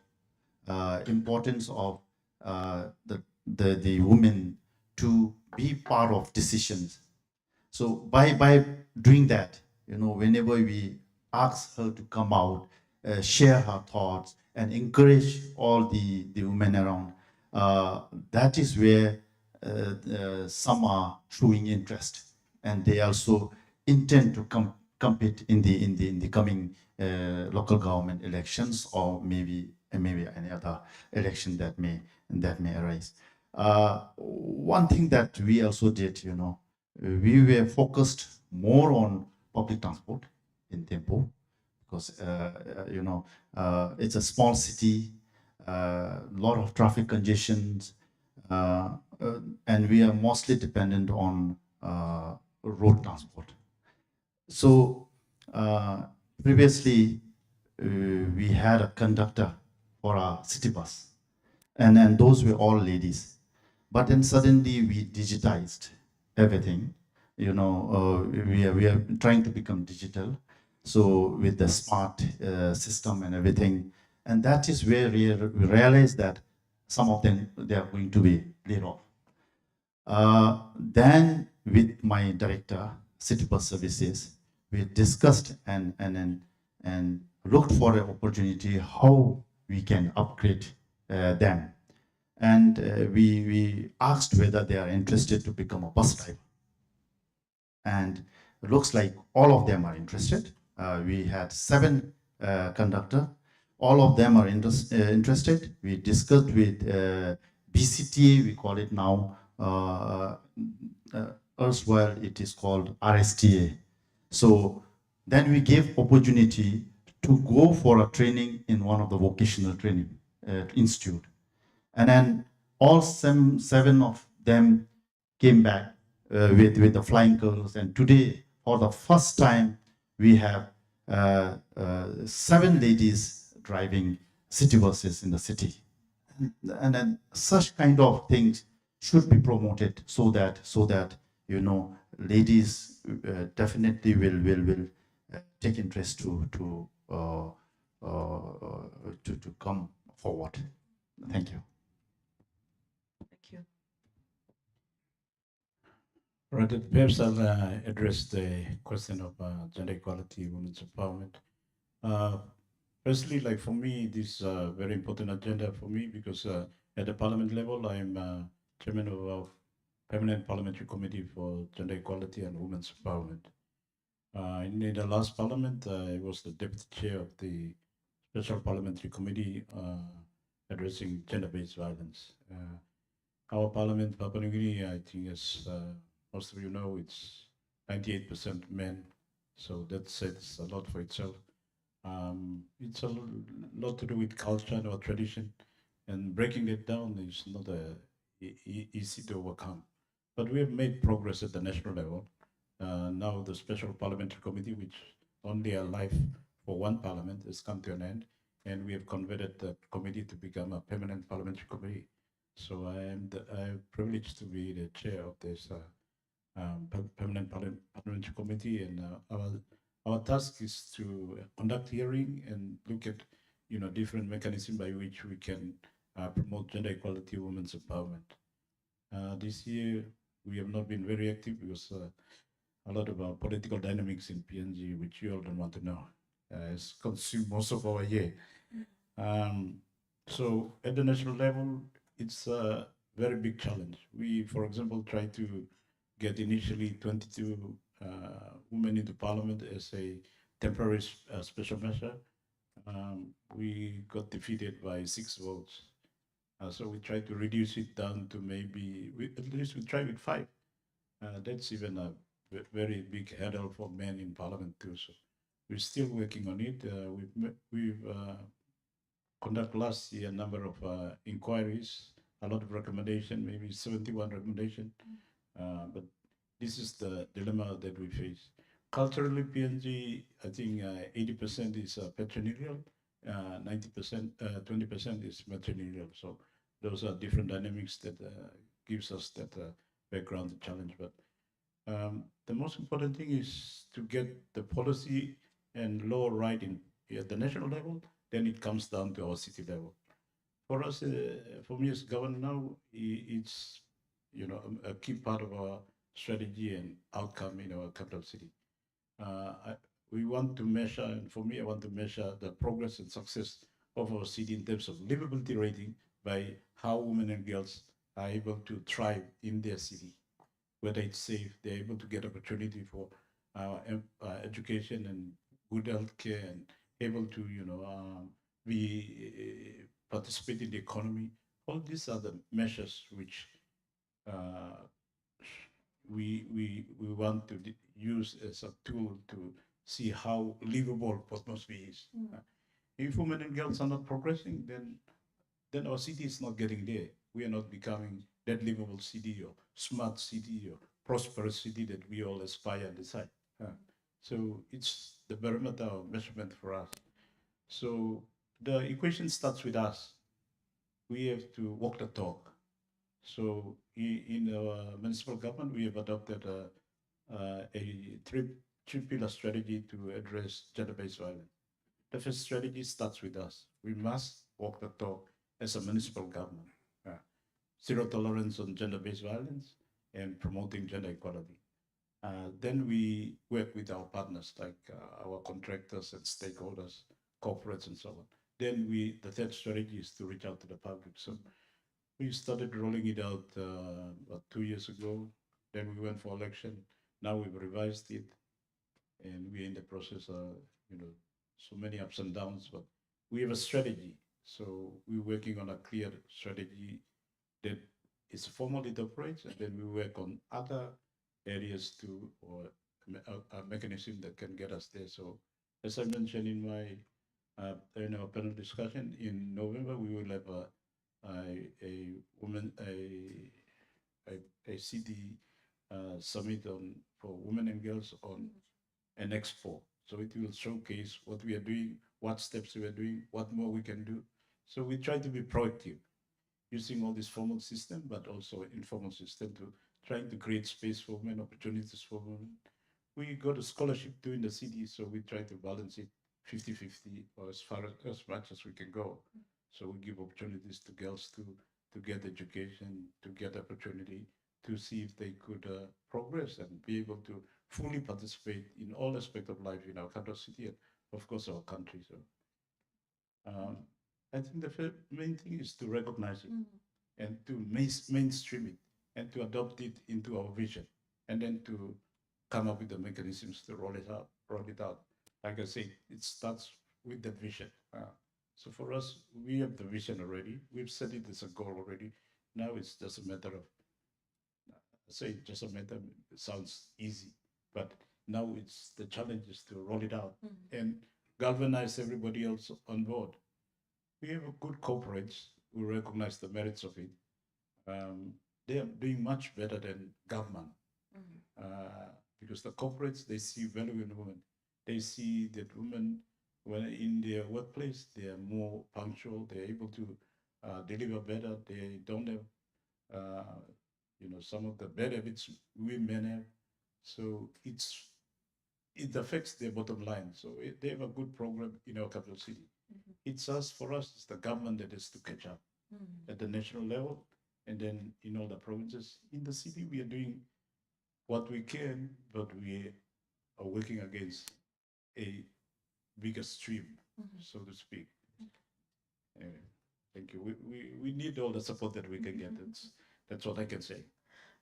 importance of the women to be part of decisions. So by doing that, whenever we ask her to come out, share her thoughts, and encourage all the women around, that is where some are showing interest, and they also intend to compete in the coming local government elections, or maybe any other election that may arise. One thing that we also did, we were focused more on public transport in Tempo, because it's a small city, a lot of traffic congestions, and we are mostly dependent on road transport. So previously we had a conductor for our city bus, and those were all ladies. But then suddenly we digitized everything, we are trying to become digital. So with the smart system and everything, and that is where we realize that some of them, they are going to be laid off. Then with my director, City Bus Services, we discussed and looked for an opportunity how we can upgrade them. And we asked whether they are interested to become a bus driver. And it looks like all of them are interested. We had 7 conductors. All of them are interested. We discussed with BCTA, we call it now, elsewhere it is called RSTA. So then we gave opportunity to go for a training in one of the vocational training institute. And then all 7 of them came back with the flying colors. And today, for the first time, we have 7 ladies driving city buses in the city. And then such kind of things should be promoted so that ladies definitely will take interest to come forward. Thank you. Thank you. Right, perhaps I'll address the question of gender equality, women's empowerment. Firstly, like for me, this is a very important agenda for me because at the parliament level, I'm chairman of our permanent parliamentary committee for gender equality and women's empowerment. In the last parliament, I was the deputy chair of the special parliamentary committee addressing gender-based violence. Our parliament, Papua New Guinea, I think, as most of you know, it's 98% men, so that says a lot for itself. It's a lot to do with culture and our tradition, and breaking that down is not easy to overcome. But we have made progress at the national level. Now the Special Parliamentary Committee, which only alive for one parliament, has come to an end, and we have converted the committee to become a permanent parliamentary committee. So I'm privileged to be the chair of this permanent parliamentary committee, and our task is to conduct hearing and look at different mechanisms by which we can promote gender equality, women's empowerment. This year we have not been very active because a lot of our political dynamics in PNG, which you all don't want to know, has consumed most of our year. So at the national level, it's a very big challenge. We, for example, tried to get initially 22 women into parliament as a temporary special measure. We got defeated by 6 votes. So we tried to reduce it down to maybe, at least we tried with 5. That's even a very big hurdle for men in parliament too. So we're still working on it. We've conducted last year a number of inquiries, a lot of recommendation, maybe 71 recommendation. But this is the dilemma that we face. Culturally, PNG, I think 80% is patrilineal, 90%, 20% is matrilineal. So those are different dynamics that gives us that background challenge. But the most important thing is to get the policy and law right at the national level, then it comes down to our city level. For us, for me as governor now, it's a key part of our strategy and outcome in our capital city. We want to measure, and for me, I want to measure the progress and success of our city in terms of livability rating by how women and girls are able to thrive in their city, whether it's safe, they're able to get opportunity for education and good health care, and able to, participate in the economy. All these are the measures which we want to use as a tool to see how livable Port Moresby is. If women and girls are not progressing, then our city is not getting there. We are not becoming that livable city or smart city or prosperous city that we all aspire and decide. So it's the barometer of measurement for us. So the equation starts with us. We have to walk the talk. So in our municipal government, we have adopted a three-pillar strategy to address gender-based violence. The first strategy starts with us. We must walk the talk as a municipal government. Zero tolerance on gender-based violence and promoting gender equality. Then we work with our partners, like our contractors and stakeholders, corporates and so on. Then the third strategy is to reach out to the public. So we started rolling it out about 2 years ago. Then we went for election. Now we've revised it, and we're in the process of, so many ups and downs, but we have a strategy. So we're working on a clear strategy that is formal, it operates, and then we work on other areas too, or a mechanism that can get us there. So as I mentioned in my our panel discussion, in November we will have a city summit for women and girls on an expo. So it will showcase what we are doing, what steps we are doing, what more we can do. So we try to be proactive, using all this formal system, but also informal system to trying to create space for women, opportunities for women. We got a scholarship too in the city, so we try to balance it 50-50 or as much as we can go. So we give opportunities to girls to get education, to get opportunity, to see if they could progress and be able to fully participate in all aspects of life in our capital city and of course our country. So I think the main thing is to recognize it and to mainstream it and to adopt it into our vision, and then to come up with the mechanisms to roll it out. Like I say, it starts with the vision. So for us, we have the vision already. We've set it as a goal already. Now it's just a matter of, it sounds easy, but now it's the challenge is to roll it out and galvanize everybody else on board. We have good corporates who recognize the merits of it. They are doing much better than government because the corporates, they see value in women. They see that women, when in their workplace, they are more punctual. They're able to deliver better. They don't have, some of the bad habits women have. So it affects their bottom line. So they have a good program in our capital city. For us, it's the government that has to catch up at the national level, and then in all the provinces. In the city, we are doing what we can, but we are working against a bigger stream, so to speak. Anyway, thank you. We need all the support that we can get. That's what I can say.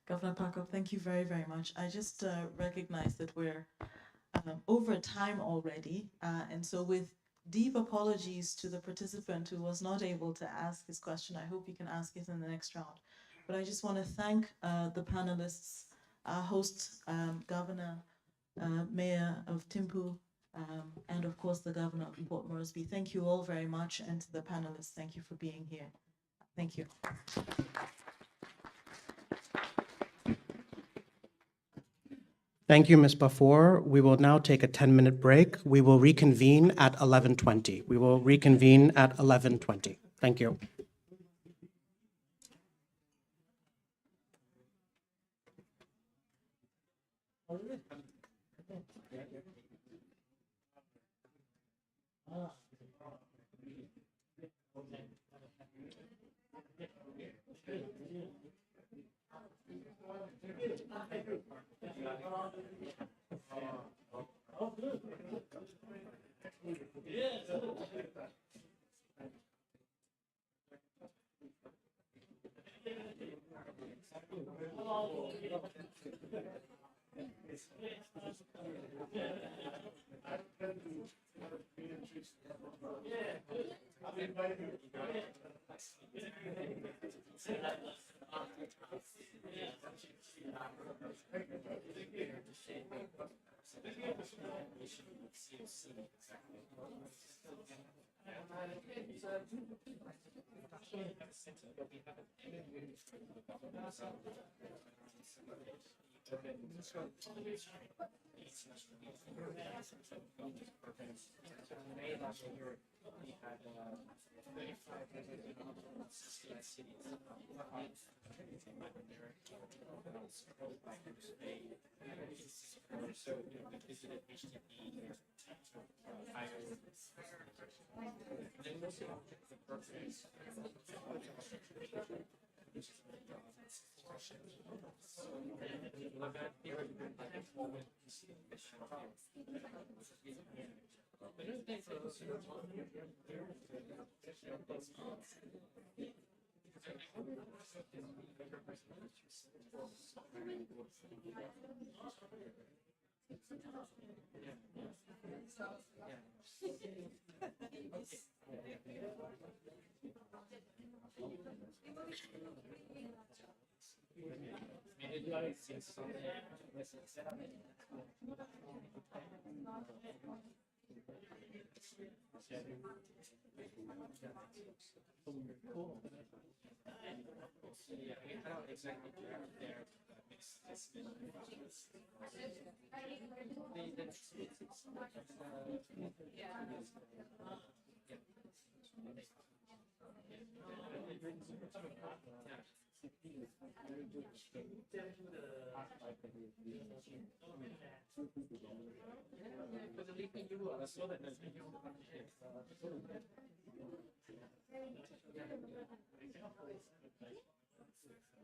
Governor Paco, thank you very, very much. I just recognize that we're over time already, and so with deep apologies to the participant who was not able to ask his question. I hope you can ask it in the next round. But I just want to thank the panelists, our host, Governor, Mayor of Thimphu, and of course the Governor of Port Moresby. Thank you all very much, and to the panelists, thank you for being here. Thank you. Thank you, Ms. Bafour. We will now take a 10-minute break. We will reconvene at 11:20. We will reconvene at 11:20. Thank you. So, you know, visited HDP, I don't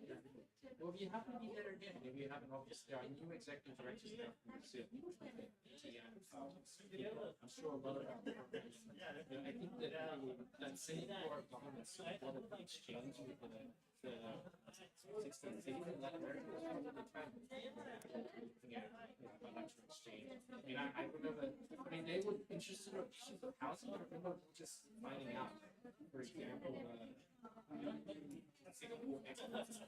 exactly there. Well, if you happen to be there again, maybe you have an office there. New executive directors there. I'm sure a lot of I think that Singapore government supported the exchange with the 16 cities in Latin America. Bilateral exchange. I mean, I remember, they were interested in issues of housing. I remember just finding out, for example, Singapore exports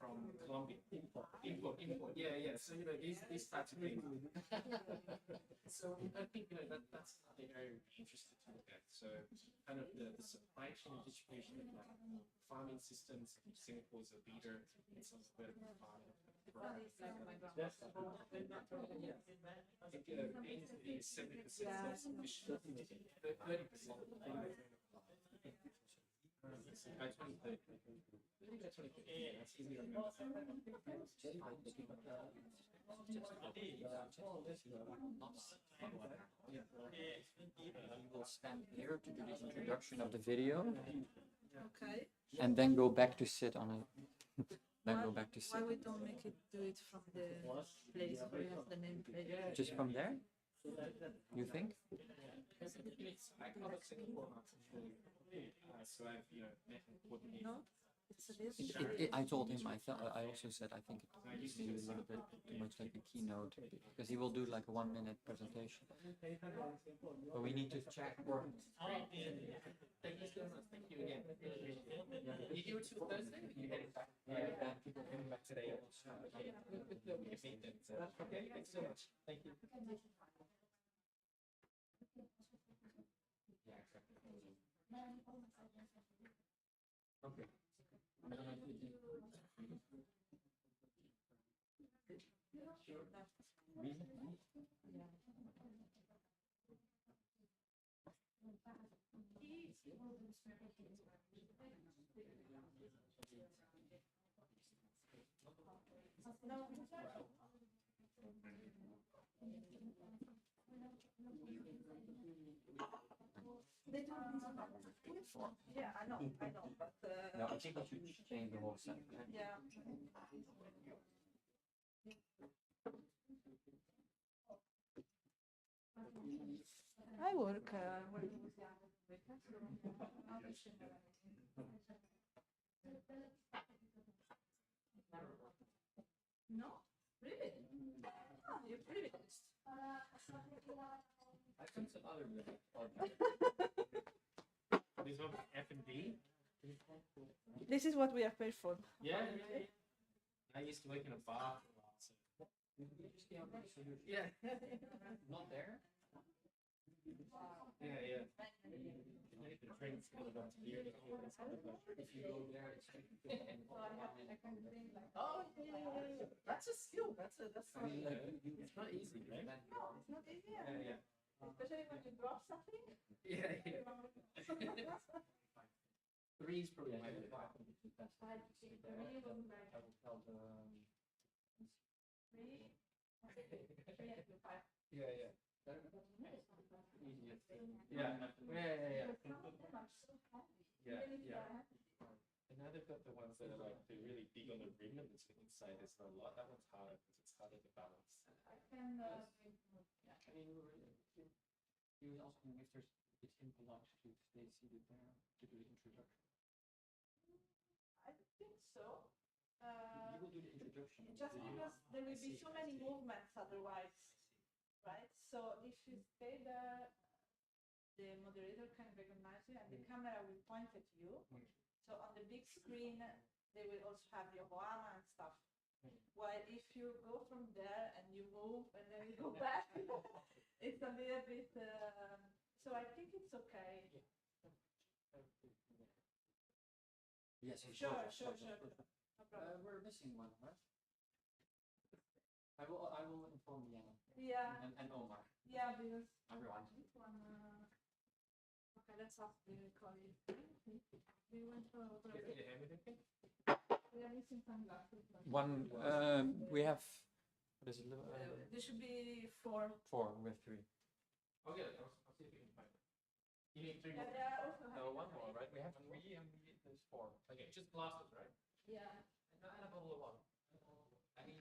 from Colombia. Import. Yeah. So, you know, these types of things. So I think, you know, that's the area we'd be interested to look at. So kind of the supply chain and distribution of like farming systems. Singapore is a leader in some of the farming. I think aim to be 70% self-sufficient, 30%. By 2030. That's easy to remember. We will stand here to do the introduction of the video. Okay. And then go back to sit on it. Then go back to sit. Why we don't make it do it from the place where you have the name plate? Just from there? You think? I covered Singapore, so I've, you know, met and coordinated. No, it's a bit. I told him, I also said I think it used to be a little bit too much like a keynote, because he will do like a 1-minute presentation. But we need to check for. Thank you so much. Thank you again. You do it till Thursday? You heading back? Yeah, people coming back today. Okay, thanks so much. Thank you. Yeah, exactly. Okay. Yeah, I know, but. No, I think we should change the whole set. Yeah. I work. No, really? Oh, you're privileged. I come to other This one F&B. This is what we are paid for. Yeah. I used to work in a bar for a while, so. Yeah. Not there? Yeah. The drinks kind of up to beer. If you go there, it's oh, yeah. That's a skill. That's I mean, like, it's not easy, right? No, it's not easy. Yeah. Especially when you drop something. Yeah. 3 is probably my best. I will tell Three. Yeah, yeah. Easiest. Yeah, yeah. Yeah. And now they've got the ones that are like they're really big on the rim and it's inside there's not a lot. That one's harder because it's harder to balance. I can. I mean, you also can if there's it's impolite to stay seated there to do the introduction. I think so. You will do the introduction. Just because there will be so many movements otherwise, right? So if you stay there, the moderator can recognize you and the camera will point at you. So on the big screen, they will also have your Obama and stuff. While if you go from there and you move and then you go back, it's a little bit, so I think it's okay. Yes, Sure. No problem. we're missing one, right? I will inform Yana. Yeah. And Omar. Yeah, because everyone. Okay, let's ask the colleague. We went for we are missing some glasses. One, we have, what is it? There should be 4. 4, we have 3. Okay, I'll see if we can find it. You need 3 more? No, 1 more, right? We have 3 and there's 4. Okay, just glasses, right? Yeah. And a bottle of water. I mean,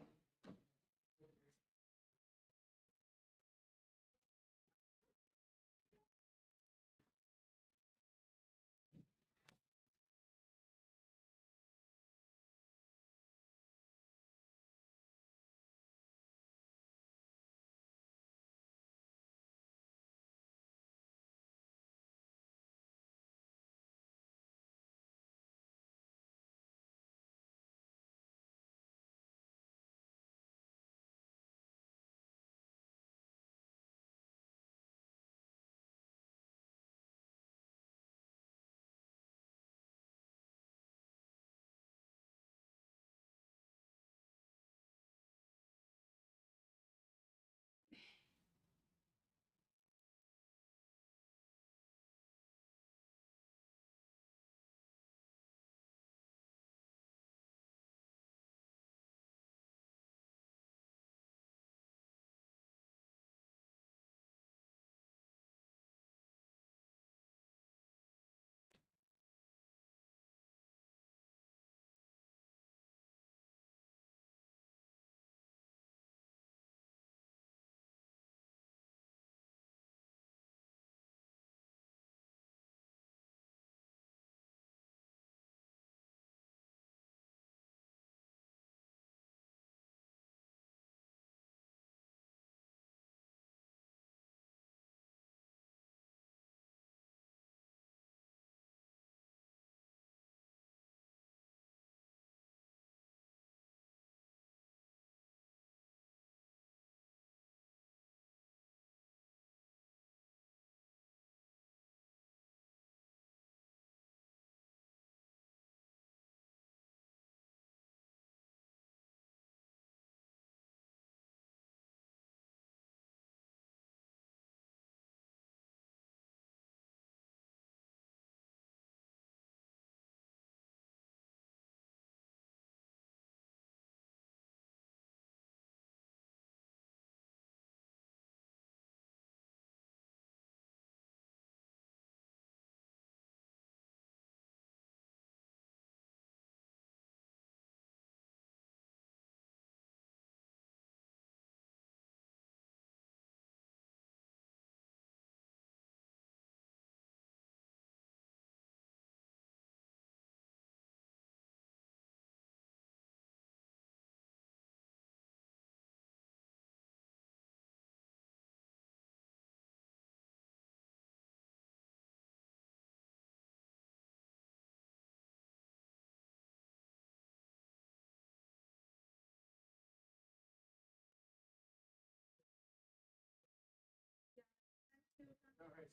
all right.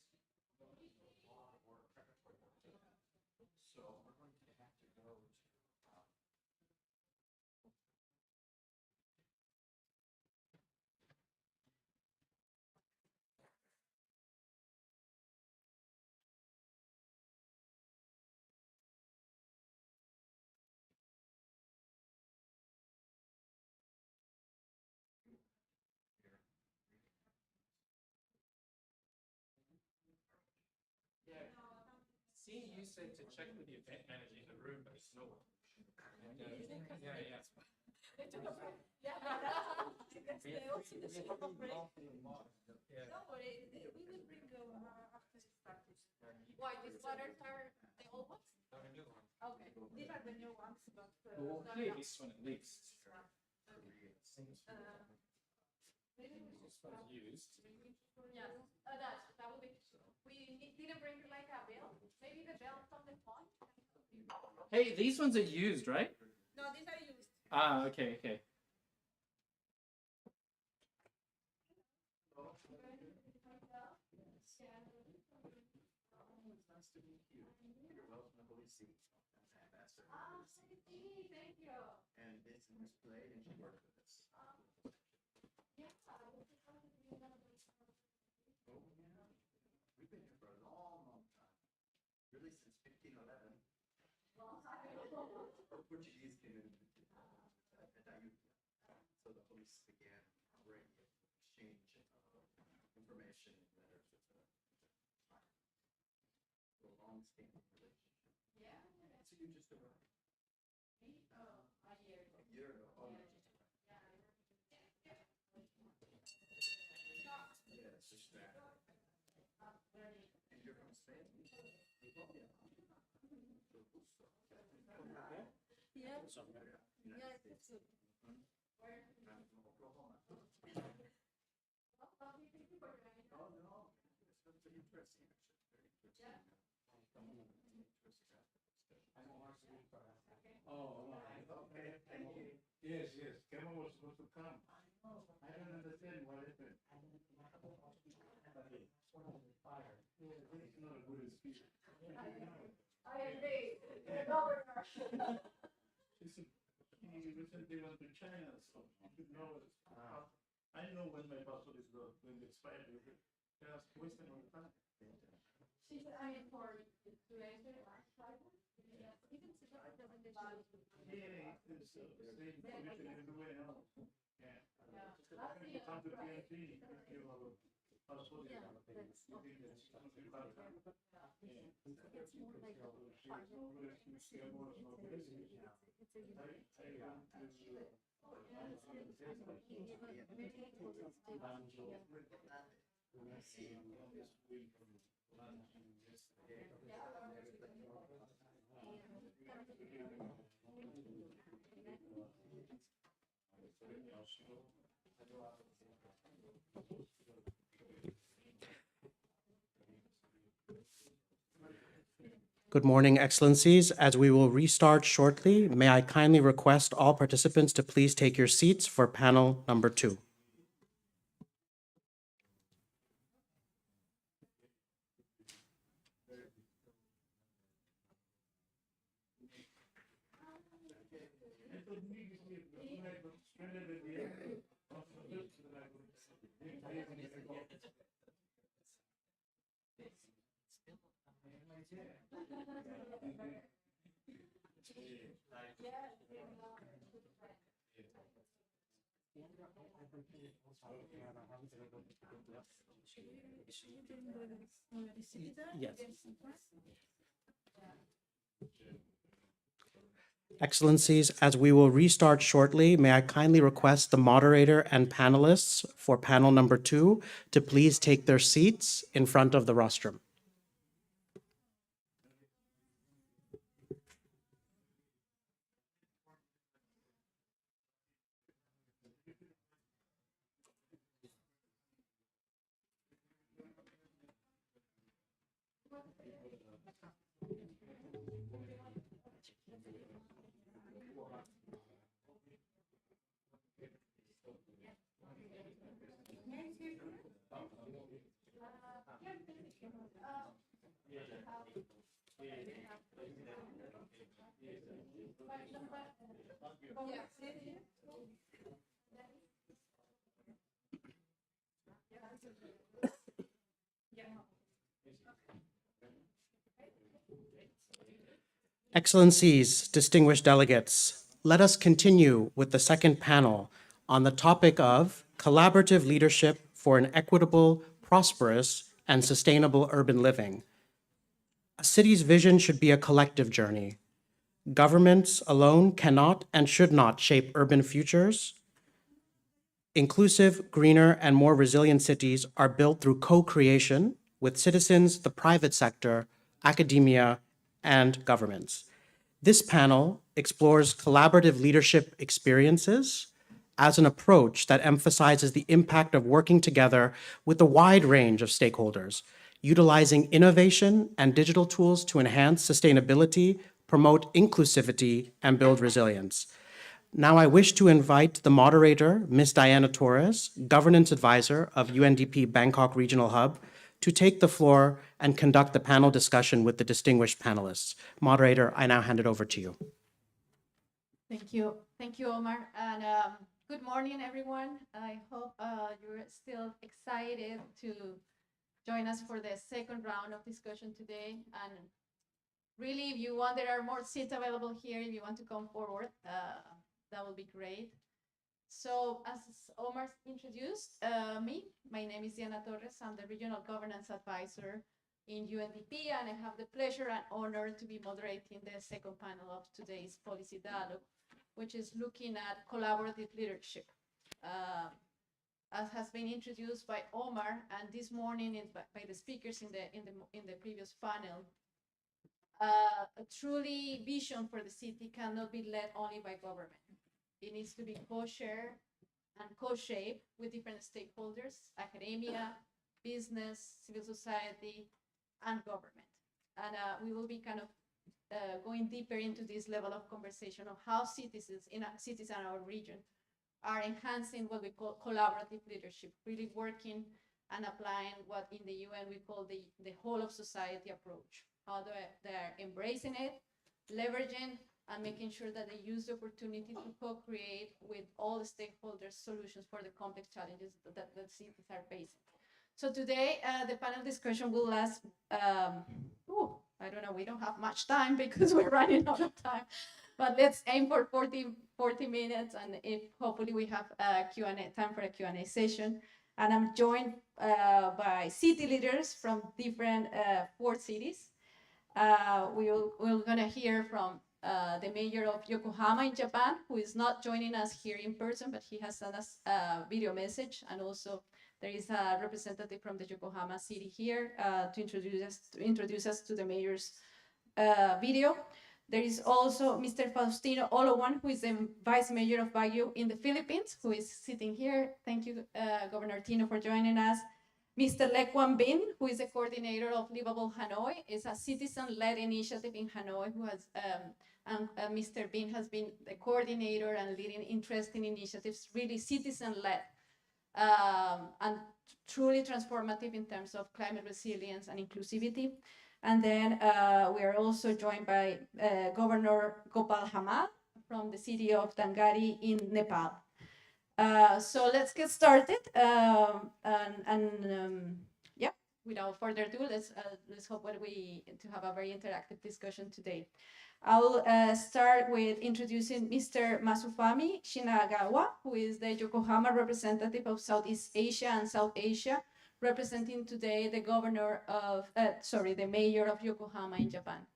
So we're going to have to go to somebody said to check with the event manager in the room, but it's no one. Don't worry, we will bring after it started. Why, these letters are the old ones? Okay, these are the new ones, but. Okay, this one at least. This was used. Yes, that will be. Didn't bring like a bell. Maybe the bell from the phone. Hey, these ones are used, right? No, these are used. Ah, okay, okay. Thank you. And it's in display, and she worked with us. We've been here for a long, long time, really since 1511. The Portuguese came in at Ayutthaya, so the police began already exchange information and letters with the a long-standing relationship. Yeah. So you just arrived? A year ago. A year ago. Oh, yeah. Yeah, it's just that. And you're from Spain? Yeah. Yeah, it's good. Where? Oklahoma. Oh, no. It's very interesting, actually. Very interesting. Oh, okay. Yes, yes. Kevin was supposed to come. I don't understand what happened. It's not a good excuse. I agree. The governor. He recently went to China, so you know. I know when my passport is going to expire. Just wasting all the time. She said, I mean, for to enter last Friday. Yes, even today, it doesn't get you. Yeah, it's the same information everywhere else. Yeah. Last year, Come to right. PNG, you have a passport. Yeah, You think it's something bad. Yeah. It's more like a final. Good morning, Excellencies. As we will restart shortly, may I kindly request all participants to please take your seats for panel number 2. Yes. Excellencies, as we will restart shortly, may I kindly request the moderator and panelists for panel number 2 to please take their seats in front of the rostrum. Excellencies, distinguished delegates, let us continue with the second panel on the topic of collaborative leadership for an equitable, prosperous, and sustainable urban living. A city's vision should be a collective journey. Governments alone cannot and should not shape urban futures. Inclusive, greener, and more resilient cities are built through co-creation with citizens, the private sector, academia, and governments. This panel explores collaborative leadership experiences as an approach that emphasizes the impact of working together with a wide range of stakeholders, utilizing innovation and digital tools to enhance sustainability, promote inclusivity, and build resilience. Now I wish to invite the moderator, Ms. Diana Torres, Governance Advisor of UNDP Bangkok Regional Hub, to take the floor and conduct the panel discussion with the distinguished panelists. Moderator, I now hand it over to you. Thank you. Thank you, Omar. And good morning, everyone. I hope you're still excited to join us for the second round of discussion today. And really, if you want, there are more seats available here. If you want to come forward, that would be great. So as Omar introduced me, my name is Diana Torres. I'm the Regional Governance Advisor in UNDP, and I have the pleasure and honor to be moderating the second panel of today's policy dialogue, which is looking at collaborative leadership. As has been introduced by Omar, and this morning by the speakers in the previous panel, a truly vision for the city cannot be led only by government. It needs to be co-shared and co-shaped with different stakeholders, academia, business, civil society, and government. And we will be kind of going deeper into this level of conversation of how cities in our region are enhancing what we call collaborative leadership, really working and applying what in the UN we call the whole of society approach. How they're embracing it, leveraging, and making sure that they use the opportunity to co-create with all the stakeholders solutions for the complex challenges that cities are facing. So today, the panel discussion will last, I don't know, we don't have much time because we're running out of time, but let's aim for 40 minutes, and if hopefully we have time for a Q&A session. And I'm joined by city leaders from different 4 cities. We're gonna hear from the mayor of Yokohama in Japan, who is not joining us here in person, but he has sent us a video message. And also there is a representative from the Yokohama city here to introduce us to the mayor's video. There is also Mr. Faustino Olowan, who is the vice mayor of Baguio in the Philippines, who is sitting here. Thank you, Governor Tino, for joining us. Mr. Le Quang Bin, who is the coordinator of Livable Hanoi, is a citizen-led initiative in Hanoi, who has, and Mr. Bin has been the coordinator and leading interesting initiatives, really citizen-led, and truly transformative in terms of climate resilience and inclusivity. And then we are also joined by Governor Gopal Hamal from the city of Dangari in Nepal. So let's get started. Yeah, without further ado, let's hope to have a very interactive discussion today. I'll start with introducing Mr. Masufumi Shinagawa, who is the Yokohama representative of Southeast Asia and South Asia, representing today the the mayor of Yokohama in Japan.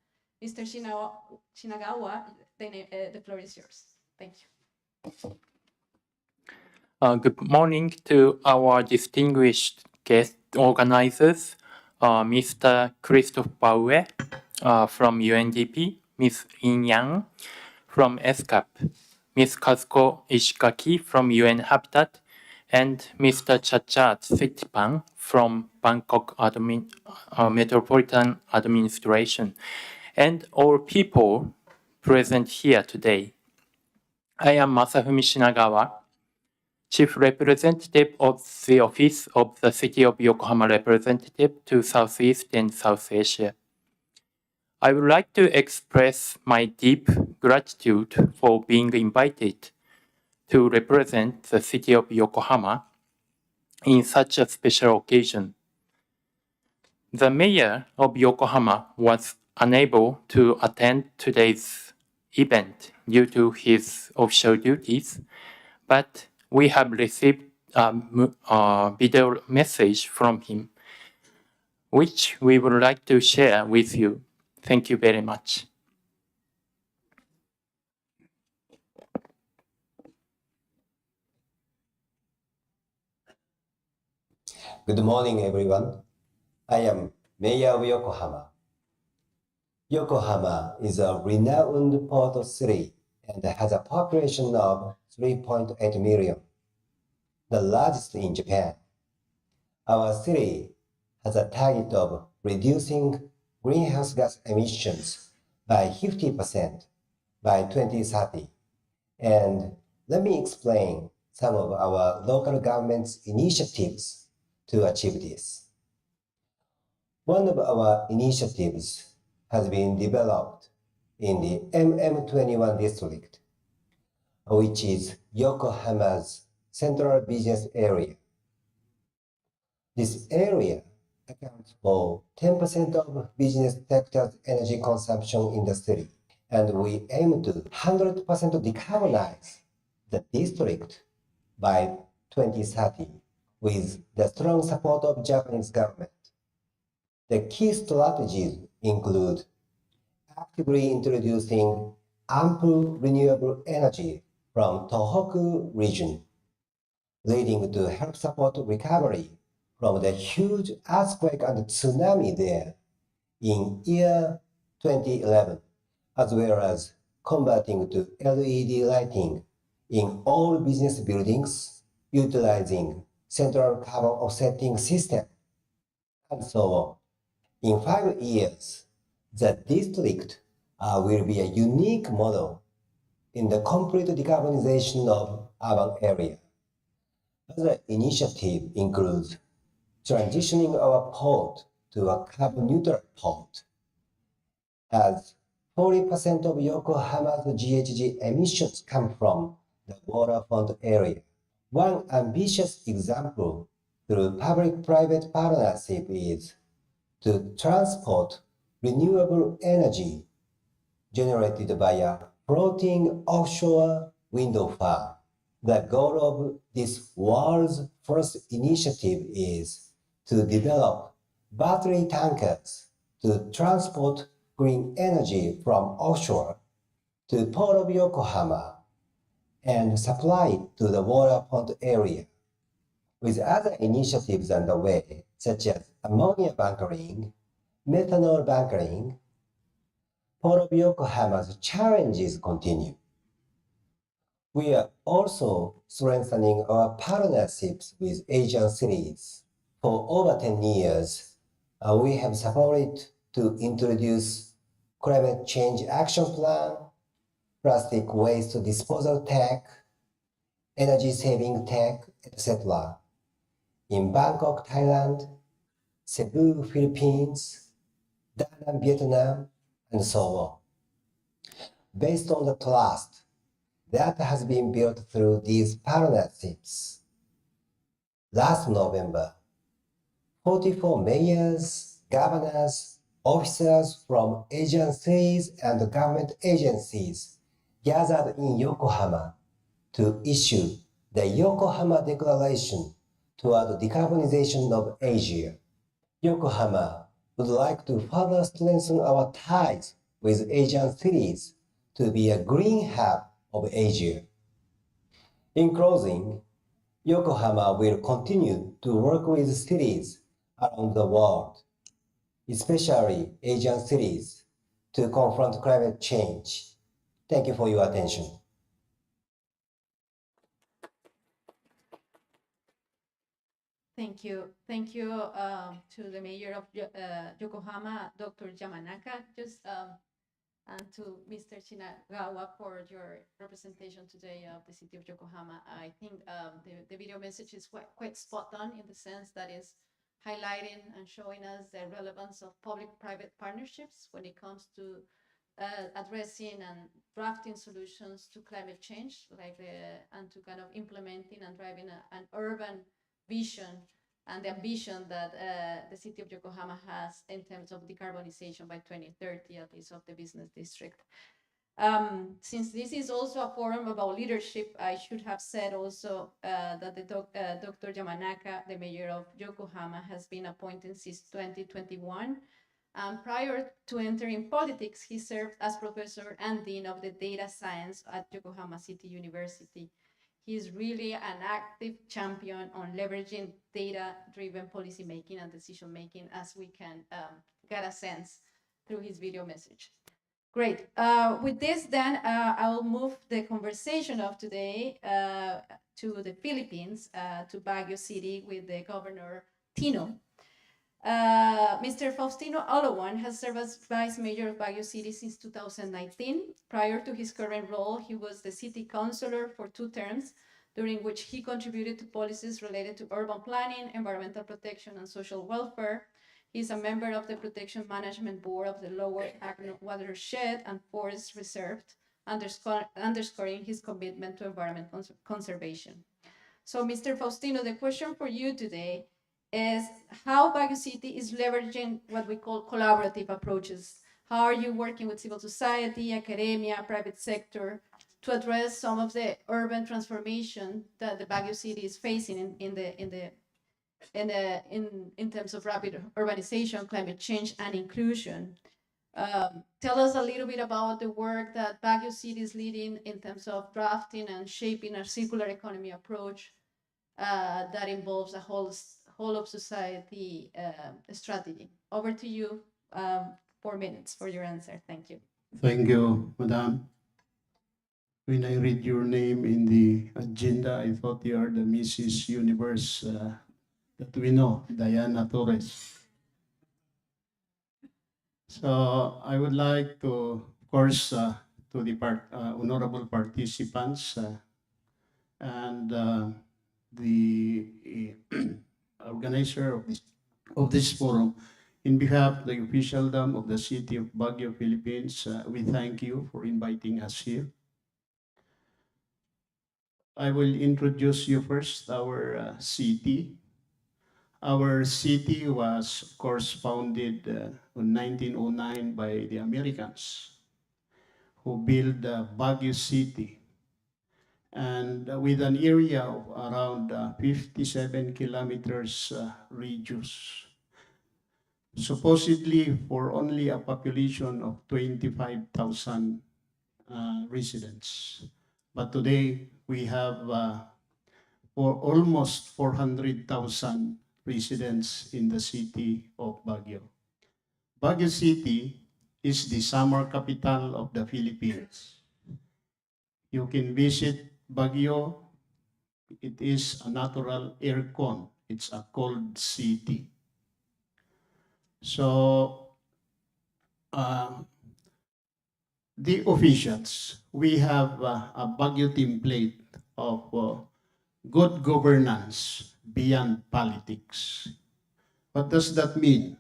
Mr. Shinagawa, the floor is yours. Thank you. Good morning to our distinguished guest organizers, Mr. Christophe Baouet from UNDP, Ms. In Yang from ESCAP, Ms. Kazuko Ishikaki from UN Habitat, and Mr. Chachat Sitipang from Bangkok Metropolitan Administration, and all people present here today. I am Masafumi Shinagawa, Chief Representative of the Office of the City of Yokohama Representative to Southeast and South Asia. I would like to express my deep gratitude for being invited to represent the City of Yokohama in such a special occasion. The mayor of Yokohama was unable to attend today's event due to his official duties, but we have received a video message from him, which we would like to share with you Thank you very much. Good morning, everyone. I am Mayor of Yokohama. Yokohama is a renowned port city and has a population of 3.8 million, the largest in Japan. Our city has a target of reducing greenhouse gas emissions by 50% by 2030. And let me explain some of our local government's initiatives to achieve this. One of our initiatives has been developed in the MM21 district, which is Yokohama's central business area. This area accounts for 10% of business sector's energy consumption in the city, and we aim to 100% decarbonize the district by 2030 with the strong support of Japanese government. The key strategies include actively introducing ample renewable energy from Tohoku region, leading to help support recovery from the huge earthquake and tsunami there in year 2011, as well as converting to LED lighting in all business buildings, utilizing central carbon offsetting system, and so on. In 5 years, the district will be a unique model in the complete decarbonization of urban area. Other initiative includes transitioning our port to a carbon neutral port, as 40% of Yokohama's GHG emissions come from the waterfront area. One ambitious example through public-private partnership is to transport renewable energy generated by a floating offshore wind farm. The goal of this world's first initiative is to develop battery tankers to transport green energy from offshore to Port of Yokohama and supply it to the waterfront area. With other initiatives underway, such as ammonia bunkering, methanol bunkering, Port of Yokohama's challenges continue. We are also strengthening our partnerships with Asian cities. For over 10 years, we have supported to introduce climate change action plan, plastic waste disposal tech, energy saving tech, etc. in Bangkok, Thailand, Cebu, Philippines, Da Nang, Vietnam, and so on. Based on the trust that has been built through these partnerships, last November, 44 mayors, governors, officers from Asian cities and government agencies gathered in Yokohama to issue the Yokohama Declaration toward decarbonization of Asia. Yokohama would like to further strengthen our ties with Asian cities to be a green hub of Asia. In closing, Yokohama will continue to work with cities around the world, especially Asian cities, to confront climate change. Thank you for your attention. Thank you. Thank you to the mayor of Yokohama, Dr. Yamanaka, and to Mr. Shinagawa for your representation today of the city of Yokohama. I think the video message is quite spot on in the sense that is highlighting and showing us the relevance of public-private partnerships when it comes to addressing and drafting solutions to climate change, and to kind of implementing and driving an urban vision and the ambition that the city of Yokohama has in terms of decarbonization by 2030, at least of the business district. Since this is also a forum about leadership, I should have said also that Dr. Yamanaka, the mayor of Yokohama, has been appointed since 2021. And prior to entering politics, he served as professor and dean of the data science at Yokohama City University. He's really an active champion on leveraging data-driven policymaking and decision-making, as we can get a sense through his video message. Great. With this, then, I will move the conversation of today to the Philippines, to Baguio City with the Governor Tino. Mr. Faustino Olawan has served as Vice Mayor of Baguio City since 2019. Prior to his current role, he was the City Councilor for 2 terms, during which he contributed to policies related to urban planning, environmental protection, and social welfare. He's a member of the Protection Management Board of the Lower Agno Watershed and Forest Reserve, underscoring his commitment to environment conservation. So, Mr. Faustino, the question for you today is how Baguio City is leveraging what we call collaborative approaches. How are you working with civil society, academia, private sector to address some of the urban transformation that the Baguio City is facing in terms of rapid urbanization, climate change, and inclusion? Tell us a little bit about the work that Baguio City is leading in terms of drafting and shaping a circular economy approach that involves a whole of society strategy. Over to you, 4 minutes for your answer. Thank you. Thank you, Madam. When I read your name in the agenda, I thought you are the Mrs. Universe that we know, Diana Torres. So I would like to, of course, to the honorable participants and the organizer of this forum, in behalf of the officialdom of the City of Baguio, Philippines, we thank you for inviting us here. I will introduce you first, our city. Our city was, of course, founded in 1909 by the Americans who built Baguio City, and with an area of around 57 kilometers radius, supposedly for only a population of 25,000 residents. But today we have for almost 400,000 residents in the city of Baguio. Baguio City is the summer capital of the Philippines. You can visit Baguio. It is a natural aircon. It's a cold city. So, the officials, we have a Baguio template of good governance beyond politics. What does that mean?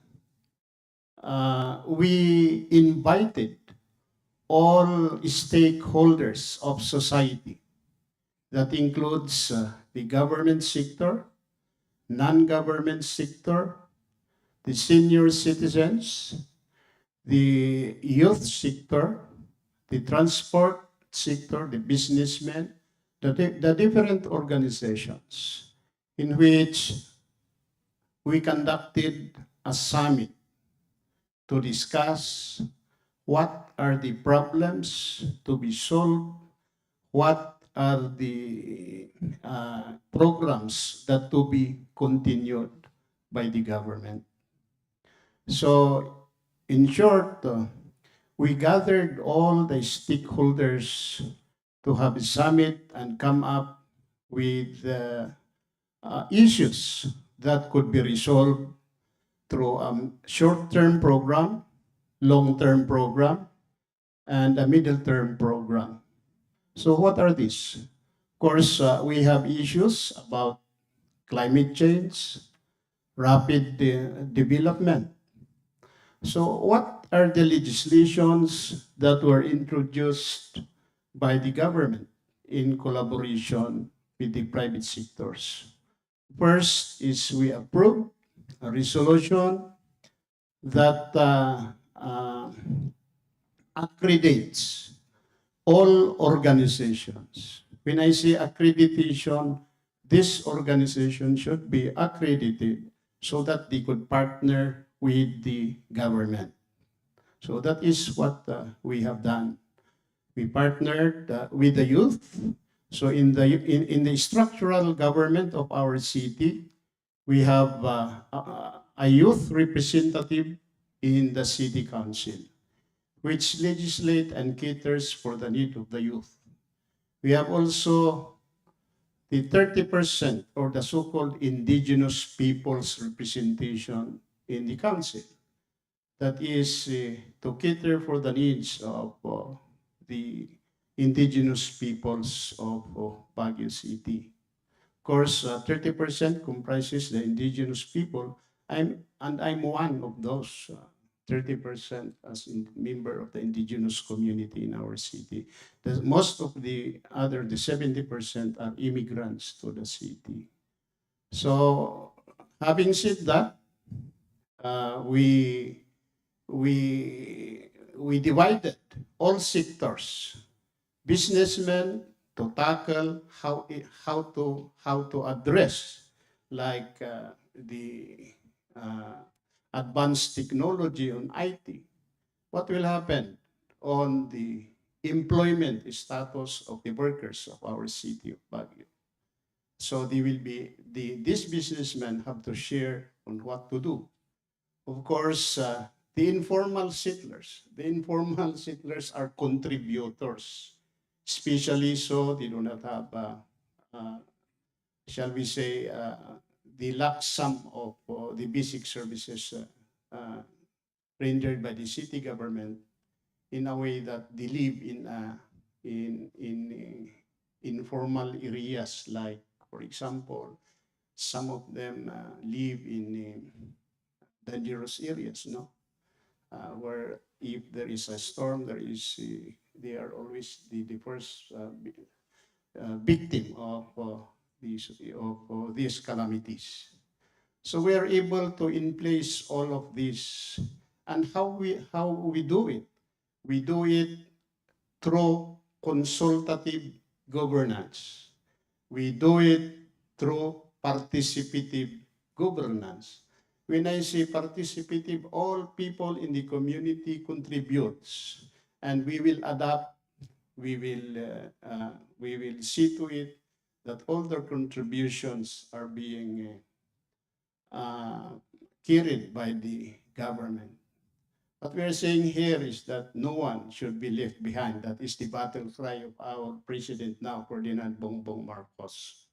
We invited all stakeholders of society. That includes the government sector, non-government sector, the senior citizens, the youth sector, the transport sector, the businessmen, the different organizations in which we conducted a summit to discuss what are the problems to be solved, what are the programs that to be continued by the government. So, in short, we gathered all the stakeholders to have a summit and come up with issues that could be resolved through a short-term program, long-term program, and a middle-term program. So what are these? Of course, we have issues about climate change, rapid development. So what are the legislations that were introduced by the government in collaboration with the private sectors? First is we approved a resolution that accreditates all organizations. When I say accreditation, this organization should be accredited so that they could partner with the government. So that is what we have done. We partnered with the youth. So in the structural government of our city, we have a youth representative in the city council, which legislate and caters for the need of the youth. We have also the 30% or the so-called indigenous people's representation in the council. That is to cater for the needs of the indigenous peoples of Baguio City. Of course, 30% comprises the indigenous people, I'm one of those 30% as a member of the indigenous community in our city. Most of the 70% are immigrants to the city. So, having said that, we divided all sectors, businessmen to tackle how to address like the advanced technology on IT. What will happen on the employment status of the workers of our city of Baguio? So they will be these businessmen have to share on what to do. Of course, the informal settlers are contributors, especially so they do not have, shall we say, the lump sum of the basic services rendered by the city government in a way that they live in informal areas, like, for example, some of them live in dangerous areas, no? Where if there is a storm, they are always the first victim of these calamities. So we are able to in place all of this, and how we do it? We do it through consultative governance. We do it through participative governance. When I say participative, all people in the community contributes, and we will adapt. We will see to it that all their contributions are being carried by the government. What we are saying here is that no one should be left behind. That is the battle cry of our president now, Ferdinand Bongbong Marcos.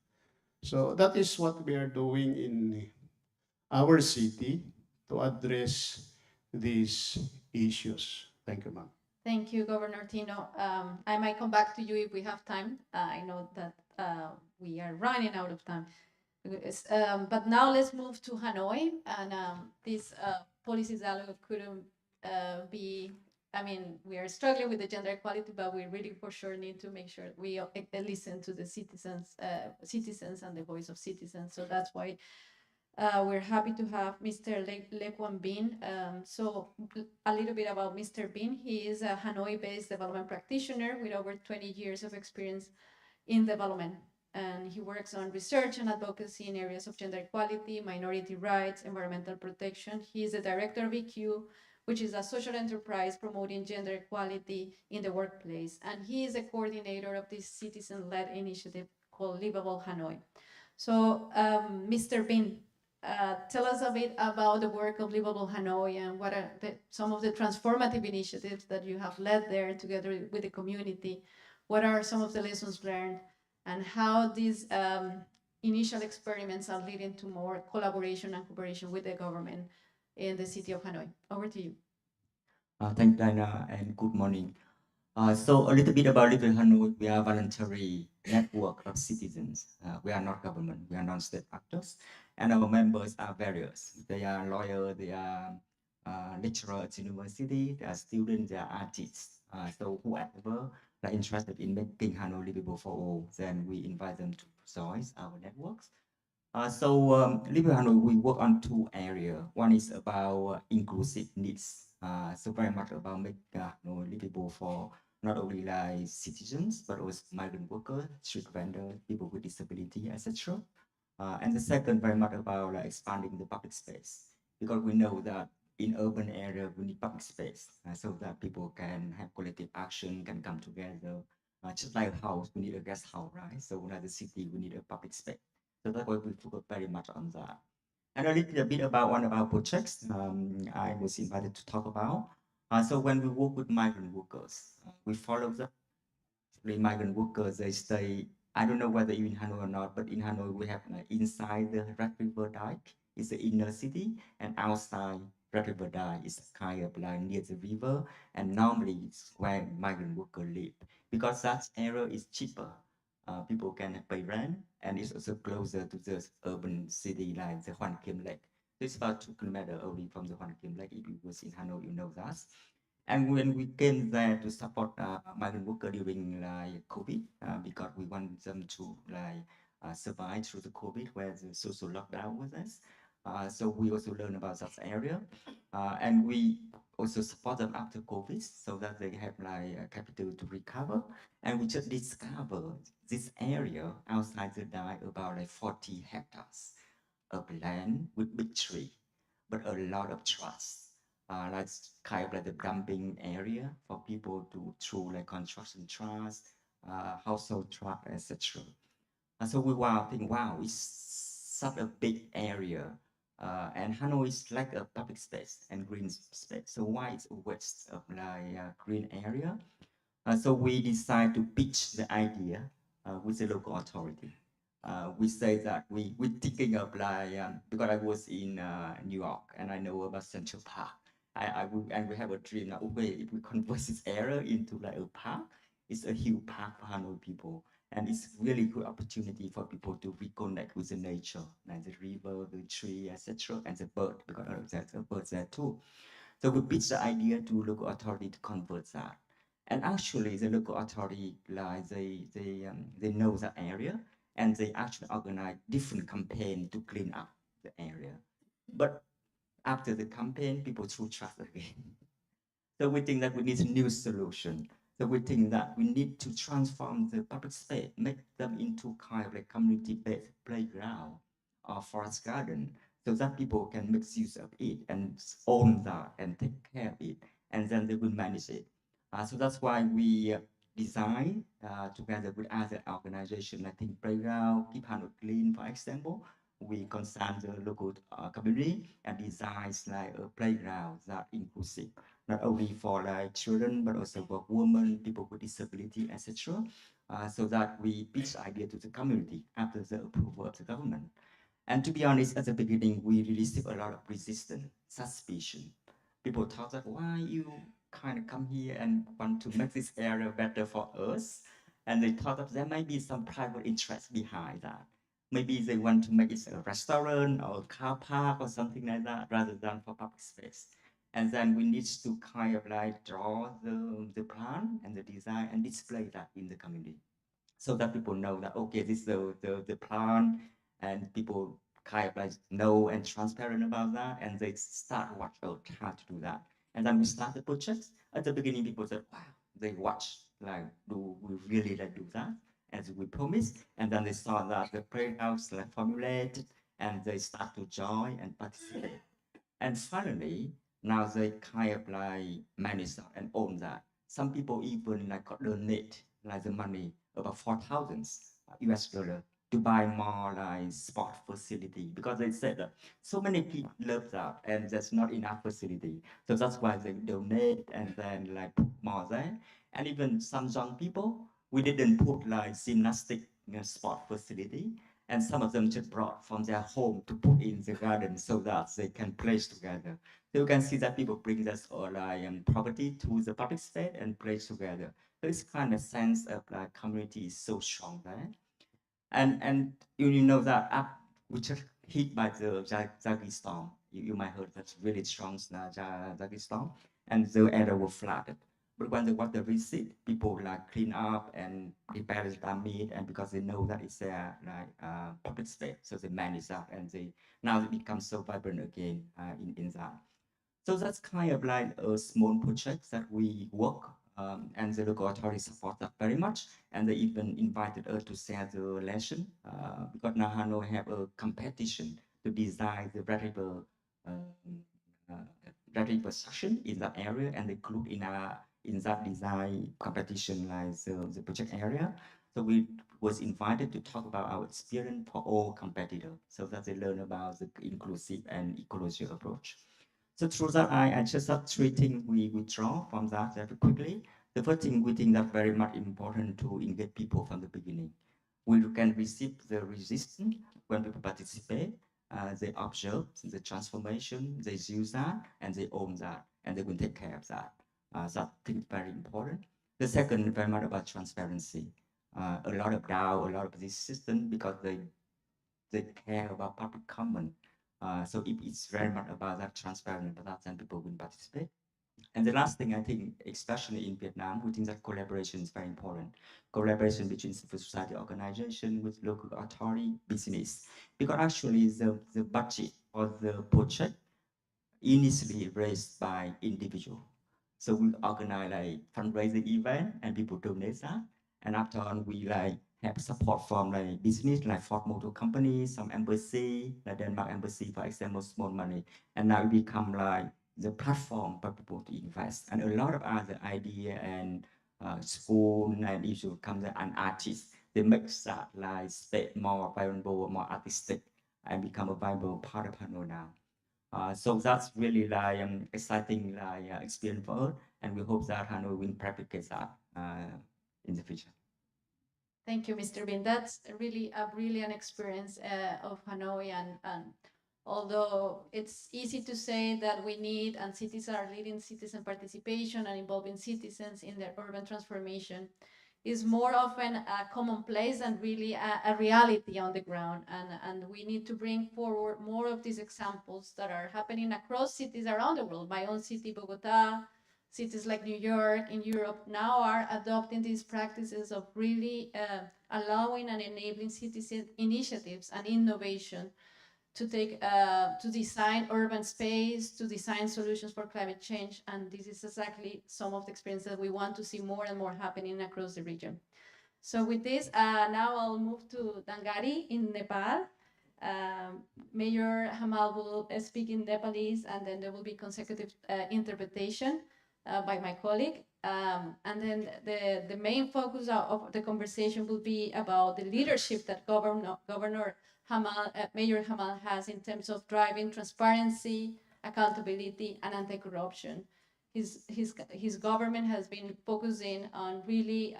So that is what we are doing in our city to address these issues. Thank you, ma'am. Thank you, Governor Tino. I might come back to you if we have time. I know that we are running out of time. But now let's move to Hanoi. And this policy dialogue couldn't be, I mean, we are struggling with the gender equality, but we really for sure need to make sure we listen to the citizens and the voice of citizens. So that's why we're happy to have Mr. Le Quan Bin. So a little bit about Mr. Bin. He is a Hanoi-based development practitioner with over 20 years of experience in development. And he works on research and advocacy in areas of gender equality, minority rights, environmental protection. He is the director of EQ, which is a social enterprise promoting gender equality in the workplace. And he is a coordinator of this citizen-led initiative called Livable Hanoi. So, Mr. Bin, tell us a bit about the work of Livable Hanoi and what are some of the transformative initiatives that you have led there together with the community. What are some of the lessons learned and how these initial experiments are leading to more collaboration and cooperation with the government in the city of Hanoi? Over to you. Thank you, Dina, and good morning. So a little bit about Livable Hanoi. We are a voluntary network of citizens. We are not government. We are non-state actors. And our members are various. They are lawyers, they are lecturers at university, they are students, they are artists. So whoever are interested in making Hanoi livable for all, then we invite them to join our networks. Livable Hanoi, we work on two areas. One is about inclusive needs. So very much about making Hanoi livable for not only like citizens, but also migrant workers, street vendors, people with disability, etc. And the second very much about like expanding the public space. because we know that in urban area we need public space so that people can have collective action, can come together. Just like a house, we need a guest house, right? So like the city, we need a public space. So that's why we focus very much on that. And a little bit about one of our projects I was invited to talk about. So when we work with migrant workers, we follow the migrant workers. They stay, I don't know whether you're in Hanoi or not, but in Hanoi we have inside the Red River Dike is the inner city, and outside Red River Dike is kind of like near the river, and normally it's where migrant workers live because that area is cheaper. People can pay rent, and it's also closer to the urban city like the Hoan Kiem Lake. So it's about 2 kilometers away from the Hoan Kiem Lake. If you was in Hanoi, you know that. And when we came there to support migrant workers during like COVID, because we want them to survive through the COVID, where the social lockdown was us. So we also learn about that area, and we also support them after COVID, so that they have like a capital to recover. And we just discovered this area outside the Dai about like 40 hectares of land with big tree, but a lot of trust. That's kind of like the dumping area for people to through like construction trust, household trust, etc. And so we think, wow, it's such a big area. And Hanoi is like a public space and green space. So why it's a waste of like green area? So we decide to pitch the idea with the local authority. We say that we're thinking of like, because I was in New York and I know about Central Park. And we have a dream that, okay, if we convert this area into like a park, it's a huge park for Hanoi people. And it's really good opportunity for people to reconnect with the nature, like the river, the tree, etc., and the bird, because there's a bird there too. So we pitch the idea to local authority to convert that. And actually, the local authority, like they know the area, and they actually organize different campaign to clean up the area. But after the campaign, people threw trust again. So we think that we need a new solution. So we think that we need to transform the public space, make them into kind of like community-based playground or forest garden, so that people can make use of it and own that and take care of it, and then they will manage it. So that's why we design together with other organizations, like Think Playground, Keep Hanoi Clean, for example. We consult the local community and designs like a playground that inclusive, not only for like children, but also for women, people with disability, etc. So that we pitch idea to the community after the approval of the government. And to be honest, at the beginning, we received a lot of resistance, suspicion. People thought that, why you kind of come here and want to make this area better for us? And they thought that there might be some private interest behind that. Maybe they want to make it a restaurant or a car park or something like that, rather than for public space. And then we need to kind of like draw the plan and the design and display that in the community, so that people know that, okay, this is the plan, and people kind of like know and transparent about that, and they start watch out how to do that. And then we start the project. At the beginning, people said, wow, they watch, like, do we really like do that as we promised? And then they saw that the playhouse like formulated, and they start to join and participate. And finally, now they kind of like manage that and own that. Some people even like donate like the money, about 4,000 US dollar, to buy more like sport facility, because they said that so many people love that and there's not enough facility. So that's why they donate and then like put more there. And even some young people, we didn't put like gymnastic sport facility, and some of them just brought from their home to put in the garden so that they can place together. So you can see that people bring this or like property to the public space and place together. So it's kind of sense of like community is so strong there. And you know that up we just hit by the Zagi storm. You might heard that's really strong Zagi storm, and the area was flooded. But when the water recede, people like clean up and repair the damage, and because they know that it's their like public space, so they manage that, and they now it becomes so vibrant again in that. So that's kind of like a small project that we work, and the local authorities support that very much. And they even invited us to share the lesson, because now Hanoi have a competition to design the Red River graduate construction in that area and include in that design competition like the project area. So we was invited to talk about our experience for all competitors so that they learn about the inclusive and ecological approach. So through that, I just have three things we draw from that very quickly. The first thing we think that very much important to engage people from the beginning. We can receive the resistance when people participate. They observe the transformation, they use that, and they own that, and they will take care of that. That thing is very important. The second, very much about transparency. A lot of doubt, a lot of this system because they care about public comment. So if it's very much about that transparent, then people will participate. And the last thing I think, especially in Vietnam, we think that collaboration is very important. Collaboration between civil society organization with local authority, business. Because actually the budget for the project initially raised by individual. So we organize like fundraising event and people donate that. And after on we like have support from like business like Ford Motor Company, some embassy, like Denmark embassy for example, small money. And now it become like the platform for people to invest. And a lot of other idea and school and issue comes an artist. They make that like space more viable, more artistic and become a viable part of Hanoi now. So that's really like exciting like experience for us, and we hope that Hanoi will replicate that in the future. Thank you, Mr. Bin. That's really a brilliant experience of Hanoi, and although it's easy to say that we need, and cities are leading citizen participation and involving citizens in their urban transformation, is more often a commonplace and really a reality on the ground. And we need to bring forward more of these examples that are happening across cities around the world. My own city, Bogota, cities like New York in Europe now are adopting these practices of really allowing and enabling citizen initiatives and innovation to take to design urban space, to design solutions for climate change, and this is exactly some of the experiences that we want to see more and more happening across the region. So with this, now I'll move to Dangari in Nepal. Mayor Hamal will speak in Nepalese, and then there will be consecutive interpretation by my colleague. And then the main focus of the conversation will be about the leadership that Governor Hamal, Mayor Hamal has in terms of driving transparency, accountability, and anti-corruption. His government has been focusing on really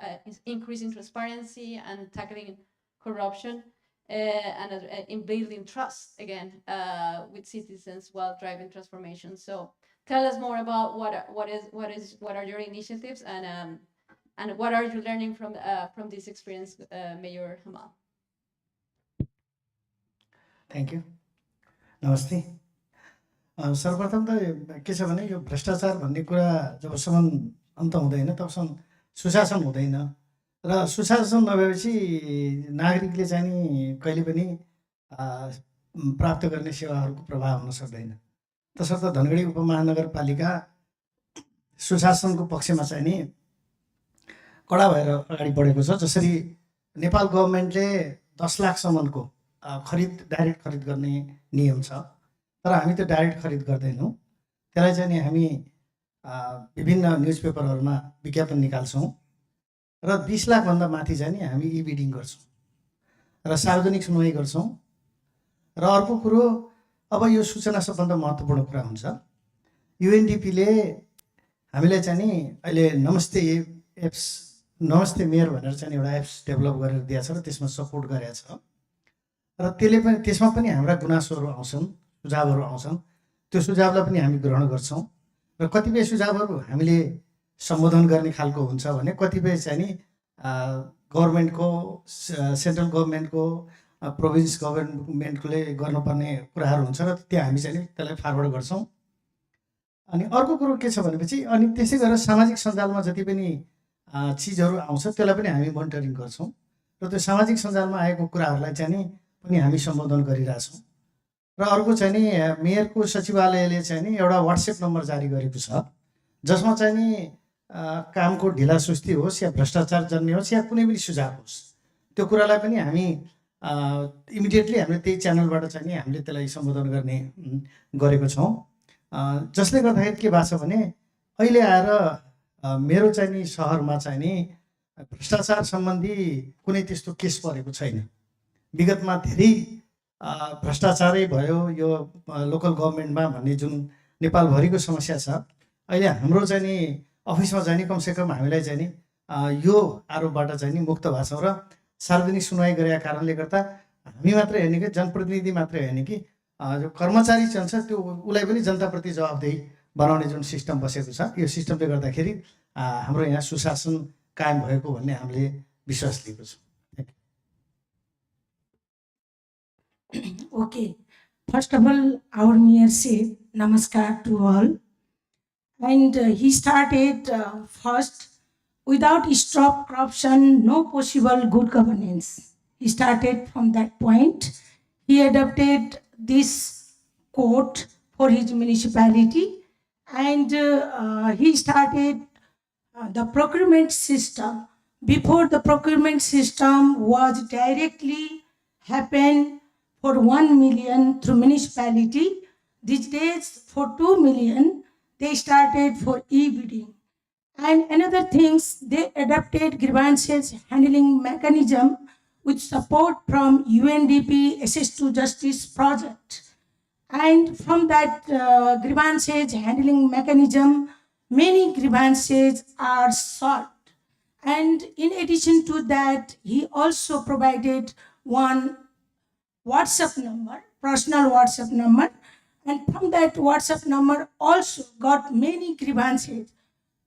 increasing transparency and tackling corruption and in building trust again with citizens while driving transformation. So tell us more about what are your initiatives and what are you learning from this experience, Mayor Hamal? Thank you. नमस्ते सर्वप्रथम त के छ भने यो भ्रष्टाचार भन्ने कुरा जबसम्म अन्त हुँदैन तबसम्म सुशासन हुँदैन र सुशासन नभएपछि नागरिकले चाहिँ नि कहिले पनि प्राप्त गर्ने सेवाहरूको प्रभाव हुन सक्दैन। तसर्थ धनगढी उपमहानगरपालिका सुशासनको पक्षमा चाहिँ नि कडा भएर अगाडि बढेको छ। जसरी नेपाल गभर्नमेन्टले 10 लाखसम्मको डाइरेक्ट खरिद गर्ने नियम छ, तर हामी त डाइरेक्ट खरिद गर्दैनौँ। त्यसलाई चाहिँ नि हामी विभिन्न न्युजपेपरहरूमा विज्ञापन निकाल्छौँ र 20 लाखभन्दा माथि चाहिँ नि हामी ई-बिडिङ गर्छौँ र सार्वजनिक सुनवाई गर्छौँ। र अर्को कुरो, अब यो सूचना सबभन्दा महत्त्वपूर्ण कुरा हुन्छ। UNDPले हामीलाई चाहिँ नि अहिले नमस्ते एप्स, नमस्ते मेयर भनेर चाहिँ एउटा एप्स डेभलप गरेर दिएको छ र त्यसमा सपोर्ट गरेको छ र त्यसमा पनि हाम्रा गुनासोहरू आउँछन्, सुझावहरू आउँछन्। त्यो सुझावलाई पनि हामी ग्रहण गर्छौँ र कतिपय सुझावहरू हामीले सम्बोधन गर्ने खालको हुन्छ भने कतिपय चाहिँ नि गभर्नमेन्टको, सेन्ट्रल गभर्नमेन्टको, प्रोभिन्स गभर्नमेन्टले गर्नुपर्ने कुराहरू हुन्छ र त्यहाँ हामी चाहिँ नि त्यसलाई फरवर्ड गर्छौँ। अनि अर्को कुरो के छ भनेपछि अनि त्यसै गरेर सामाजिक सञ्जालमा जति पनि चिजहरू आउँछ त्यसलाई पनि हामी मोनिटरिङ गर्छौँ र त्यो सामाजिक सञ्जालमा आएको कुराहरूलाई चाहिँ नि पनि हामी सम्बोधन गरिरहेछौँ। र अर्को चाहिँ नि मेयरको सचिवालयले चाहिँ नि एउटा WhatsApp नम्बर जारी गरेको छ जसमा चाहिँ नि कामको ढिलासुस्ती होस् या भ्रष्टाचार जन्य होस् या कुनै पनि सुझाव होस् त्यो कुरालाई पनि हामी इमिडिएटली हामीले त्यही च्यानलबाट चाहिँ नि हामीले त्यसलाई सम्बोधन गर्ने गरेको छौँ। जसले गर्दाखेरि के भएको छ भने अहिले आएर मेरो चाहिँ नि सहरमा चाहिँ नि भ्रष्टाचार सम्बन्धी कुनै त्यस्तो केस परेको छैन। विगतमा धेरै भ्रष्टाचारै भयो यो लोकल गभर्मेन्टमा भन्ने जुन नेपालभरिको समस्या छ, अहिले हाम्रो चाहिँ नि अफिसमा चाहिँ नि कमसेकम हामीलाई चाहिँ नि यो आरोपबाट चाहिँ नि मुक्त भएको छौँ र सार्वजनिक सुनवाई गरेका कारणले गर्दा हामी मात्रै होइन कि जनप्रतिनिधि मात्रै होइन कि जो कर्मचारी चाहिँ छ त्यो उसलाई पनि जनताप्रति जवाबदेही बनाउने जुन सिस्टम बसेको छ, यो सिस्टमले गर्दाखेरि हाम्रो यहाँ सुशासन कायम भएको भन्ने हामीले विश्वास लिएको छौँ। Okay, first of all, our mayor said namaskar to all, and he started first, without stop corruption, no possible good governance. He started from that point. He adopted this quote for his municipality, and he started the procurement system. Before, the procurement system was directly happen for 1 million through municipality. These days, for 2 million, they started for e-bidding. And another things, they adopted grievances handling mechanism with support from UNDP Access to Justice project. And from that grievances handling mechanism, many grievances are solved. And in addition to that, he also provided one WhatsApp number, personal WhatsApp number, and from that WhatsApp number also got many grievances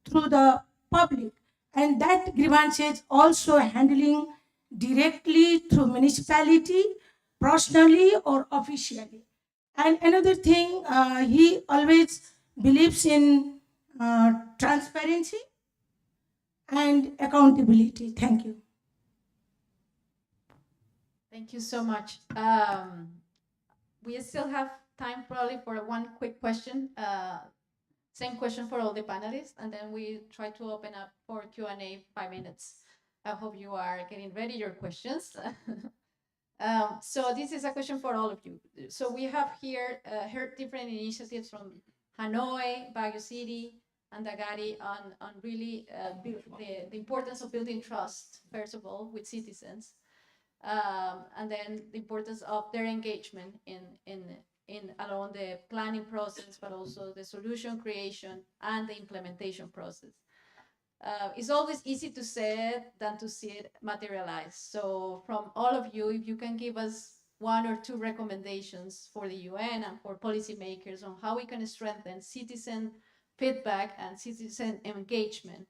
through the public, and that grievances also handling directly through municipality, personally or officially. And another thing, he always believes in transparency and accountability. Thank you. Thank you so much. We still have time probably for one quick question. Same question for all the panelists, and then we try to open up for Q&A 5 minutes. I hope you are getting ready your questions. So this is a question for all of you. So we have here heard different initiatives from Hanoi, Baguio City, and Dagari on really the importance of building trust, first of all, with citizens, and then the importance of their engagement in along the planning process, but also the solution creation and the implementation process. It's always easy to say it than to see it materialize. So from all of you, if you can give us 1 or 2 recommendations for the UN and for policymakers on how we can strengthen citizen feedback and citizen engagement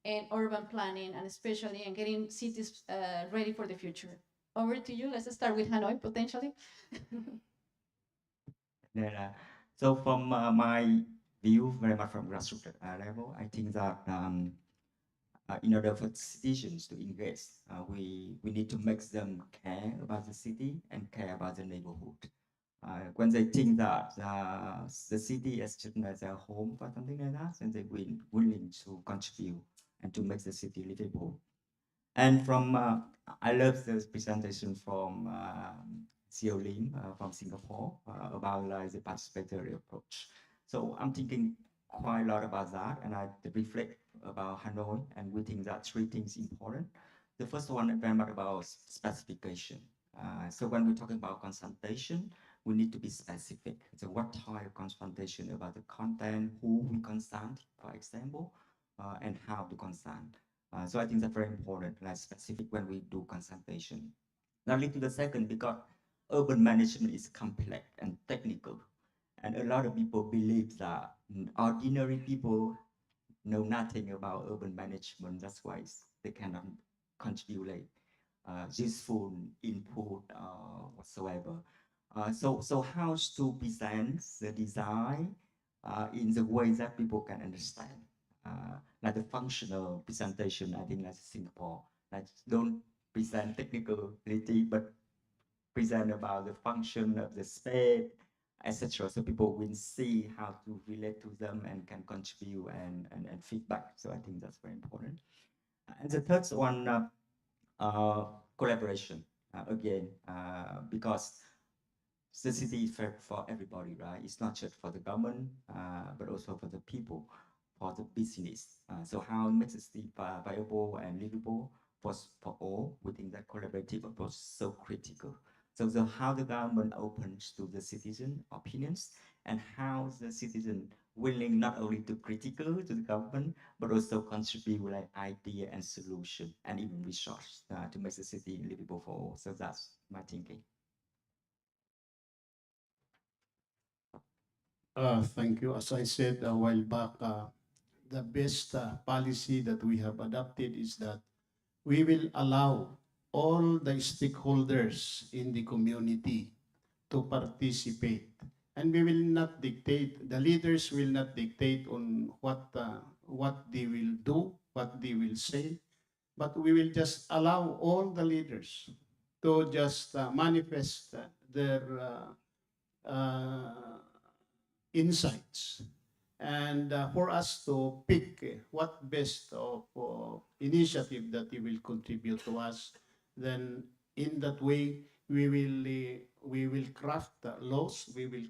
in urban planning, and especially in getting cities ready for the future. Over to you. Let's start with Hanoi, potentially. So from my view, very much from grassroots level, I think that in order for citizens to engage, we need to make them care about the city and care about the neighborhood. When they think that the city is just as their home or something like that, then they will willing to contribute and to make the city livable. And from I love this presentation from CEO Lim from Singapore about the participatory approach. So I'm thinking quite a lot about that, and I reflect about Hanoi, and we think that 3 things important. The first one is very much about specification. So when we're talking about consultation, we need to be specific. So what type of consultation about the content, who we consult, for example, and how to consult. So I think that's very important, like specific when we do consultation. Now, lead to the second, because urban management is complex and technical. And a lot of people believe that ordinary people know nothing about urban management. That's why they cannot contribute useful input whatsoever. So how to present the design in the way that people can understand? Like the functional presentation, I think like Singapore, like don't present technicality, but present about the function of the space, etc. So people will see how to relate to them and can contribute and feedback. So I think that's very important. And the third one, collaboration. again, because the city is fair for everybody, right? It's not just for the government, but also for the people, for the business. So how it makes the city viable and livable for all, we think that collaborative approach is so critical. So how the government opens to the citizen opinions, and how the citizen willing not only to critical to the government, but also contribute like idea and solution and even resource to make the city livable for all. So that's my thinking. Thank you. As I said a while back, the best policy that we have adopted is that we will allow all the stakeholders in the community to participate. And we will not dictate, the leaders will not dictate on what they will do, what they will say, but we will just allow all the leaders to just manifest their insights, and for us to pick what best of initiative that it will contribute to us. Then in that way we will craft laws, we will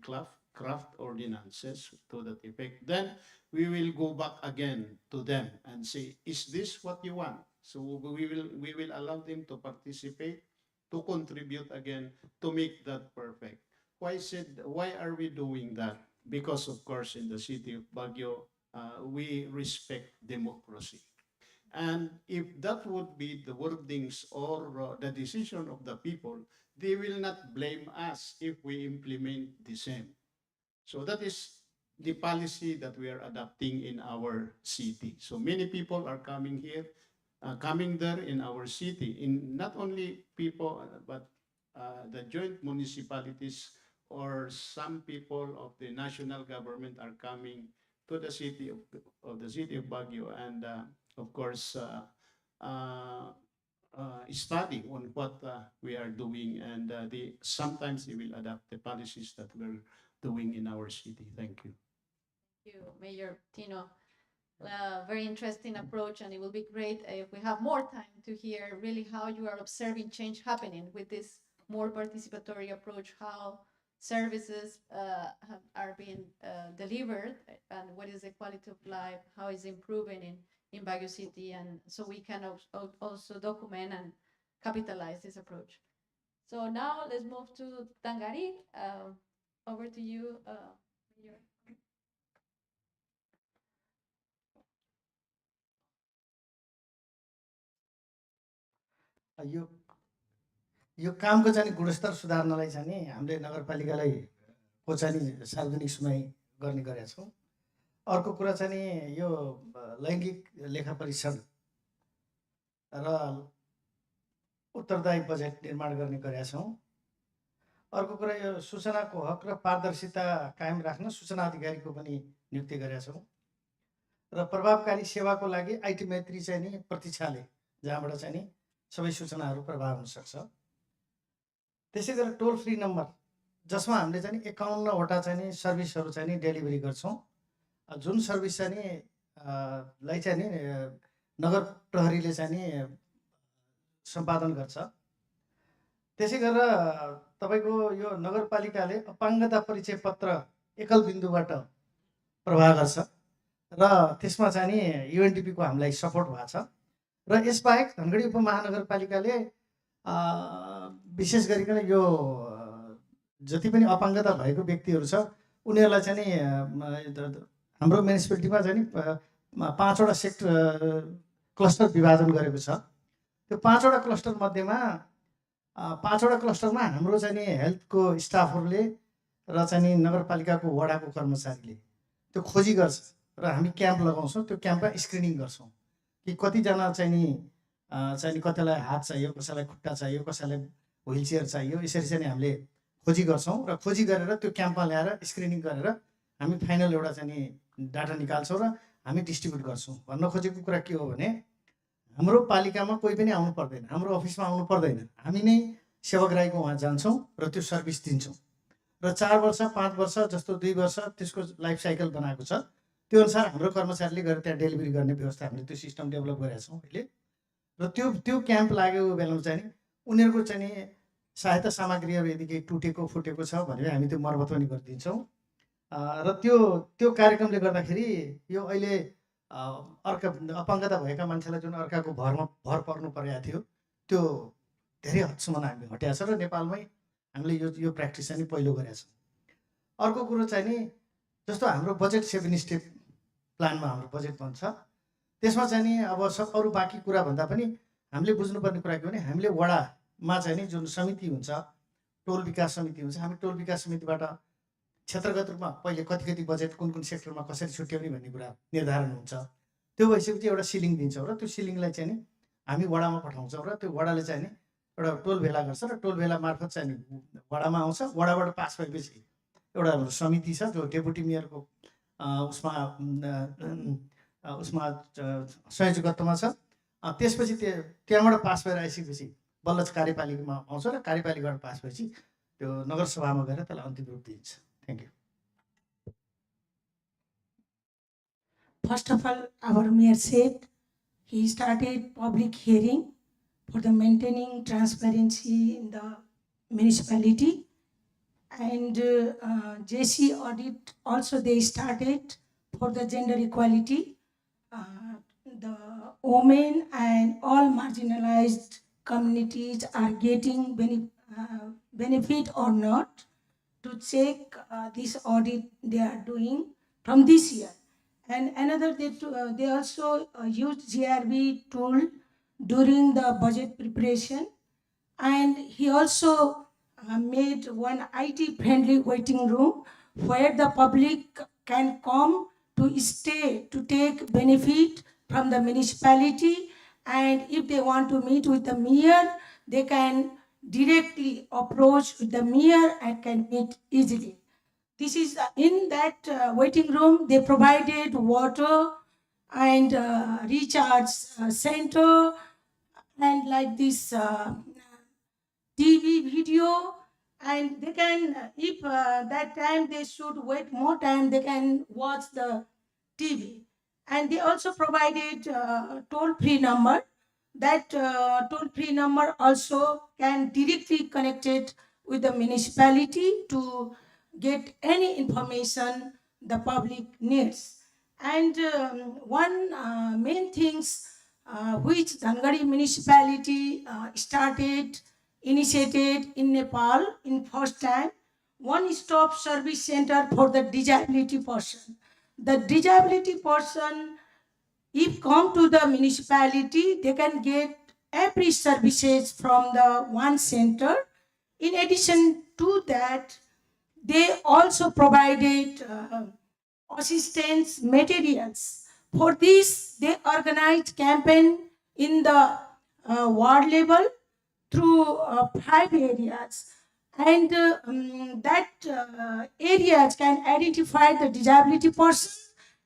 craft ordinances to that effect. Then we will go back again to them and say, is this what you want? So we will allow them to participate, to contribute again, to make that perfect. Why are we doing that? Because of course in the city of Baguio, we respect democracy. And if that would be the wordings or the decision of the people, they will not blame us if we implement the same. So that is the policy that we are adopting in our city. So many people are coming here, coming there in our city, in not only people, but the joint municipalities or some people of the national government are coming to the city of the city of Baguio, and of course study on what we are doing, and sometimes they will adapt the policies that we're doing in our city. Thank you. Thank you, Mayor Tino. Very interesting approach, and it will be great if we have more time to hear really how you are observing change happening with this more participatory approach, how services are being delivered, and what is the quality of life, how is improving in Baguio City, and so we can also document and capitalize this approach. So now let's move to Tangari. Over to you, Mayor. यो कामको चाहिँ गुणस्तर सुधार्नलाई चाहिँ नि हामीले नगरपालिकालाई को चाहिँ नि सार्वजनिक सुनाइ गर्ने गरेका छौँ। अर्को कुरा चाहिँ नि यो लैङ्गिक लेखा परीक्षण र उत्तरदायी बजेट निर्माण गर्ने गरेका छौँ। अर्को कुरा यो सूचनाको हक र पारदर्शिता कायम राख्न सूचना अधिकारीको पनि नियुक्ति गरेका छौँ र प्रभावकारी सेवाको लागि आइटी मैत्री चाहिँ नि प्रतीक्षाले जहाँबाट चाहिँ नि सबै सूचनाहरू प्रभाव हुन सक्छ। त्यसै गरी टोल फ्री नम्बर जसमा हामीले चाहिँ नि 51 वटा चाहिँ नि सर्भिसहरू चाहिँ नि डेलिभरी गर्छौँ, जुन सर्भिस चाहिँ नि लाई चाहिँ नि नगर प्रहरीले चाहिँ नि सम्पादन गर्छ। त्यसै गरेर तपाईको यो नगरपालिकाले अपाङ्गता परिचय पत्र एकल बिन्दुबाट प्रवाह गर्छ र त्यसमा चाहिँ नि UNDP को हामीलाई सपोर्ट भएको छ। र यसबाहेक धनगढी उपमहानगरपालिकाले विशेष गरिकन यो जति पनि अपाङ्गता भएको व्यक्तिहरू छ उनीहरूलाई चाहिँ नि हाम्रो म्युनिसिपालिटीमा चाहिँ नि 5 वटा क्लस्टर विभाजन गरेको छ। त्यो 5 वटा क्लस्टर मध्येमा 5 वटा क्लस्टरमा हाम्रो चाहिँ नि हेल्थको स्टाफहरूले र चाहिँ नि नगरपालिकाको वडाको कर्मचारीले त्यो खोजी गर्छ र हामी क्याम्प लगाउँछौँ। त्यो क्याम्पमा स्क्रिनिङ गर्छौँ कि कतिजना चाहिँ नि कतिलाई हात चाहियो, कसैलाई खुट्टा चाहियो, कसैलाई व्हील चेयर चाहियो, यसरी चाहिँ हामीले खोजी गर्छौँ र खोजी गरेर त्यो क्याम्पमा ल्याएर स्क्रिनिङ गरेर हामी फाइनल एउटा चाहिँ नि डाटा निकाल्छौँ र हामी डिस्ट्रिब्युट गर्छौँ। भन्न खोजेको कुरा के हो भने हाम्रो पालिकामा कोही पनि आउनु पर्दैन, हाम्रो अफिसमा आउनु पर्दैन, हामी नै सेवाग्राहीको वहाँ जान्छौँ र त्यो सर्भिस दिन्छौँ र 4 वर्ष 5 वर्ष जस्तो 2 वर्ष त्यसको लाइफ साइकल बनाएको छ। त्यो अनुसार हाम्रो कर्मचारीले गएर त्यहाँ डेलिभरी गर्ने व्यवस्था हामीले त्यो सिस्टम डेभलप गरेका छौँ अहिले। र त्यो क्याम्प लागेको बेलामा चाहिँ उनीहरूको चाहिँ नि सहायता सामग्रीहरू यदि केही टुटेको फुटेको छ भने हामी त्यो मर्मत पनि गरिदिन्छौँ र त्यो कार्यक्रमले गर्दाखेरि यो अहिले अर्का अपाङ्गता भएका मान्छेलाई जुन अर्काको भर पर्नु परेको थियो त्यो धेरै हदसम्म हामीले हटाएको छ र नेपालमै हामीले यो प्र्याक्टिस चाहिँ पहिलो गरेका छौँ। अर्को कुरो चाहिँ नि जस्तो हाम्रो बजेट 7 स्टेप प्लानमा हाम्रो बजेट बन्छ त्यसमा चाहिँ नि अब अरू बाँकी कुरा भन्दा पनि हामीले बुझ्नुपर्ने कुरा के भने हामीले वडामा चाहिँ नि जुन समिति हुन्छ टोल विकास समिति हुन्छ हामी टोल विकास समितिबाट क्षेत्रगत रूपमा पहिले कति बजेट कुन सेक्टरमा कसरी छुट्याउने भन्ने कुरा निर्धारण हुन्छ। त्यो भइसकेपछि एउटा सिलिङ दिन्छौँ र त्यो सिलिङलाई चाहिँ नि हामी वडामा पठाउँछौँ र त्यो वडाले चाहिँ नि एउटा टोल भेला गर्छ र टोल भेला मार्फत चाहिँ नि वडामा आउँछ। वडाबाट पास भएपछि एउटा हाम्रो समिति छ जो डेपुटी मेयरको उसमा संयोजकत्वमा छ। त्यसपछि त्यहाँबाट पास भएर आइसकेपछि बल्ल कार्यपालिकामा आउँछ र कार्यपालिकाबाट पास भएपछि त्यो नगरसभामा गएर त्यसलाई अन्तिम रूप दिन्छ। Thank you. First of all, our mayor said he started public hearing for the maintaining transparency in the municipality, and JC audit also they started for the gender equality. The women and all marginalized communities are getting benefit or not, to check this audit they are doing from this year. And another, they also used GRB tool during the budget preparation, and he also made one IT-friendly waiting room where the public can come to stay to take benefit from the municipality, and if they want to meet with the mayor, they can directly approach with the mayor and can meet easily. This is in that waiting room, they provided water and recharge center and like this TV video, and they can, if that time they should wait more time, they can watch the TV. And they also provided toll-free number. That toll-free number also can directly connect it with the municipality to get any information the public needs. And one main things which Dhangari municipality initiated in Nepal in first time, one-stop service center for the disability person. The disability person, if come to the municipality, they can get every services from the one center. In addition to that, they also provided assistance materials. For this, they organized campaign in the ward level through 5 areas. And that areas can identify the disability person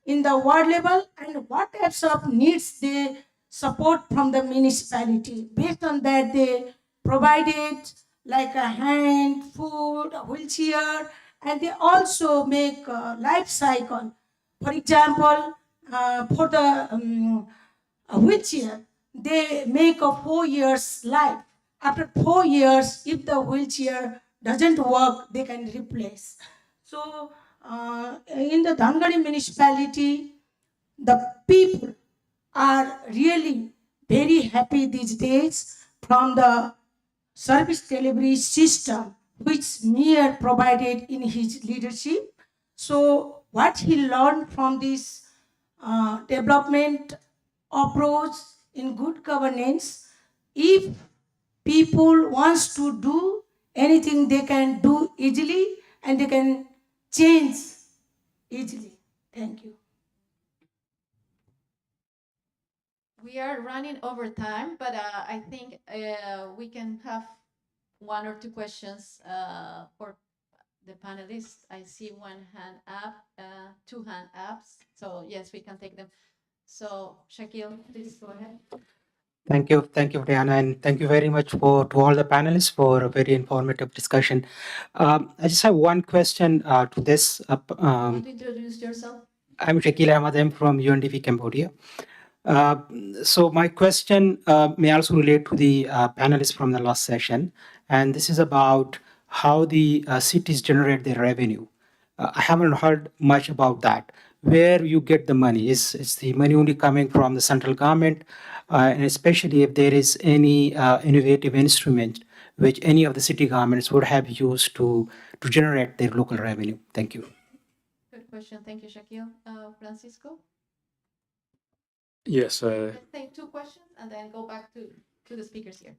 in the ward level and what types of needs they support from the municipality. Based on that, they provided like a hand, food, a wheelchair, and they also make a life cycle. For example, for the wheelchair, they make a 4 years life. After 4 years, if the wheelchair doesn't work, they can replace. So in the Dhangari municipality, the people are really very happy these days from the service delivery system which Mayor provided in his leadership. So what he learned from this development approach in good governance, if people wants to do anything, they can do easily and they can change easily. Thank you. We are running over time, but I think we can have 1 or 2 questions for the panelists. I see 1 hand up, 2 hand ups. So yes, we can take them. So Shakil, please go ahead. Thank you, Diana, and thank you very much to all the panelists for a very informative discussion. I just have one question to this. Want to introduce yourself? I'm Shakil Ahmad. I'm from UNDP Cambodia. Uh, so my question may also relate to the panelists from the last session, and this is about how the cities generate their revenue. I haven't heard much about that. Where you get the money? Is the money only coming from the central government, and especially if there is any innovative instrument which any of the city governments would have used to generate their local revenue? Thank you. Good question. Thank you, Shaquille. Francisco? Yes, Let's take two questions and then go back to the speakers here.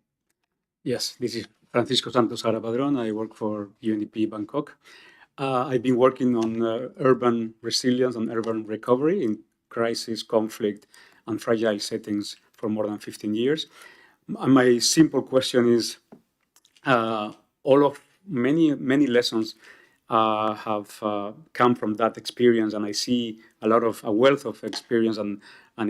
yes, this is Francisco Santos Arapadron. I work for UNDP Bangkok. I've been working on urban resilience and urban recovery in crisis, conflict, and fragile settings for more than 15 years. My simple question is, all of many lessons have come from that experience, and I see a wealth of experience and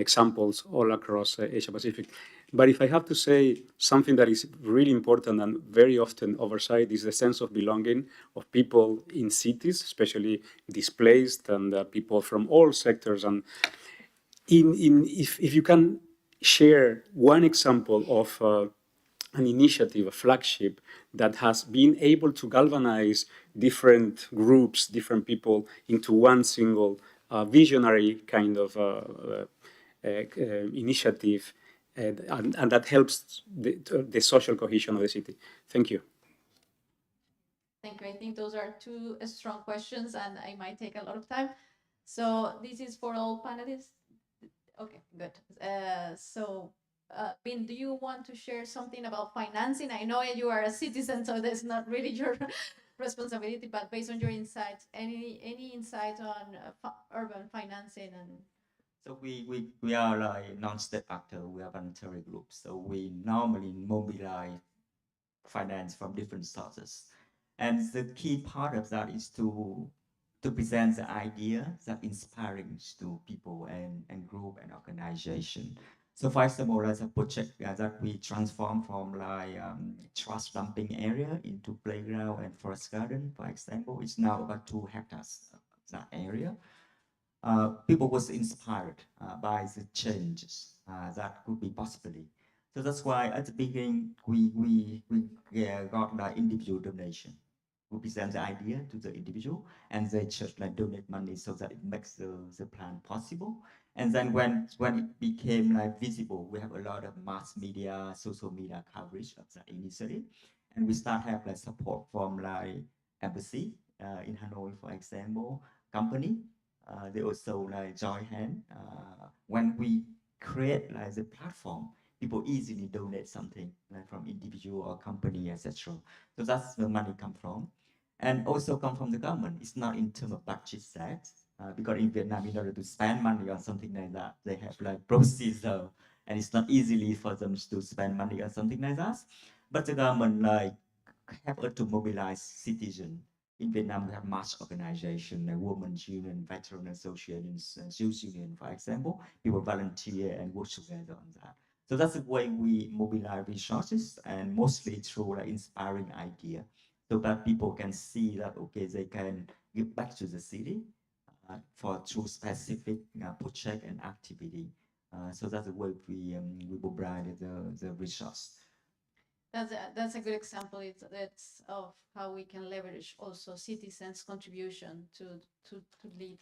examples all across Asia Pacific. But if I have to say something that is really important and very often oversight is the sense of belonging of people in cities, especially displaced and people from all sectors. And if you can share one example of an initiative, a flagship that has been able to galvanize different groups, different people into one single visionary kind of initiative, and that helps the social cohesion of the city. Thank you. Thank you. I think those are two strong questions, and I might take a lot of time. So this is for all panelists. Okay, good. Bin, do you want to share something about financing? I know you are a citizen, so that's not really your responsibility, but based on your insights, any insight on urban financing and So we are like non-state actor, we are voluntary groups. So we normally mobilize finance from different sources. And the key part of that is to present the idea that inspiring to people and group and organization. So for example, there's a project that we transform from like trash dumping area into playground and forest garden, for example. It's now about 2 hectares, that area. People was inspired by the changes that could be possibly. So that's why at the beginning we got the individual donation. We present the idea to the individual, and they just like donate money so that it makes the plan possible. And then when it became like visible, we have a lot of mass media, social media coverage of that initiative, and we start have like support from like embassy in Hanoi, for example, company. They also like join hand. When we create like the platform, people easily donate something like from individual or company, etc. So that's where money come from, and also come from the government. It's not in terms of budget set, because in Vietnam, in order to spend money on something like that, they have like procedure, and it's not easily for them to spend money on something like that. But the government like have to mobilize citizens. In Vietnam, we have mass organization, like Women's Union, Veteran Associations, Youth Union, for example. People volunteer and work together on that. So that's the way we mobilize resources, and mostly through like inspiring idea, so that people can see that, okay, they can give back to the city for through specific project and activity. So that's the way we mobilize the resource. That's a good example. It's of how we can leverage also citizens' contribution to lead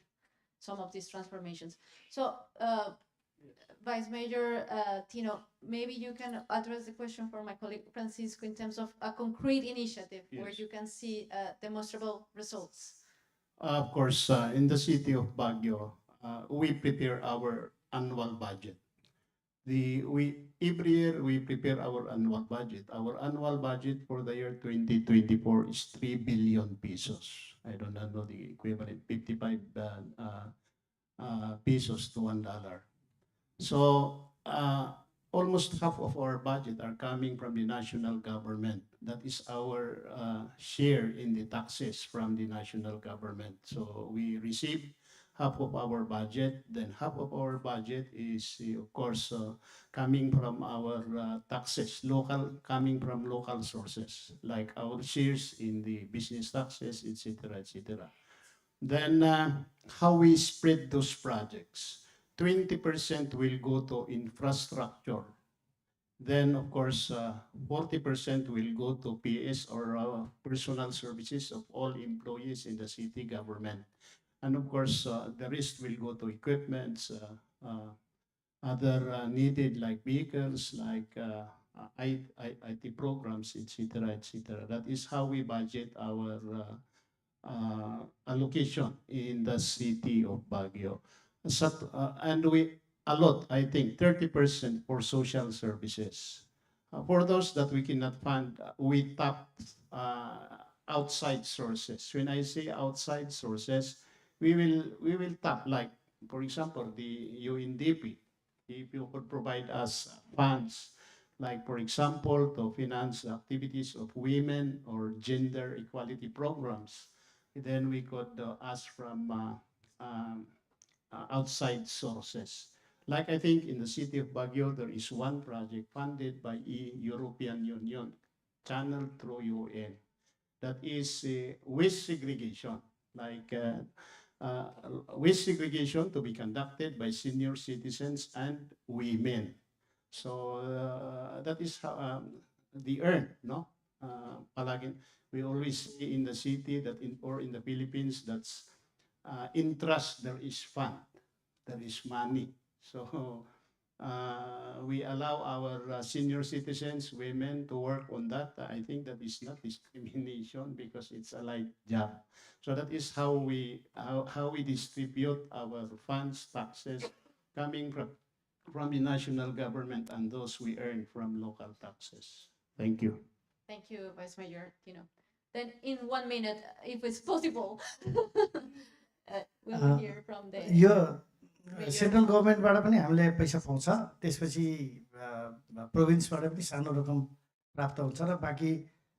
some of these transformations. So, Vice Mayor Tino, maybe you can address the question for my colleague Francisco in terms of a concrete initiative where you can see demonstrable results. Of course, in the city of Baguio, we prepare our annual budget. Every year we prepare our annual budget. Our annual budget for the year 2024 is 3 billion pesos. I don't know the equivalent, 55 pesos to $1. So almost half of our budget are coming from the national government. That is our share in the taxes from the national government. So we receive half of our budget, then half of our budget is, of course, coming from our taxes, coming from local sources, like our shares in the business taxes, etc., etc. Then how we spread those projects. 20% will go to infrastructure. Then, of course, 40% will go to PS or personal services of all employees in the city government. And of course, the rest will go to equipments, other needed like vehicles, like IT programs, etc., etc. That is how we budget our allocation in the city of Baguio. And we allot, I think, 30% for social services. For those that we cannot fund, we tap outside sources. When I say outside sources, we will tap, like, for example, the UNDP. If you could provide us funds, like, for example, to finance activities of women or gender equality programs, then we could ask from outside sources. Like, I think in the city of Baguio, there is one project funded by European Union, channeled through UN. That is waste segregation, like waste segregation to be conducted by senior citizens and women. So that is how the earn, no? Palagin, we always say in the city that or in the Philippines, that's in trust there is fund, there is money. So we allow our senior citizens, women, to work on that. I think that is not discrimination because it's a light job. So that is how we distribute our funds, taxes coming from the national government and those we earn from local taxes. Thank you. Thank you, Vice Mayor Tino. Then in 1 minute, if it's possible, we will hear from the यो mayor. Central गभर्मेन्टबाट पनि हामीले पैसा पाउँछ, त्यसपछि प्रोभिन्सबाट पनि सानो रकम प्राप्त हुन्छ र बाँकी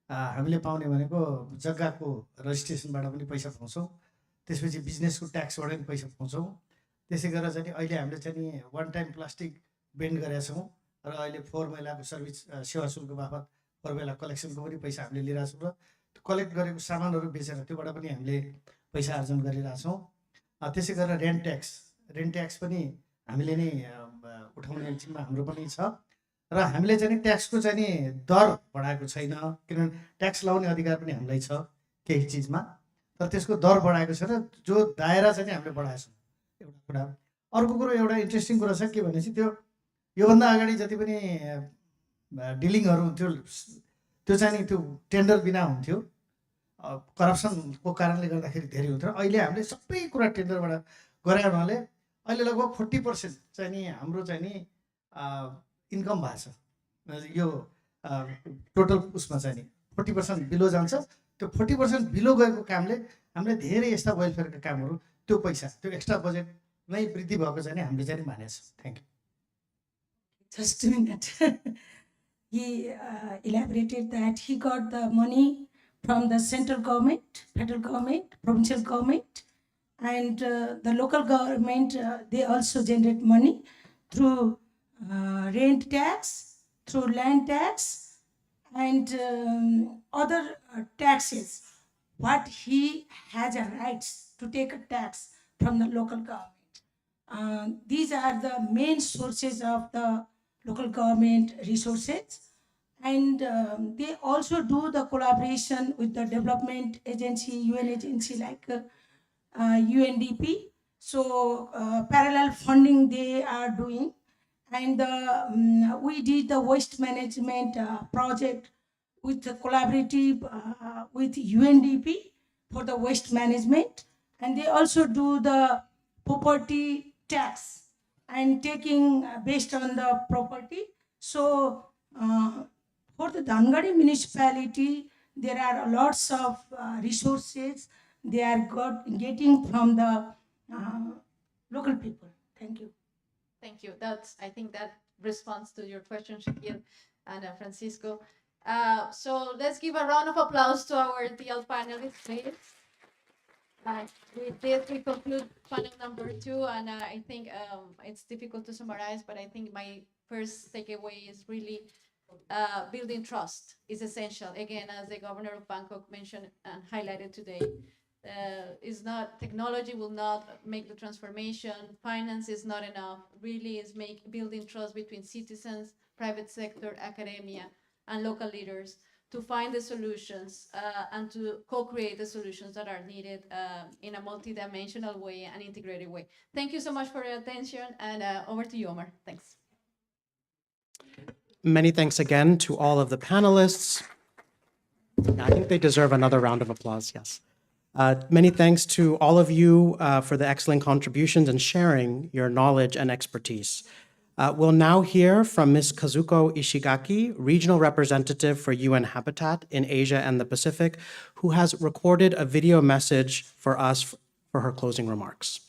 हामीले पाउने भनेको जग्गाको रजिस्ट्रेसनबाट पनि पैसा पाउँछौँ, त्यसपछि बिजनेसको ट्याक्सबाट पनि पैसा पाउँछौँ। त्यसै गरेर चाहिँ अहिले हामीले चाहिँ नि वान टाइम प्लास्टिक बेन्ड गरेका छौँ र अहिले 4 महिलाको सर्भिस सेवा शुल्क बापत 4 महिला कलेक्सनको पनि पैसा हामीले लिइरहेको छौँ र कलेक्ट गरेको सामानहरू बेचेर त्योबाट पनि हामीले पैसा आर्जन गरिरहेछौँ। त्यसै गरेर रेन्ट ट्याक्स पनि हामीले नै उठाउने जिम्मा हाम्रो पनि छ र हामीले चाहिँ नि ट्याक्सको चाहिँ नि दर बढाएको छैन, किनभने ट्याक्स लाउने अधिकार पनि हामीलाई छ केही चिजमा, तर त्यसको दर बढाएको छ र जो दायरा चाहिँ हामीले बढाएको छौँ, एउटा कुरा। अर्को कुरो एउटा इन्ट्रेस्टिङ कुरा छ के भनेपछि त्यो योभन्दा अगाडि जति पनि डिलिङहरू हुन्थ्यो त्यो चाहिँ नि त्यो टेन्डर बिना हुन्थ्यो, करप्सनको कारणले गर्दाखेरि धेरै हुन्थ्यो। अहिले हामीले सबै कुरा टेन्डरबाट गरे हुनाले अहिले लगभग 40% चाहिँ नि हाम्रो चाहिँ नि इन्कम भएको छ। यो टोटल उसमा चाहिँ नि 40% बिलो जान्छ। त्यो 40% बिलो गएको कामले हामीले धेरै यस्ता वेलफेयरका कामहरू त्यो पैसा त्यो एक्स्ट्रा बजेट नै वृद्धि भएको चाहिँ नि हामीले चाहिँ मानेको छ। Thank you. Just a minute. He elaborated that he got the money from the central government, federal government, provincial government, and the local government. They also generate money through rent tax, through land tax, and other taxes. What he has a rights to take a tax from the local government. These are the main sources of the local government resources, and they also do the collaboration with the development agency, UN agency like UNDP. So parallel funding they are doing, and we did the waste management project with the collaborative with UNDP for the waste management, and they also do the property tax and taking based on the property. So for the Dhangadi municipality, there are lots of resources they are getting from the local people. Thank you. Thank you. I think that responds to your question, Shakir and Francisco. So let's give a round of applause to our TL panelists, please. With this, we conclude panel number 2, and I think it's difficult to summarize, but I think my first takeaway is really building trust is essential. Again, as the governor of Bangkok mentioned and highlighted today, is not, technology will not make the transformation, finance is not enough, really is building trust between citizens, private sector, academia, and local leaders to find the solutions and to co-create the solutions that are needed in a multidimensional way and integrated way. Thank you so much for your attention, and over to you, Omar. Thanks. Many thanks again to all of the panelists. I think they deserve another round of applause, yes. Many thanks to all of you for the excellent contributions and sharing your knowledge and expertise. We'll now hear from Ms. Kazuko Ishigaki, Regional Representative for UN Habitat in Asia and the Pacific, who has recorded a video message for us for her closing remarks.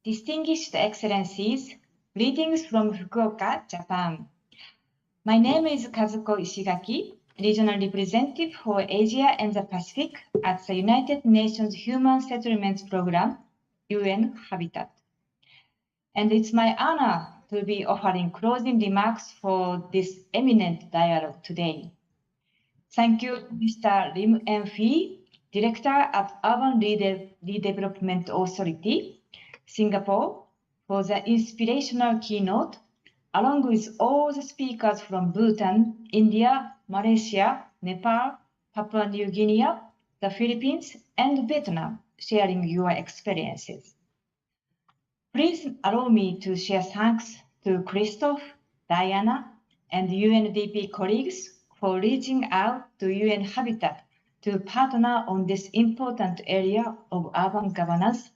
Distinguished Excellencies, greetings from Fukuoka, Japan. My name is Kazuko Ishigaki, Regional Representative for Asia and the Pacific at the United Nations Human Settlements Program, UN Habitat. And it's my honor to be offering closing remarks for this eminent dialogue today. Thank you, Mr. Lim En-Fee, Director at Urban Redevelopment Authority, Singapore, for the inspirational keynote, along with all the speakers from Bhutan, India, Malaysia, Nepal, Papua New Guinea, the Philippines, and Vietnam, sharing your experiences. Please allow me to share thanks to Christophe, Diana, and UNDP colleagues for reaching out to UN Habitat to partner on this important area of urban governance,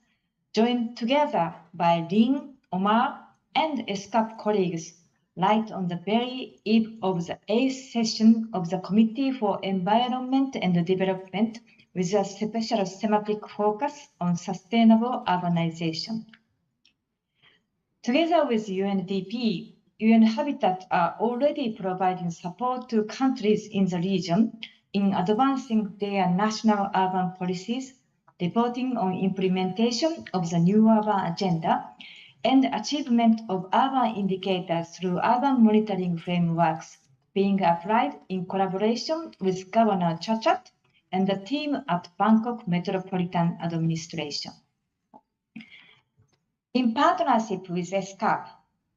joined together by Lin, Omar, and ESCAP colleagues right on the very eve of the 8th session of the Committee for Environment and Development, with a special thematic focus on sustainable urbanization. Together with UNDP, UN Habitat are already providing support to countries in the region in advancing their national urban policies, reporting on implementation of the new urban agenda, and achievement of urban indicators through urban monitoring frameworks being applied in collaboration with Governor Chachat and the team at Bangkok Metropolitan Administration. In partnership with ESCAP,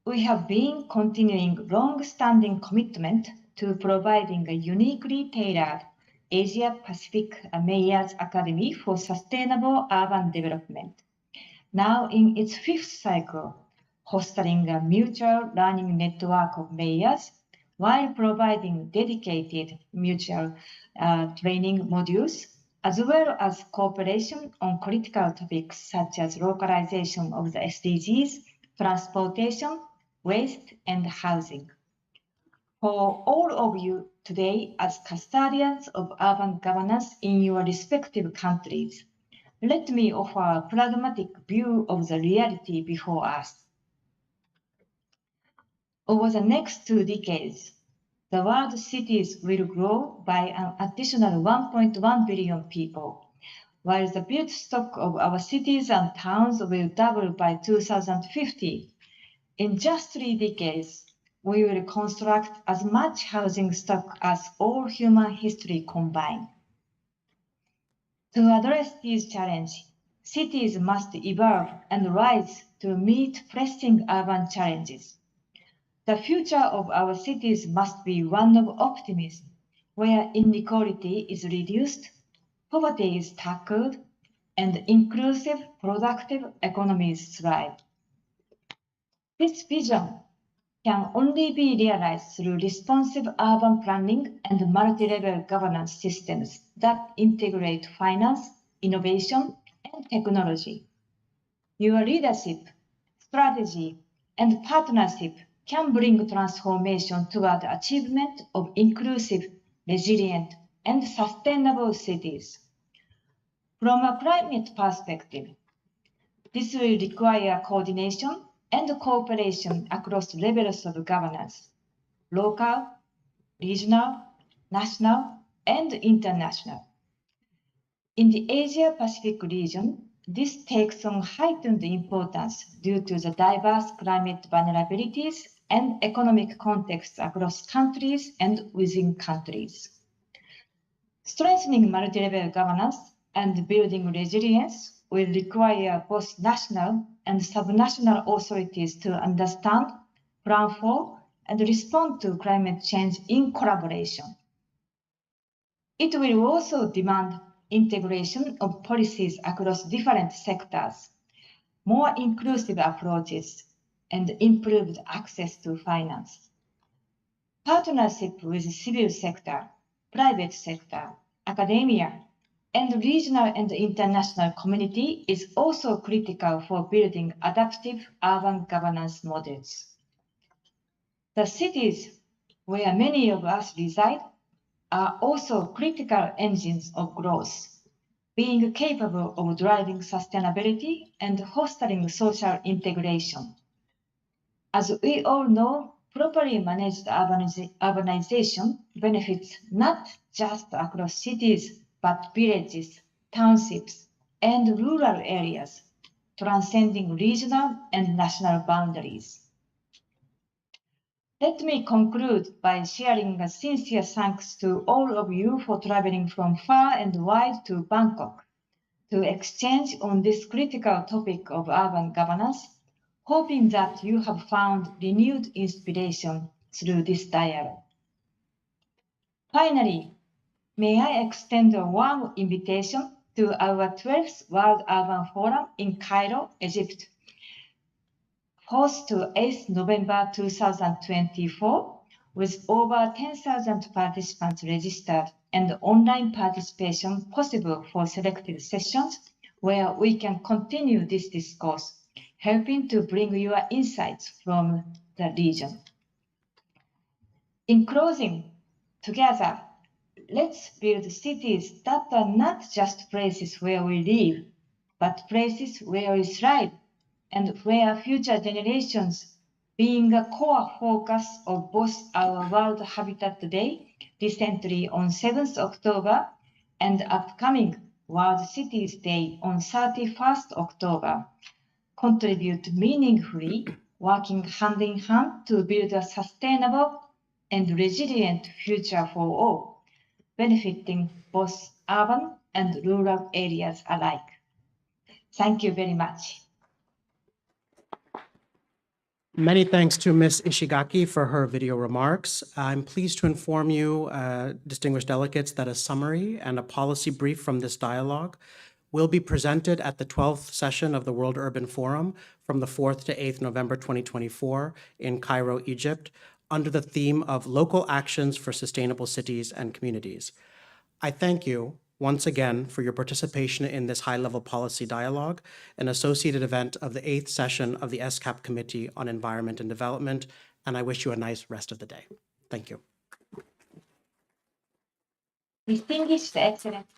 we have been continuing long-standing commitment to providing a uniquely tailored Asia-Pacific Mayors Academy for Sustainable Urban Development, now in its 5th cycle, fostering a mutual learning network of mayors while providing dedicated mutual training modules, as well as cooperation on critical topics such as localization of the SDGs, transportation, waste, and housing. For all of you today as custodians of urban governance in your respective countries, let me offer a pragmatic view of the reality before us. Over the next 2 decades, the world's cities will grow by an additional 1.1 billion people, while the built stock of our cities and towns will double by 2050. In just 3 decades, we will construct as much housing stock as all human history combined. To address these challenges, cities must evolve and rise to meet pressing urban challenges. The future of our cities must be one of optimism, where inequality is reduced, poverty is tackled, and inclusive, productive economies thrive. This vision can only be realized through responsive urban planning and multi-level governance systems that integrate finance, innovation, and technology. Your leadership, strategy, and partnership can bring transformation toward the achievement of inclusive, resilient, and sustainable cities. From a climate perspective, this will require coordination and cooperation across levels of governance, local, regional, national, and international. In the Asia-Pacific region, this takes on heightened importance due to the diverse climate vulnerabilities and economic contexts across countries and within countries. Strengthening multi-level governance and building resilience will require both national and subnational authorities to understand, plan for, and respond to climate change in collaboration. It will also demand integration of policies across different sectors, more inclusive approaches, and improved access to finance. Partnership with civil sector, private sector, academia, and regional and international community is also critical for building adaptive urban governance models. The cities where many of us reside are also critical engines of growth, being capable of driving sustainability and fostering social integration. As we all know, properly managed urbanization benefits not just across cities, but villages, townships, and rural areas, transcending regional and national boundaries. Let me conclude by sharing a sincere thanks to all of you for traveling from far and wide to Bangkok to exchange on this critical topic of urban governance, hoping that you have found renewed inspiration through this dialogue. Finally, may I extend a warm invitation to our 12th World Urban Forum in Cairo, Egypt, 4th to 8th November 2024, with over 10,000 participants registered and online participation possible for selected sessions where we can continue this discourse, helping to bring your insights from the region. In closing, together, let's build cities that are not just places where we live, but places where we thrive and where future generations, being a core focus of both our World Habitat Day recently on 7th October and upcoming World Cities Day on 31st October, contribute meaningfully, working hand in hand to build a sustainable and resilient future for all, benefiting both urban and rural areas alike. Thank you very much. Many thanks to Ms. Ishigaki for her video remarks. I'm pleased to inform you, distinguished delegates, that a summary and a policy brief from this dialogue will be presented at the 12th session of the World Urban Forum from the 4th to 8th November 2024 in Cairo, Egypt, under the theme of Local Actions for Sustainable Cities and Communities. I thank you once again for your participation in this high-level policy dialogue, an associated event of the 8th session of the ESCAP Committee on Environment and Development, and I wish you a nice rest of the day. Thank you. Distinguished Excellencies,